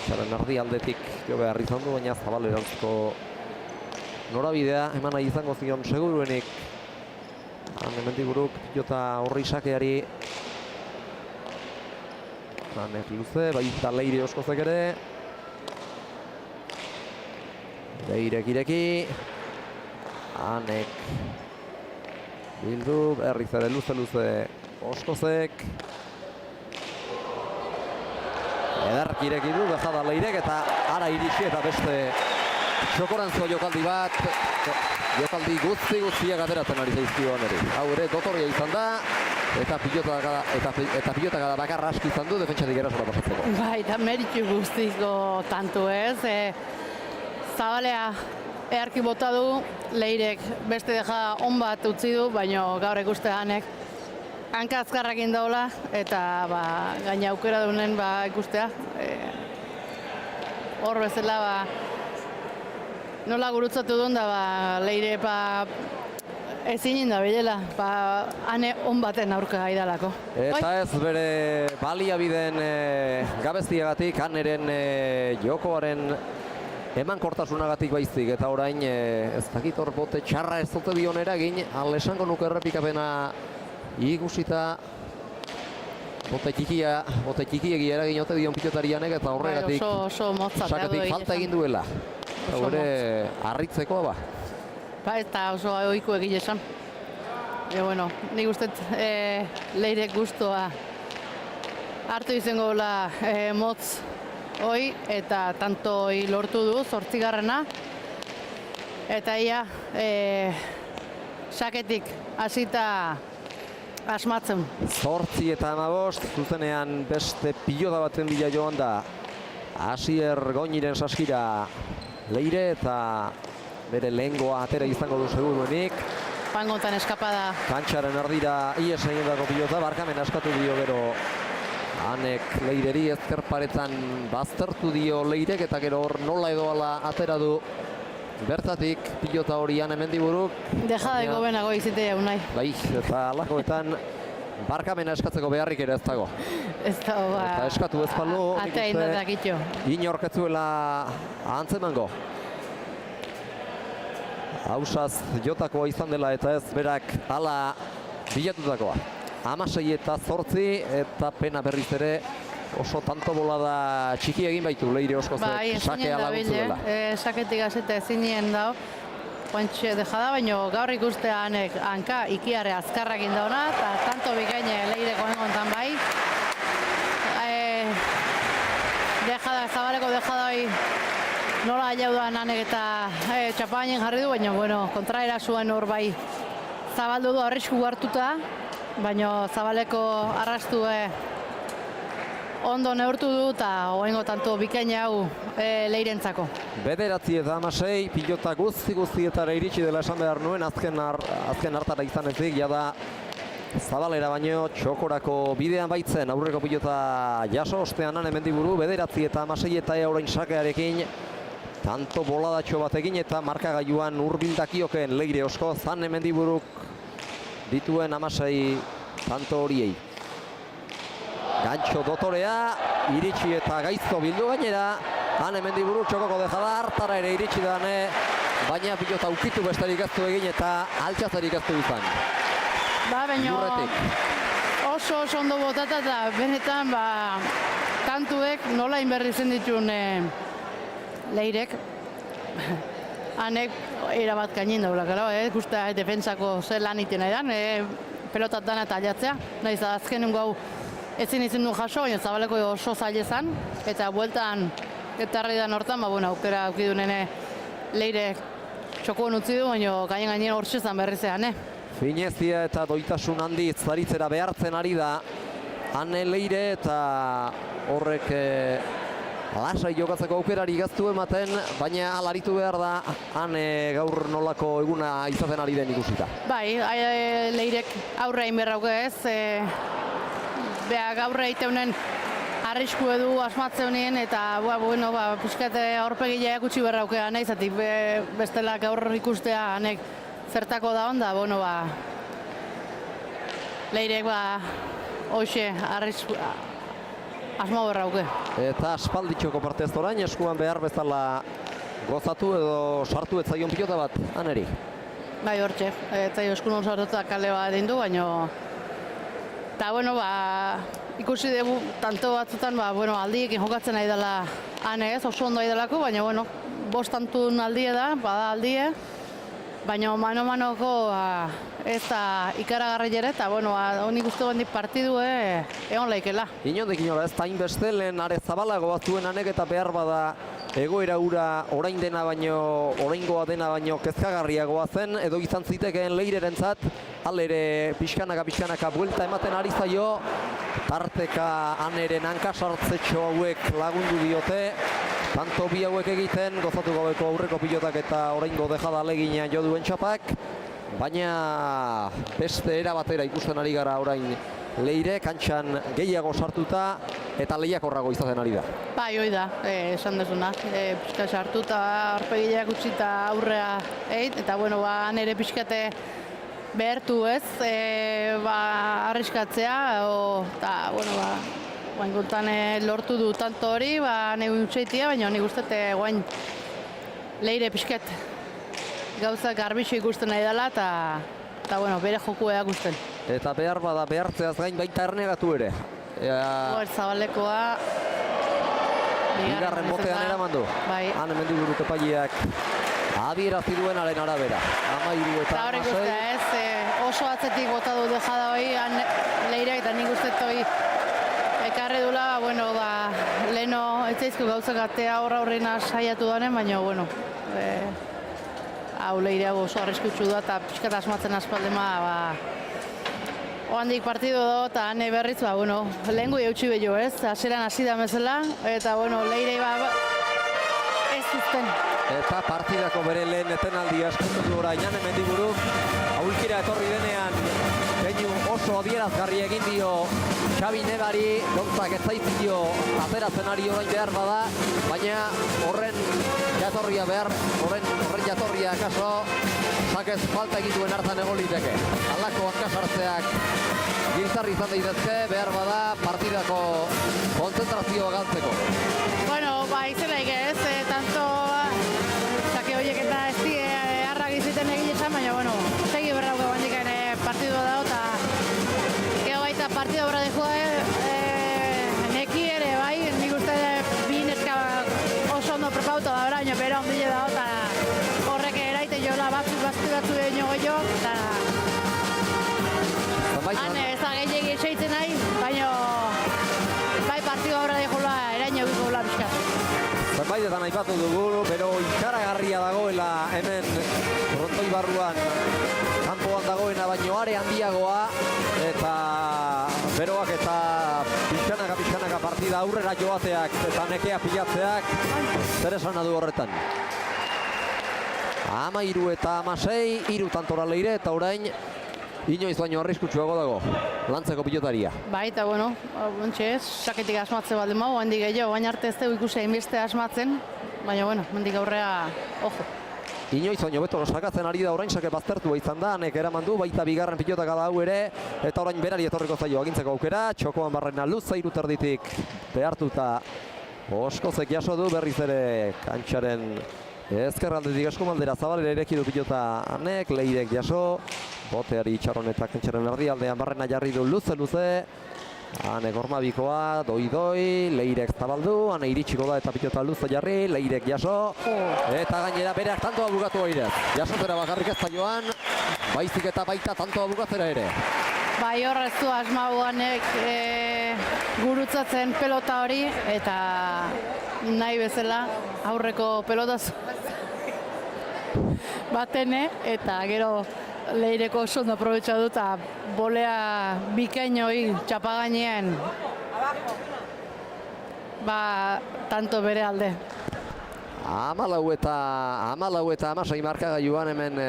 Txaren erdi aldetik jo behar izan du, baina Zabalerantzko norabidea eman nahi izango zion seguruenik. Ane Mendiburuk jota horri sakeari. Anek luze, baita Leire Oskozek ere. Leirek ireki. Anek bildu, berriz ere luze Oskozek. Ederk ireki du, bezada Leirek eta ara iritsi eta beste txokorantzo jokaldi bat. Jokaldi guztiak ateratzen ari zaizkio Aneri. Hau ere dotoria izan da. Eta pilota bakarra aski izan du defentsatik erasora pasatzeko. Bai, eta meritu guztiko tantu ez. Zabalea eharki bota du, Leirek beste deja on bat utzi du, baina gaur ikuste Anek hanka azkarrak indaula, eta gaina aukera dunen ikustea. Hor bezala nola gurutzatu duen da Leire ezin da bilela, Ane on baten aurka gaidalako. Eta ez bere baliabideen gabeztiagatik, Aneren jokoaren emankortasunagatik baizik, eta orain ez dakit hor bote txarra ez dute dion eragin, esango nuke errepikapena ikusita bote txikiegi eragin ote dion pilotarianek, eta horregatik saketik falta egin duela. Hore harritzekoa ba. Eta oso oiku egile esan. Bueno, nik uste Leirek guztua hartu izango gola motz hoi, eta tanto hoi lortu du, 8. Eta ia, saketik hasita asmatzen. 8 eta 15, zuzenean beste pilota baten bila joan da. Asier Goñiren saskira Leire eta bere lehengoa atera izango du seguruenik. Pangotan eskapada. Kantxaren ardira ies egindako pilota, barkamen askatu dio gero Anek Leireri, ezkerparetan baztertu dio Leirek, eta gero hor nola edo ala atera du bertatik pilota hori Ane Mendiburuk. Dejadeko benago izitea unai. Bai, eta alakoetan barkamena eskatzeko beharrik ere ez dago. Ez dago eta eskatu ez balu, atea indatak itxo. Inorketzuela antzemango. Hausaz jotakoa izan dela eta ez berak ala bilatutakoa. 16 eta 8 eta pena berriz ere oso tanto bolada txiki egin baitu Leire Oskozek sakea laguntzu dela. Saketik azeta ezinien dao. Guantxe dejada, baina gaur ikustea Anek hanka ikiare azkarrak indauna, eta tanto bikaine Leireko engontan bai. Zabaleko dejada hori nola jaudan anek eta txapainen jarri du, baina, bueno, kontraera zuen hor bai zabaldu du arrisku hartuta, baina Zabaleko arrastu ondo neurtu du eta oengo tanto bikaina hau Leirentzako. 9-16, pilota guztietara iritsi dela esan behar nuen, azken hartara izan ezik, jada Zabalera baino txokorako bidean baitzen, aurreko pilota jaso ostean Mendiburu, 9-16 eta orain sakearekin, tanto boladatxo batekin eta markagailuan hurbildakiokeen Leire osko, Mendiburuk dituen 16 tanto horiei. Gantxo dotorea, iritsi eta gaizto bildu gainera, Mendiburu txokoko dejada hartara ere iritsi dane, baina pilota ukitu besterik ez du egin eta altxazarik ez du izan. Ba, baina oso ondo botata eta benetan kantuek nola inberri zen dituen Leirek. Hanek erabat gainin daula, gara, guztia defentsako zer lan iten nahi dan, pelotat dana eta aldatzea. Nahiz azken hau ezin izin du jaso, baina Zabaleko oso zaila zen, eta bueltan etarri dan hortan, aukera aukidunene Leirek txokoen utzi du, baina gainen hortxe zan berri zean, Finezia eta doitasun handiz zaritzera behartzen ari da Ane Leire eta horrek lasai jokatzeko aukerari gaztu ematen, baina alaritu behar da Ane gaur nolako eguna izaten ari den ikusita. Bai, Leirek aurre egin berrauke ez, gaurre egiteunen arrisku edu asmatzeunien eta pixkate aurpegilea gutxi berrauke nahi, zatik bestela gaur ikustea Anek zertako da onda, Leirek hoxe asmo berrauke. Eta aspalditxoko partez orain, eskuan behar bezala gozatu edo sartu ez zaion pilota bat, Aneri? Bai, hortxe, ez zaio eskun sartuta kale bat egin du, baina eta, ikusi dugu tanto batzutan, aldiekin jokatzen nahi dela Ane ez, oso ondo nahi delako, baina, bost tantun aldie da, bada aldie, baina mano-manoko ez da ikaragarri jere, eta honik uste bendik partidu egon laikela. Inondik inola ez da inbeste lehen are Zabalago batzuen Anek eta behar bada egoera ura orain dena baino, oraingoa dena baino kezkagarriagoa zen, edo izan zitekeen Leirerentzat, alere pixkanaka buelta ematen ari zaio, tarteka Aneren hankasartzetxo hauek lagundu diote, tanto bi hauek egiten, gozatu gabeko aurreko pilotak eta oraingo dejada aleginean jo duen txapak, baina beste era batera ikusten ari gara orain Leire, kantxan gehiago sartuta eta lehiakorrago izaten ari da. Bai, hoi da, esan dezuna, pixka sartuta, aurpegileak utzita aurrea egin, eta Anere pixkate behertu ez, arriskatzea, eta guain lortu du tanto hori, negun utxeitia, baina nik ustete guain Leire pixket gauza garbitxo ikusten nahi dela, eta bere jokua gusten. Eta behar bada behartzeaz gain baita ernegatu ere. Zabalekoa bigarren botean eraman du. Ane Mendiburu epaileak adierazi duenaren arabera. 13 eta 16. Oso atzetik bota du dejada hori Leirek, eta nik uste hori ekarri dula, leheno ez zaizko gauzak atea horrena saiatu daren, baina, hau Leire oso arriskutsu da, eta pixkat asmatzen aspaldema, oandik partidu do, eta Ane berriz, lehengu eutxi bello ez, aseran hasi da bezala, eta Leire ez zuzten. Eta partidako bere lehen etenaldi askuntu du orain Ane Mendiburu, aulkira etorri denean, keinu oso adierazgarri egin dio Xabi Negari, gauzak ez zaizkio ateratzen ari orain behar bada, baina horren jatorria horren jatorria kaso, sakez falta egituen hartan egon liteke. Halako hankasartzeak giltzarri izan daitezke, behar bada partidako kontzentrazioa galtzeko. Izelaik ez, tanto sake horiek eta ez die harrak iziten egin esan, baina, segi berrauke bandikaen partidua dago, eta gero baita partidua berra dejua, neki ere, nik uste bi neska oso ondo prepauta da bera, bera ondile dago, eta horrek eraite jola batzu egin jo, eta Ane ez da gehiagin eseitzen nahi, baina bai partidua berra dejula eraino egiko gula bizkat. zenbaitetan aipatu dugu, pero ikaragarria dagoela hemen frontoi barruan kanpoan dagoena baino are handiagoa, eta beroak eta pixkanaka partida aurrera joateak eta nekea pilatzeak zer esana du horretan. 13 eta 16, 3 tantora Leire, eta orain inoiz baino arriskutsuago dago lantzeko pilotaria. Bai, eta bueno, bontxe ez, saketik asmatze baldin mau, handik gehiago, baina arte ez dugu ikusi hainbeste asmatzen, baina bueno, mendik aurrea, ojo. Inoiz baino beto sakatzen ari da orain, sake baztertua izan da, nek eraman du, baita bigarren pilotaka da hau ere, eta orain berari etorriko zaio agintzeko aukera, txokoan barrena luza iruterditik behartuta Oskozek jaso du, berriz ere kantxaren ezkerraldetik eskumaldera zabalera ireki du pilota anek, Leirek jaso, boteari itxaron eta kantxaren erdialdean barrena jarri du luze, Hanek ormabikoa, doi, Leirek zabaldu, hane iritsiko da eta pilota luze jarri, Leirek jaso, eta gainera bereak tantoa bugatu airez. Jasotera bakarrik ez da joan, baizik eta baita tantoa bukatzera ere. Bai, horrez du asmauanek gurutzatzen pelota hori, eta nahi bezala aurreko pelotaz batene, eta gero Leireko oso ondo aprobetxa du eta bolea bikainoi txapagainean tanto bere alde. 14 eta 16 markagailuan hemen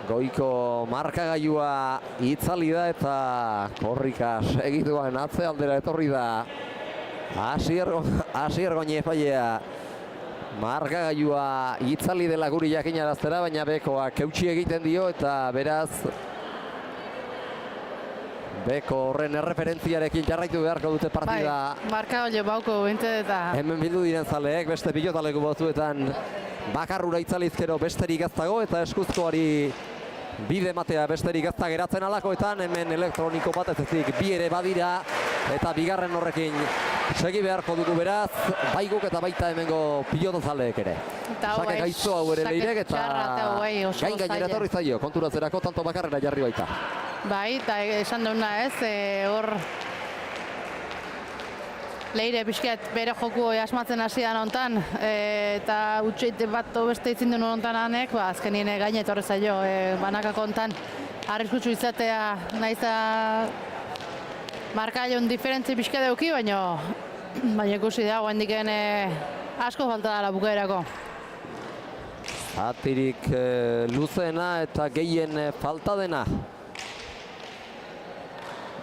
goiko markagailua itzali da eta korrika segituan atzealdera etorri da Asier Goñi epailea. Markagailua itzali dela guri jakinaraztera, baina bekoak eutsi egiten dio eta beraz beko horren erreferentziarekin jarraitu beharko dute partida. Bai, markagailu bauko bente eta hemen bildu diren zaleek beste pilotaleku batzuetan bakarrura itzalizkero besterik ez dago eta eskuzkoari bide matea besterik ez da geratzen alakoetan, hemen elektroniko bat ez ezik bi ere badira eta bigarren horrekin segi beharko dugu beraz, baiguk eta baita hemengo pilotozaleek ere. Sake gaitzo hau ere Leirek eta gain gainera etorri zaio, konturatzerako tanto bakarrera jarri baita. Bai, eta esan duguna ez, hor Leire pixkat bere joku asmatzen hasian hontan, eta utxeite bat beste itzin duen hontan hanek, azkenien gaine etorri zaio, banakako hontan arriskutsu izatea nahiza markaileun diferentzi pixka deuki, baina ikusi da, guendiken asko falta dela bukaerako. Atirik luzeena eta gehien falta dena.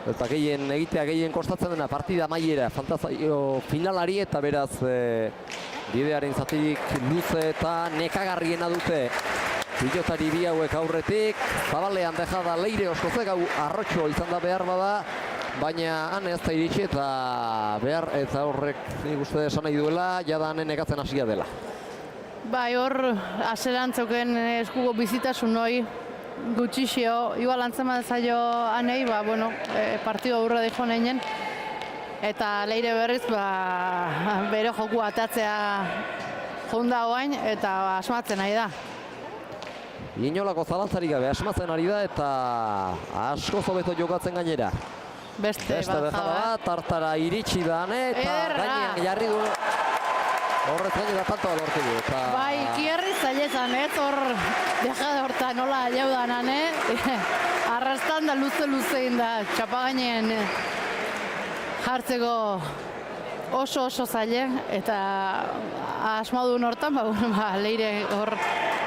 Eta gehien egitea, gehien kostatzen dena partida maiera, falta zaio finalari eta beraz bidearen zatirik luze eta nekagarriena dute. Pilotari bi hauek aurretik, zabalean dejada Leire Oskozek, hau arrotxo izan da behar bada, baina han ez da iritsi eta behar eta horrek nik uste esan nahi duela, jada hanen nekatzen hasia dela. Bai, hor aseran zeuken eskuko bizitasun hoi, gutxixio, igual antzeman zaio anei, partido aurre diko neinen, eta Leire berriz bere joku atatzea jonda hoain eta asmatzen nahi da. Inolako zalantzarik gabe asmatzen ari da eta asko zobeto jokatzen gainera. Beste bezala bat, tartara iritsi da eta gainean jarri du. Horrez gainera tanto lortu du. Bai, kierri zailezan ez, hor dejada horta nola jaudan ane, arrastan da luze da, txapagainean jartzeko oso zaile, eta asmadun hortan, Leire hor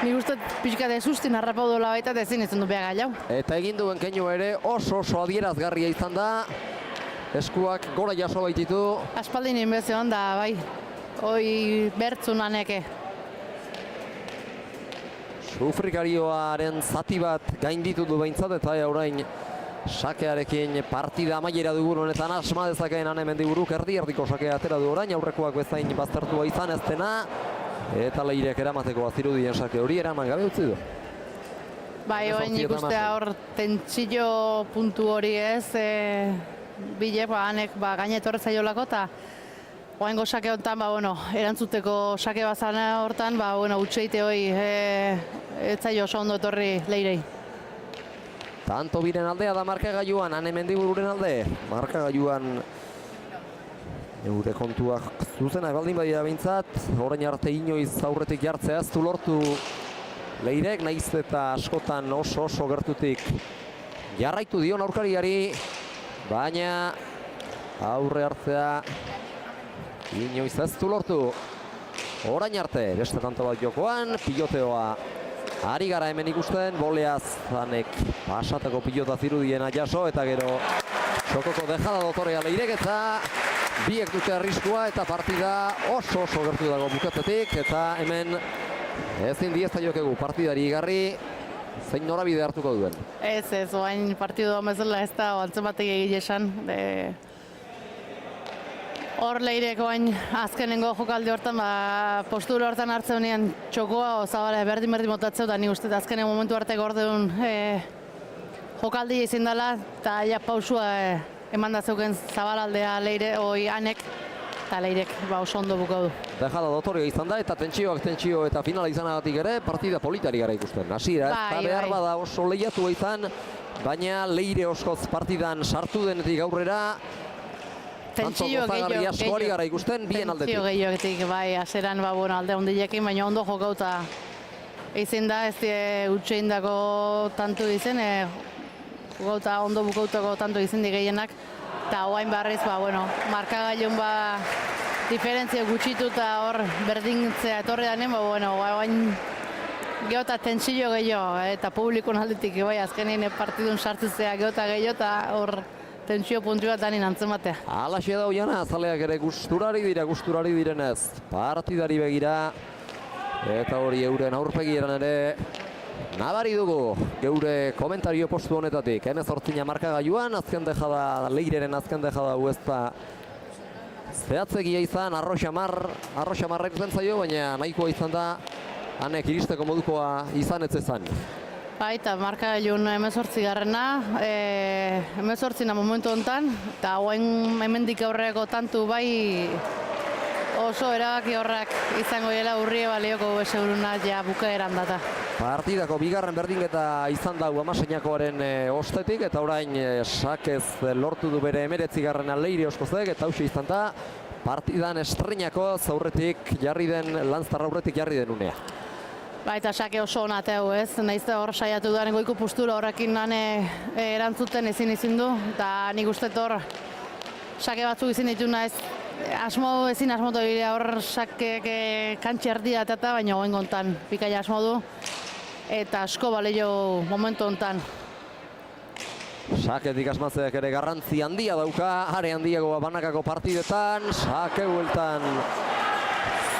nik uste pixkate sustin harrapau dola baita eta ezin izan du beha gailau. Eta egin duen keinu ere oso adierazgarria izan da, eskuak gora jaso baititu. Aspaldin inbezio da, bai, hoi bertzu naneke. Sufrikarioaren zati bat gainditu du behintzat eta orain sakearekin partida amaiera dugun honetan asma dezakeen ane mendiburuk erdiko sakea atera du orain, aurrekoak bezain baztertua izan ez dena. Eta Leirek eramateko bazirudien sake hori eraman gabe utzi du. Bai, oin ikustea hor tentsio puntu hori ez, bile, hanek gainetorre zaiolako eta oaingo sake honetan, erantzuteko sake bazan hortan, utxeite hori ez zaio oso ondo etorri Leirei. Tanto biren aldea da markagailuan, hane mendibururen alde. Markagailuan Eure kontuak zuzena baldin badira behintzat, orain arte inoiz aurretik jartzea ez du lortu Leirek, nahiz eta askotan oso gertutik jarraitu dio aurkariari, baina aurre hartzea inoiz ez du lortu. Orain arte, beste tanto bat jokoan, piloteoa ari gara hemen ikusten, boleaz zanek pasatako pilota zirudiena jaso, eta gero txokoko dejada dotorea Leirek, eta biek dute arriskua eta partida oso gertu dago bukatzetik, eta hemen ezin diezta jokegu partidari igarri zein norabide hartuko duen. Ez, oain partidu bezala ez da antzen batek egile esan. Hor Leirek oain azkenengo jokaldi hortan, postura hortan hartzen honean txokoa zabala berdin motatzeu, da ni uste azkenen momentu arte gordeun jokaldi izin dela, eta ja pausua eman da zeuken zabalaldea Leire, Anek, eta Leirek oso ondo bukau du. Dejada dotorio izan da, eta tentsio eta finala izanagatik ere, partida politari gara ikusten. Hasiera, eta behar bada oso lehiatua izan, baina Leire oskoz partidan sartu denetik aurrera, tanto gozagarri asko ari gara ikusten, bien aldetik. Tentsio gehiogetik, bai, aseran, alde hondilekin, baina ondo jokauta izin da, ez utxe indako tantu izen, jokauta ondo bukautako tantu izin di gehienak, eta oain barriz, markagailun diferentzia gutxitu eta hor berdintzea etorri danen, oain geota tentsio gehiago, eta publikon aldetik, azkenien partidun sartzea geota gehiago, eta hor tentsio puntua danin antzematea. Alaxe da oiana, azaleak ere gusturari direnez, partidari begira, eta hori euren aurpegieran ere nabari dugu geure komentario postu honetatik. 18 markagailuan, azken dejada, Leireren azken dejada uezta zehatzegia izan, arroxamarrek zen zaio, baina nahikoa izan da, Anek iristeko modukoa izan ez ezan. Baita, markagailun 18 garrena, 18 momentu honetan, eta oain hemendik aurreko tantu bai oso erabaki horrak izango dela urrie balioko seguruna ja bukaeran data. Partidako bigarren berdingeta izan da Amaseinakoaren ostetik, eta orain sakez lortu du bere 19. Leire Oskozek, eta hauxe izan da partidan estreinako aurretik jarri den, Lanztar aurretik jarri den unea. Baita sake oso onateu ez, nahiz hor saiatu duaren goiko postura horrekin erantzuten ezin du, eta nik uste hor sake batzuk izin dituna ez, ezin asmotu bidea hor sakek kantxe erdia eta baina goen gontan pikaia asmo du, eta asko balio momentu hontan. Saketik asmatzeak ere garrantzi handia dauka, are handiagoa banakako partidetan, sake bueltan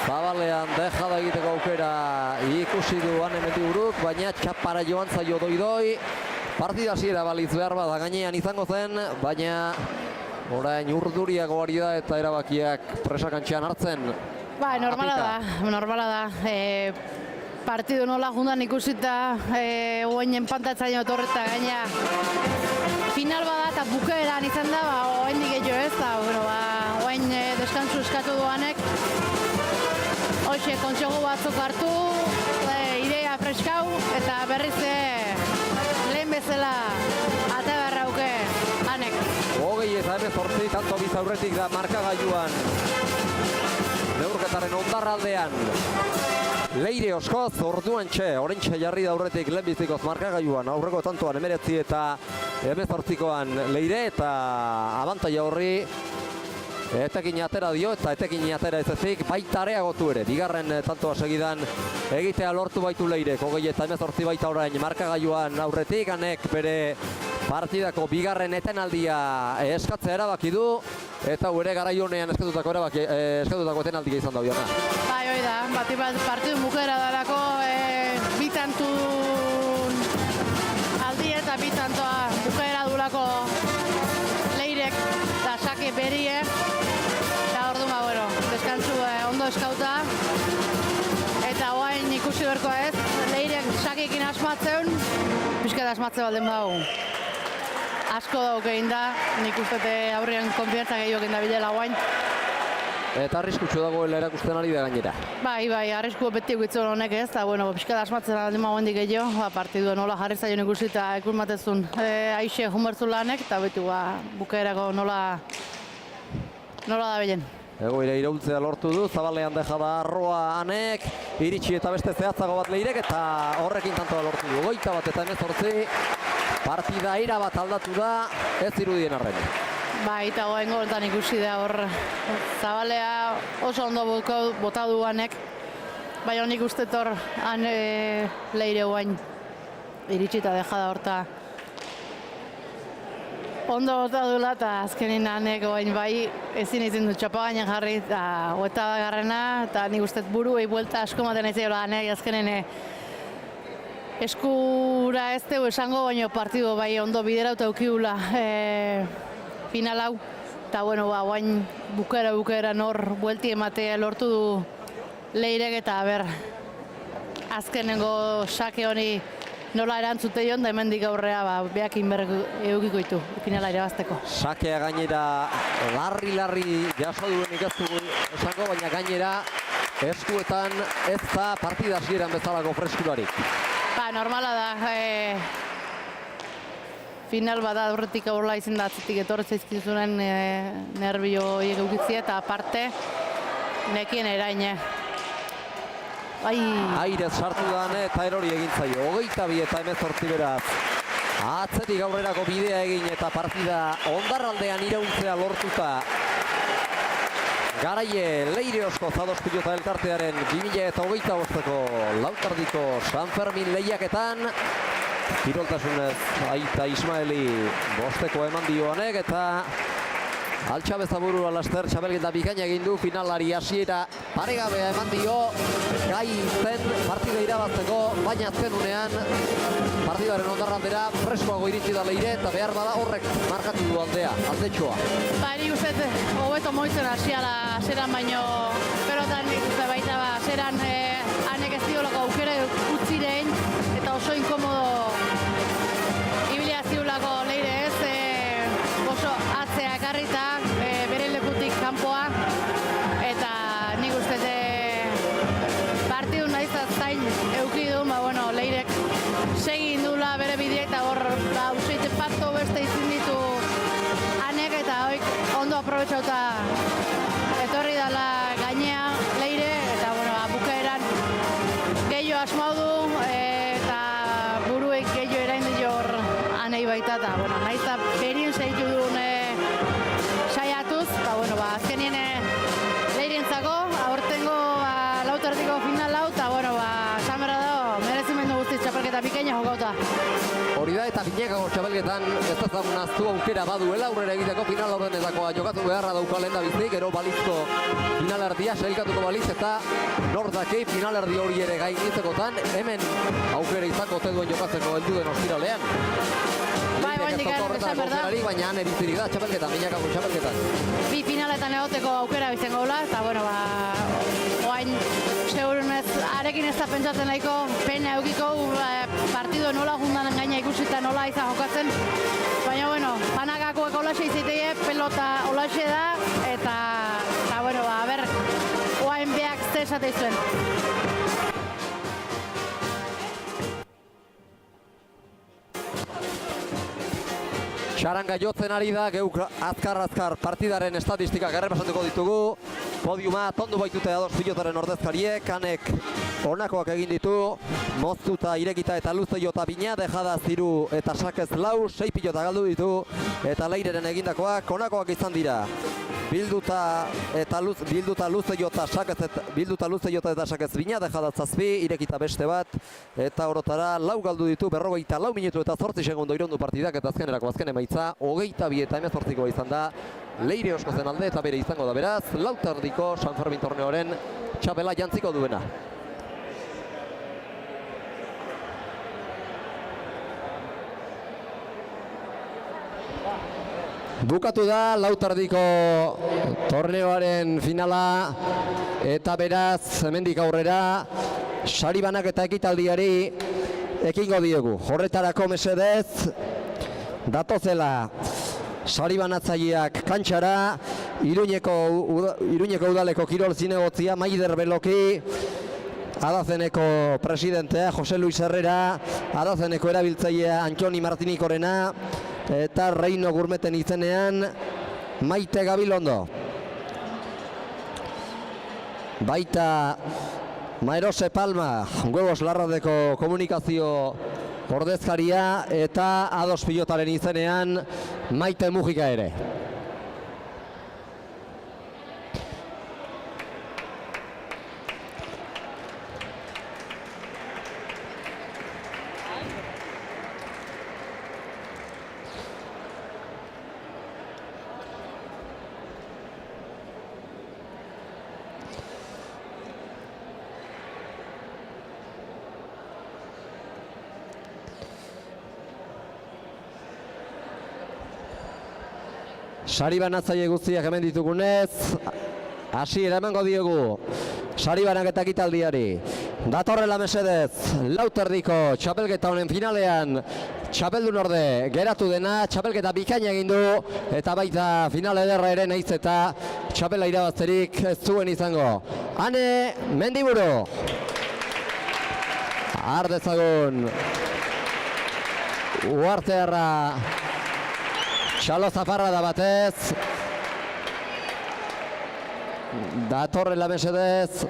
zabalean dejada egiteko aukera ikusi du Anemetiburuk, baina txapara joan zaio doidoi. Partida hasiera balitz behar bada gainean izango zen, baina orain urduriago ari da eta erabakiak presakantxean hartzen. Ba, normala da. Partidu nola jundan ikusita oainen pantatzaino etorreta gaina final bada eta bukaeran izan da, oain digeio ez, oain deskansu eskatu duanek. Hoxe, kontxogu batzuk hartu, ideia freskau, eta berriz lehen bezala ate berrauke Anek. 28 tanto biz aurretik da markagailuan. Neurketaren ondarraldean. Leire Oskoz, orduantxe jarri da aurretik lehenbizikoz markagailuan, aurreko tantoan 19 eta 18koan Leire, eta abantaila horri etekin atera dio, eta etekin atera ez ezik baita areagotu ere. Bigarren tantoa segidan egitea lortu baitu Leirek, 20 eta 18 baita orain markagailuan aurretik, Anek bere partidako bigarren etenaldia eskatzea erabaki du, eta ere garaionean eskatutako etenaldia izan da biona. Bai, hoi da, bat partidu bukera darako bi tantun aldi eta bi tantoa bukera durako Leirek eta sake berie, eta orduan, deskantzu ondo eskauta, eta oain ikusi berko ez, Leirek sakekin asmatzeun, pixka da asmatze baldin bau. Asko daukein da, nik uste aurrean konfiantza gehiago da bilela oain. Eta arriskutsu dagoela erakusten ari da gainera. Bai, arrisku beti egitzen honek ez, eta pixka da asmatzen baldin bau hendik gehiago, partidu nola jarri zaion ikusi eta ikun batezun aixe jumertzu lanek, eta betu bukaerako nola nola da behen. Egoera iraultzea lortu du, zabalean deja da Arroa Anek, iritsi eta beste zehatzago bat Leirek, eta horrekin tantoa lortu du. 21 eta 18, partida erabat aldatu da, ez irudien arren. Eta goengo honetan ikusi da hor Zabalea oso ondo bota du Anek, baina nik uste tor Leire guain iritsi eta deja da horta. Ondo bota dula eta azkenin Anek guain bai ezin izin du txapa gainean jarri eta hoeta garrena, eta nik uste buruei buelta asko maten ez zegoela Anek azkenin eskura ez dugu esango, baina partidu bai ondo biderauta eukiula final hau. Eta guain bukaera nor buelti ematea lortu du Leirek, eta azkenengo sake honi nola erantzute joan, da hemendik aurrea behakin eukiko ditu finala irabazteko. Sakea gainera larri jaso duen ikastu esango, baina gainera eskuetan ez da partida hasieran bezalako freskularik. Normala da, final bat aurretik aurla izin da atzitik etorri zaizkizunen nerbio horiek eukitzi, eta aparte nekien eraine. Airez sartu da eta erori egin zaio, 22 eta 18 beraz. Atzetik aurrerako bidea egin eta partida ondarraldean iraultzea lortuta. Garaie Leire-Osko Zadospilota elkartearen 2025ko lautardiko San Fermin lehiaketan. Kiroltasunez Aita Ismaeli bosteko eman dio Anek, eta Altxabezaburu alaster txapelketa bikaina egin du, finalari hasiera paregabea eman dio, gai zen partida irabazteko, baina azken unean partidaren ondarrandera freskoago iritsi da Leire, eta behar bada horrek markatu du aldetxoa. Nik uste hobeto moitzen hasieran baino, pelotan nik uste baita hasieran Anek ez diolako aukera utzirein, eta oso inkomodo ibilia ziulako Leire oso atzea ekarrita, bere lekutik kanpoa, eta nik uste partidu nahiz zain eukidu, Leirek segin dula bere bidea, eta hor auseite parto beste izin ditu Anek, eta hoik ondo aprobetxauta etorri dala gainea Leire, eta bukaeran gehiago asmau du, eta buruek gehiago erain dio hor Anei baita, eta nahiz eta berien segitu duen saiatuz, eta azkenien Leirientzako aurtengo lautardiko final hau, eta esan berra dago, merezimendu guztiz txapelketa bikaina jokauta. Hori da, eta Binekako txapelketan ez ezagun aztu aukera baduela, aurrera egiteko final horrenetakoa jokatu beharra dauka lehen da bizik, gero balizko finalerdia sailkatuko baliz, eta nordaki finalerdi hori ere gain nitzekotan, hemen aukera izango ote duen jokatzeko heldu den ostiralean. Baina han eritzirik da txapelketan, Binekako txapelketan. Bi finaletan egoteko aukera bizten gaula, eta oain segurunez arekin ez da pentsatzen nahiko pena eukiko partidu nola jundan gaina ikusita nola izan jokatzen, baina panakakoek olaxe izitege, pelota olaxe da, eta oain beak ze esate izuen. Txaranga jotzen ari da, geuk azkar partidaren estatistikak errepasatuko ditugu. Podiuma tondu baitute Zadospilotaren ordezkariek, Anek honakoak egin ditu, moztuta, irekita eta luze jota bina, dejada ziru eta sakez lau, 6 pilota galdu ditu, eta Leireren egindakoak honakoak izan dira. Bilduta luze jota eta sakez bina, dejada zazpi, irekita beste bat, eta orotara lau galdu ditu, 44 minutu eta 8 segundo irondu partidak, eta azken emaitza, 22 eta 18 izan da, Leire-Osko zen alde eta bere izango da beraz, lautardiko San Fermin torneoren txapela jantziko duena. Bukatu da lautardiko torneoaren finala, eta beraz hemendik aurrera sari banak eta ekitaldiari ekingo diegu. Horretarako mesedez datozela sari banatzaileak kantxara, Iruñeko udaleko kirol zinegotzia Maider Beloki, Adazeneko presidentea Jose Luis Herrera, Adazeneko erabiltzailea Antxoni Martinikorena, eta Reino Gurmeten izenean Maite Gabilondo. baita Maerose Palma, Huevos Larradeko komunikazio ordezkaria, eta Ados Pilotaren izenean Maite Mujika ere. Sari banatzaile guztiak hemen ditugunez, hasiera emango diegu sari banaketa ekitaldiari. Datorrela mesedez, lauterdiko txapelketa honen finalean txapeldun orde geratu dena, txapelketa bikaina egin du, eta baita finale ederra ere nahiz eta txapela irabazterik ez zuen izango. Ane Mendiburu! Har dezagun uartearra Xalo Zafarra da batez. Datorrela mesedez.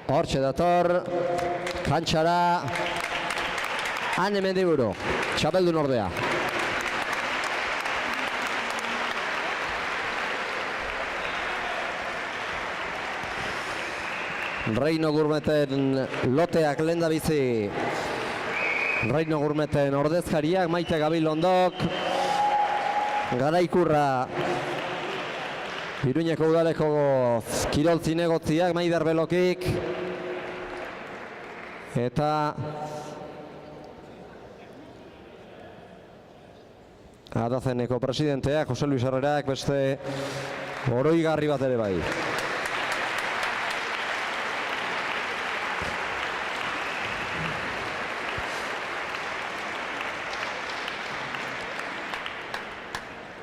Hortxe dator. Kantxara. Ane Mendiburu. Txapeldun ordea. Reino Gurmeten loteak lehendabizi. Reino Gurmeten ordezkariak, Maite Gabilondok, Garaikurra, Iruñeko udaleko kirol zinegotziak, Maider Belokik, eta Adazeneko presidenteak, Jose Luis Herrerak, beste oroigarri bat ere bai.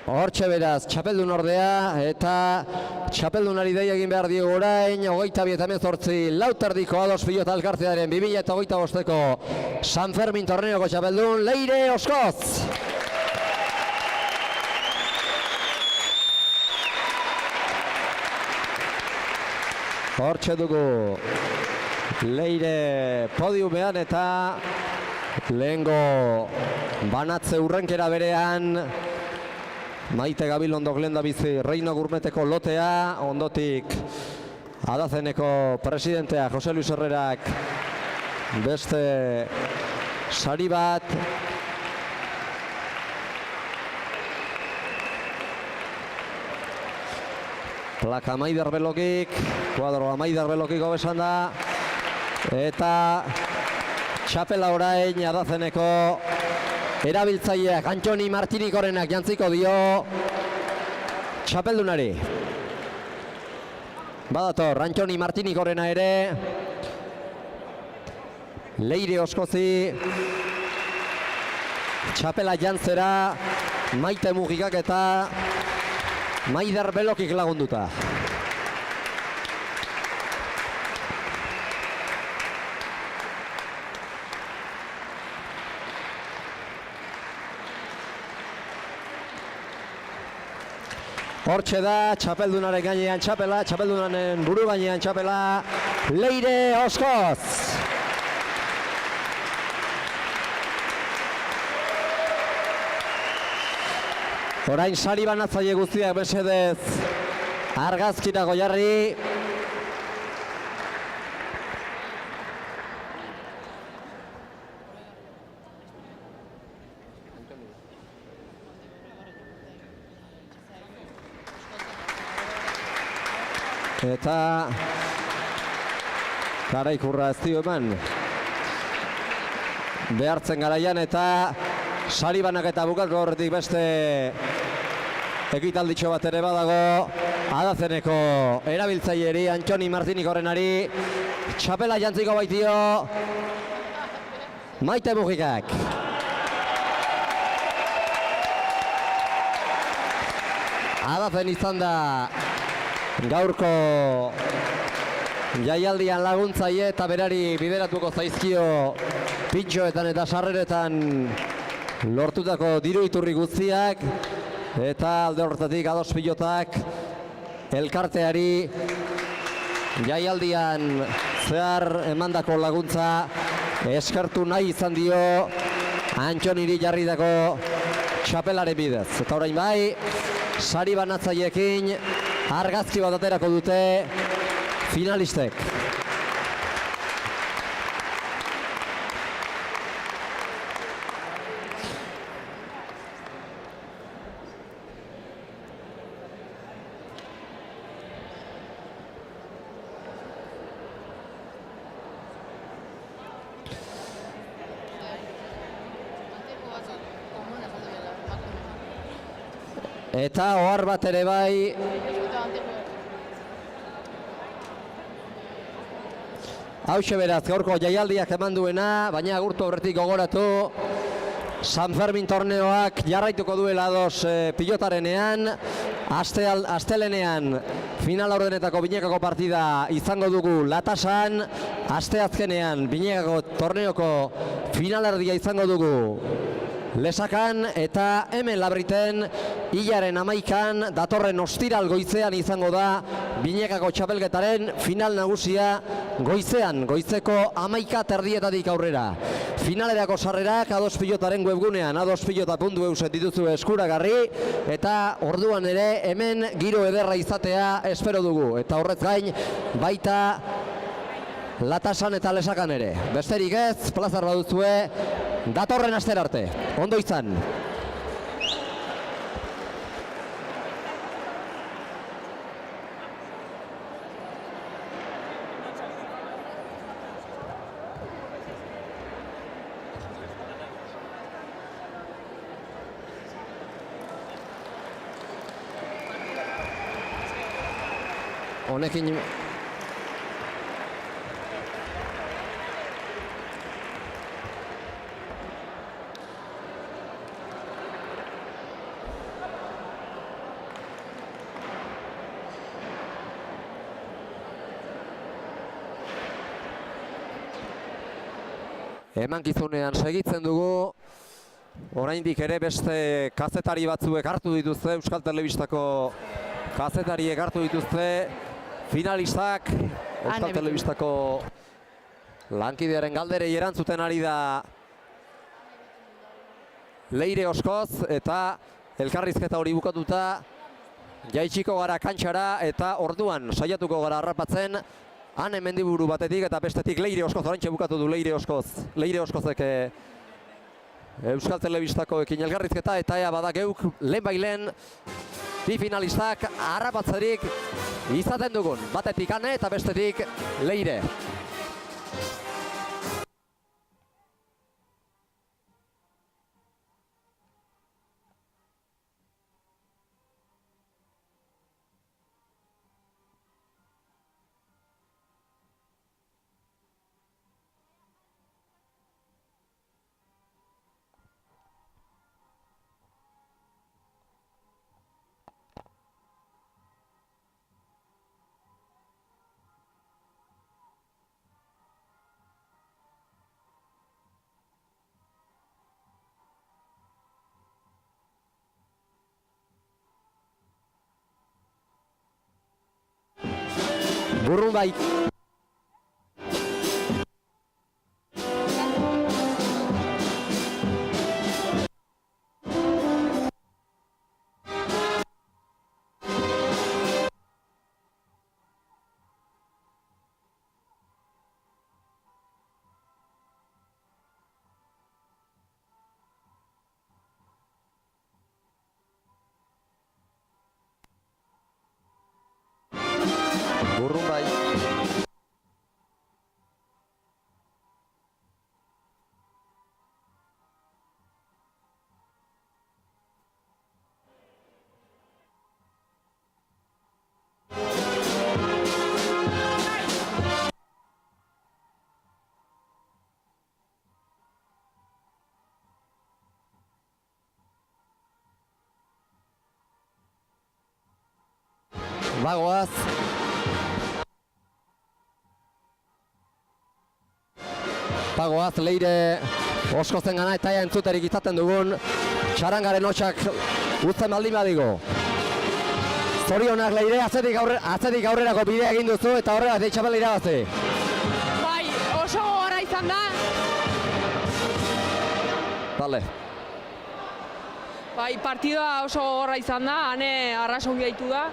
Hortxe beraz, txapeldun ordea, eta txapeldunari deia egin behar diogu orain, 22-18 lauterdiko Ados Pilota elkartearen 2025ko San Fermin torneoko txapeldun, Leire Oskoz! Hortxe dugu Leire podiumean eta lehengo banatze urrenkera berean Maite Gabilondok lehendabizi Reino Gurmeteko lotea, ondotik Adazeneko presidentea Jose Luis Herrerak beste sari bat. Plaka Maider Belokik, kuadroa Maider Belokik hobesan da, eta txapela orain Adazeneko erabiltzaileak Antoni Martinikorenak jantziko dio txapeldunari. Badator, Antoni Martinikorena ere, Leire Oskozi, txapela jantzera, Maite Mujikak eta Maider Belokik lagunduta. Hortxe da, txapeldunaren gainean txapela, txapeldunaren buru gainean txapela, Leire Oskoz! Orain sari banatzaile guztiak mesedez argazkirako jarri. Eta Garaikurra ez dio eman behartzen garaian, eta sari banaketa bukatu horretik beste ekitalditxo bat ere badago. Adazeneko erabiltzaileri Antoni Martinikorenari txapela jantziko baitio Maite Mujikak. Adazen izan da gaurko jaialdian laguntzaile, eta berari bideratuko zaizkio pintxoetan eta sarreretan lortutako diru iturri guztiak, eta alde horretatik Ados Pilotak elkarteari jaialdian zehar emandako laguntza eskertu nahi izan dio Antxoniri jarritako txapelaren bidez. Eta orain bai, sari banatzaileekin argazki bat aterako dute finalistek. Eta ohar bat ere bai, hauxe beraz, gaurko jaialdiak eman duena, baina agurtu aurretik gogoratu, San Fermin torneoak jarraituko duela ados pilotarenean, astelenean final aurdenetako Binekako partida izango dugu Latasan, asteazkenean Binekako torneoko finalerdia izango dugu Lesakan, eta hemen Labriten hilaren 11an datorren ostiral goizean izango da Binekako txapelketaren final nagusia goizeko 11:30 aurrera. Finalerako sarrerak Ados Pilotaren webgunean adospilota.eus dituzu eskuragarri, eta orduan ere hemen giro ederra izatea espero dugu, eta horrez gain baita Latasan eta Lesakan ere. Besterik ez, plazar baduzue, datorren astera arte. Ondo izan. Honekin emankizunean segitzen dugu. Oraindik ere beste kazetari batzuek hartu dituzte, Euskal Telebistako kazetariek hartu dituzte finalistak. Euskal Telebistako lankidearen galderei erantzuten ari da Leire Oskoz, eta elkarrizketa hori bukatuta jaitsiko gara kantxara, eta orduan saiatuko gara harrapatzen Ane Mendiburu batetik eta bestetik Leire Oskoz. Oraintxe bukatu du Leire Oskozek Euskal Telebistakoekin elkarrizketa, eta ea bada geuk lehenbailen bi finalistak harrapatzerik izaten dugun. Batetik Ane eta bestetik Leire. Burrunbai. Burrunbai. Bagoaz. Bagoaz Leire Oskozen gana, eta entzuterik izaten dugun txarangaren hotxak uzten baldin badigo. Zorionak Leire, atzetik aurrerako bidea egin duzu eta horregatik txapela irabazi. Bai, oso gogorra izan da. Dale. Bai, partida oso gogorra izan da, hane arrasongi gaitu da.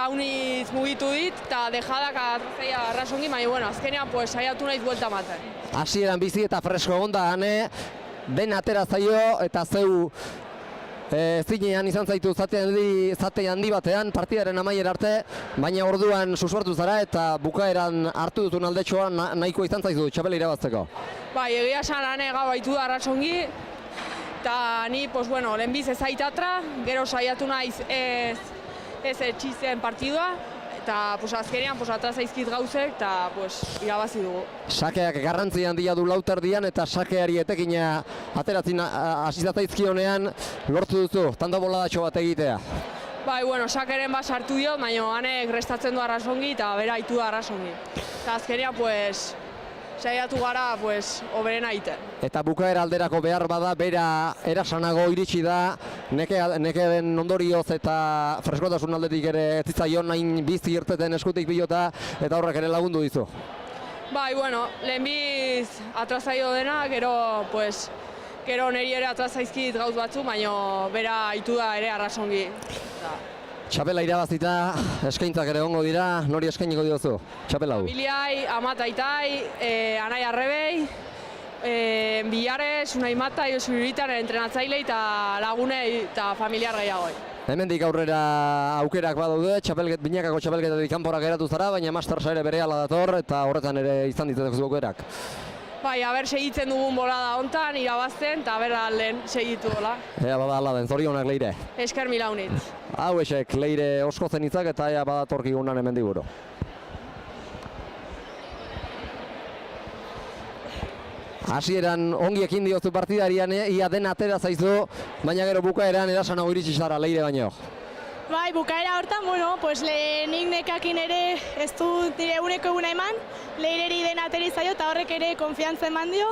Hauniz mugitu dit, eta dejadak atrazaia arrasongi, baina, bueno, azkenean, pues, saiatu naiz buelta ematen. Hasieran bizi eta fresko egonda, hane, den atera zaio eta zeu zinean izan zaitu zate handi batean, partidaren amaiera arte, baina orduan suspertu zara eta bukaeran hartu dutun aldetxoa nahiko izan zaizu txapela irabazteko. Bai, egia esan hane gau baitu da arrasongi, eta ni, pues, bueno, lehenbiz ez aitatra, gero saiatu naiz ez etxizen partidua, eta pues, azkenean pues, atrazaizkit gauzek, eta pues, irabazi dugu. Sakeak garrantzi handia du lauterdian eta sakeari etekina ateratzen asizatzaizkionean lortu duzu, tanda boladatxo bat egitea. Bai, bueno, sakeren bat sartu dio, baina hanek restatzen du arrasongi eta bera haitu da arrasongi. Eta azkenean, pues, saiatu gara, pues, oberena egiten. Eta bukaera alderako behar bada, bera erasanago iritsi da, nekeen ondorioz eta freskotasun aldetik ere ez zitzaion nahin bizi irteten eskutik pilota eta horrek ere lagundu dizu. Bai, bueno, lehenbiz atrazaio dena, gero, pues, gero niri ere atrazaizkit gauz batzu, baina bera haitu da ere arrasongi. Txapela irabazita, eskaintzak ere egongo dira, nori eskainiko diozu, txapela hau? Familiai, amat aitai, anai arrebei, Bilares, Unai Mata, Josu Iritan, entrenatzaile eta lagunei eta familiar gehiagoi. Hemendik aurrera aukerak badaude, binakako txapelketatik kanpora geratu zara, baina Mastersa ere berehala dator eta horretan ere izan dituzko aukerak. Bai, haber segitzen dugun bolada hontan, irabazten, eta haber alden segitu dola. Ea bada ala den, zorionak Leire. Esker mila honitz. Hau esek, Leire osko zenitzak eta ea badatorkigunan hemendik buru. Hasieran ongi ekin diozu partidarian, ia den atera zaizu, baina gero bukaeran erasanago iritsi zara Leire baino. Bai, bukaera hortan, bueno, pues nik nekakin ere ez du nire uneko eguna eman, Leireri den ateri zaio eta horrek ere konfiantza eman dio,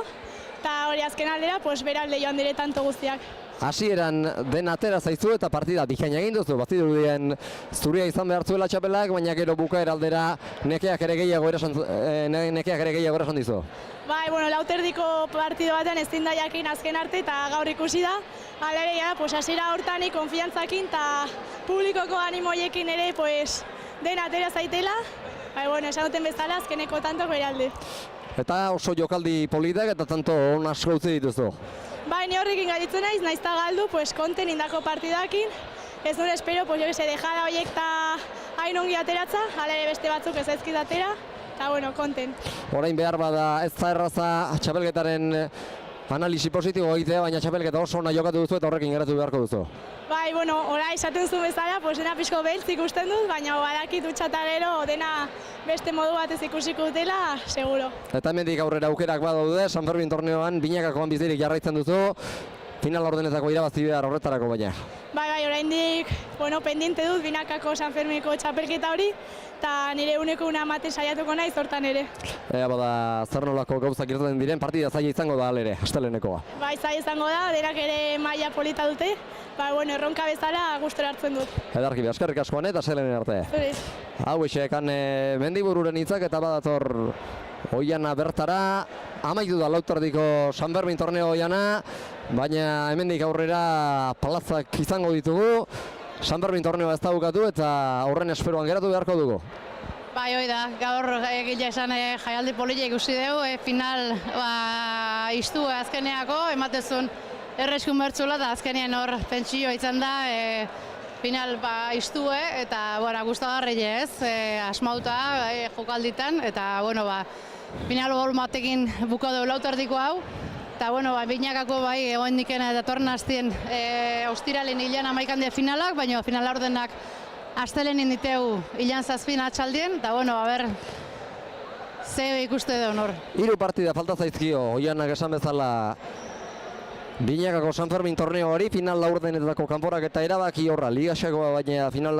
eta hori azken aldera, pues berak lehioan dire tanto guztiak. Hasieran den atera zaizu eta partida bikaina egin duzu, bazirudien zuria izan behar zuela txapelak, baina gero bukaera aldera nekeak ere gehiago erasan dizu. Bai, bueno, lauterdiko partido batean ezin da jakin azken arte eta gaur ikusi da. Hala ere, ja, pues hasiera hortanik konfiantzakin eta publikoko animoiekin ere, pues, den atera zaitela. Bai, bueno, esan duten bezala, azkeneko tanto bere alde. Eta oso jokaldi politak eta tanto on asko utzi dituzu. Bai, ni horrekin gaitzen naiz, naizta galdu, pues, konten indako partidakin. Ez nuen espero, pues, jo que se dejara horiek eta hain ongi ateratza, hala ere beste batzuk ez aizkit atera. Eta, bueno, konten. Orain behar bada ez da erraza txapelketaren analisi positibo egitea, baina txapelketa oso ona jokatu duzu eta horrekin geratu beharko duzu. Bai, bueno, ora esaten zu bezala, pues dena pixko beltz ikusten dut, baina badakit utxata gero dena beste modu batez ikusiko dutela, seguro. Eta hemendik aurrera aukerak badaude, San Fermin torneoan binakakoan bizirik jarraitzen duzu, final ordenetako irabazi behar horretarako baina. Bai, oraindik, bueno, pendiente dut binakako San Fermiko txapelketa hori, eta nire uneko una ematen saiatuko naiz hortan ere. Ea bada zer nolako gauzak irten diren, partida zaila izango da alere, astelenekoa. Bai, zaila izango da, denak ere maila polita dute, ba, bueno, erronka bezala gustora hartzen dut. Edarki, eskerrik askoan eta astelenen arte. Zuriz. Hau esekan mendibururen hitzak eta badator Oiana bertara, amaitu da lauterdiko San Fermin torneo Oiana, baina hemendik aurrera palazak izango ditugu, San Fermin torneoa ez da bukatu eta horren esperoan geratu beharko dugu. Bai, hoi da, gaur egila esan jaialdi polilla ikusi dugu, final iztu azkeneako, ematezun erreskun bertzula eta azkenean hor pentsioa izan da, final iztue eta gustagarri ez, asmauta jokalditan eta final hor batekin buko dugu lauterdiko hau. Eta binakako egon dikena datorren hastien ostiralen hilean 11 die finalak, baina finala ordenak astelenin diteu hilean 7 atxaldien, eta ze ikuste da honor. 3 partida falta zaizkio, Oianak esan bezala Binakako San Fermin torneo hori, final laurdenetako kanporak eta erabaki horra, ligaxakoa baina final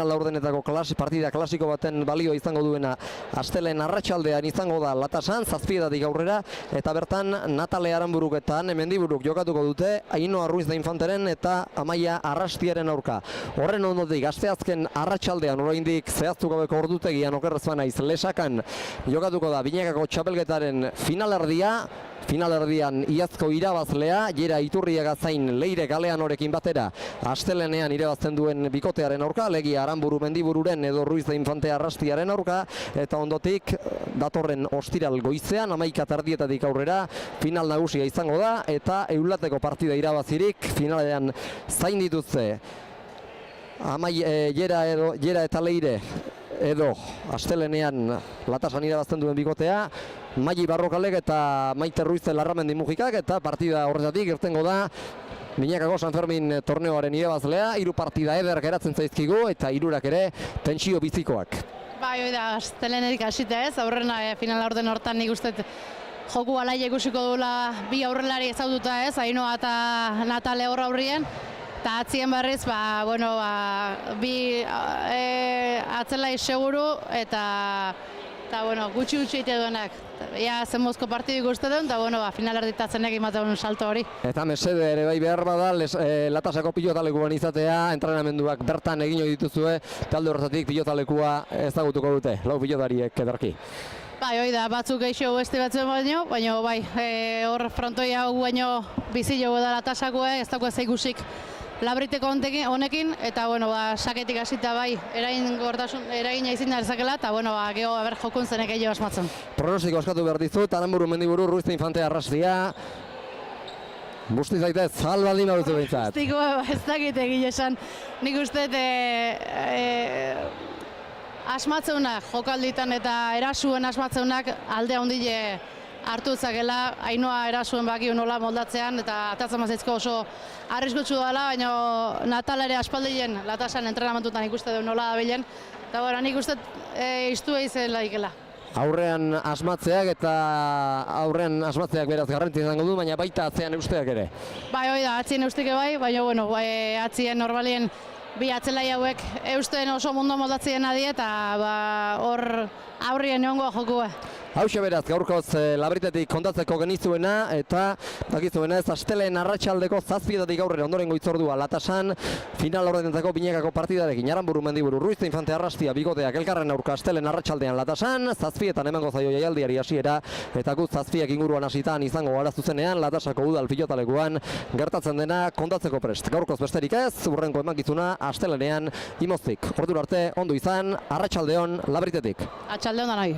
laurdenetako partida klasiko baten balio izango duena astelen arratsaldean izango da Latasan, 7 aurrera, eta bertan Natale Aranburuk eta Ane Mendiburuk jokatuko dute, Ainhoa Ruiz de Infanteren eta Amaia Arrastiaren aurka. Horren ondotik, asteazken arratsaldean oraindik zehaztu gabeko ordutegian okerrez banaiz Lesakan jokatuko da Binakako txapelketaren finalerdian iazko irabazlea, Jera Iturriaga zain Leire Galeanorekin batera astelenean irabazten duen bikotearen aurka, alegia Aranburu Mendibururen edo Ruiz de Infante Arrastiaren aurka, eta ondotik datorren ostiral goizean 11:00 aurrera final nagusia izango da, eta Eulateko partida irabazirik finalean zain dituzte Jera eta Leire edo astelenean Latasan irabazten duen bikotea, Maili Barrokalek eta Maite Ruiz de Larramendi Mujikak, eta partida horretatik irtengo da Binakako San Fermin torneoaren irabazlea. 3 partida eder geratzen zaizkigu eta 3 ere tentsio bizikoak. Bai, hori da, astelenetik hasita ez, aurrena final laurden hortan nik uste joku alaia ikusiko duela bi aurrelari ezaututa ez, Ainhoa eta Natale hor aurrien. Eta atzien berriz, bi atzelai seguru eta gutxi egite duenak. Ia zenbozko partidu ikuste duen, eta final erditazzenek ematen salto hori. Eta mesede ere bai behar bada, Latasako pilotalekuan izatea, entrenamenduak bertan egin dituzue, talde horretatik pilotalekua ezagutuko dute, 4 pilotariek ederki. Bai, hori da, batzuk geixo beste batzuen baina bai, hor frontoi hau baino bizi jogu da Latasakoa, ez dago ez ikusik Labriteko honekin, eta saketik hasita bai, eragina izin da ezakela, eta geho jokun zenek egin asmatzen. Pronostiko askatu behar dizut, Aranburu Mendiburu, Ruiz de Infante Arrastia. Busti zaitez, albaldin baduzu behintzat. Bustiko ez dakit egin esan, nik uste asmatzeunak jokalditan eta erasuen asmatzeunak alde handile hartu zakela, Ainhoa erasuen baki nola moldatzean, eta atatzen mazitzko oso arriskutsu dela, baina Natal ere aspaldien Latasan entrenamentutan ikuste du nola da bilen, eta nik uste iztu egin laikela. Aurrean asmatzeak beraz garrantzia izango du, baina baita atzean eusteak ere. Bai, hori da, atzien eusteke bai, baina atzien normalien bi atzelai hauek eusten oso mundu moldatzien adi, eta hor aurrien egongo jokua. Hauxe beraz, gaurkoz Labritetik kontatzeko genizuena, eta dakizuena ez astelen arratsaldeko 7 aurrera ondorengo hitzordua Latasan, final laurdenetako Binakako partidarekin Aranburu Mendiburu, Ruiz de Infante Arrastia bikoteak elkarren aurka astelen arratsaldean Latasan, 7etan emango zaio jaialdiari hasiera, eta guz 7 inguruan hasitan izango gara zuzenean Latasako udal pilotalekuan gertatzen dena kontatzeko prest. Gaurkoz besterik ez, hurrengo emankizuna astelenean Imoztik. Ordura arte ondo izan, arratsaldeon Labritetik. Arratsaldeon danoi.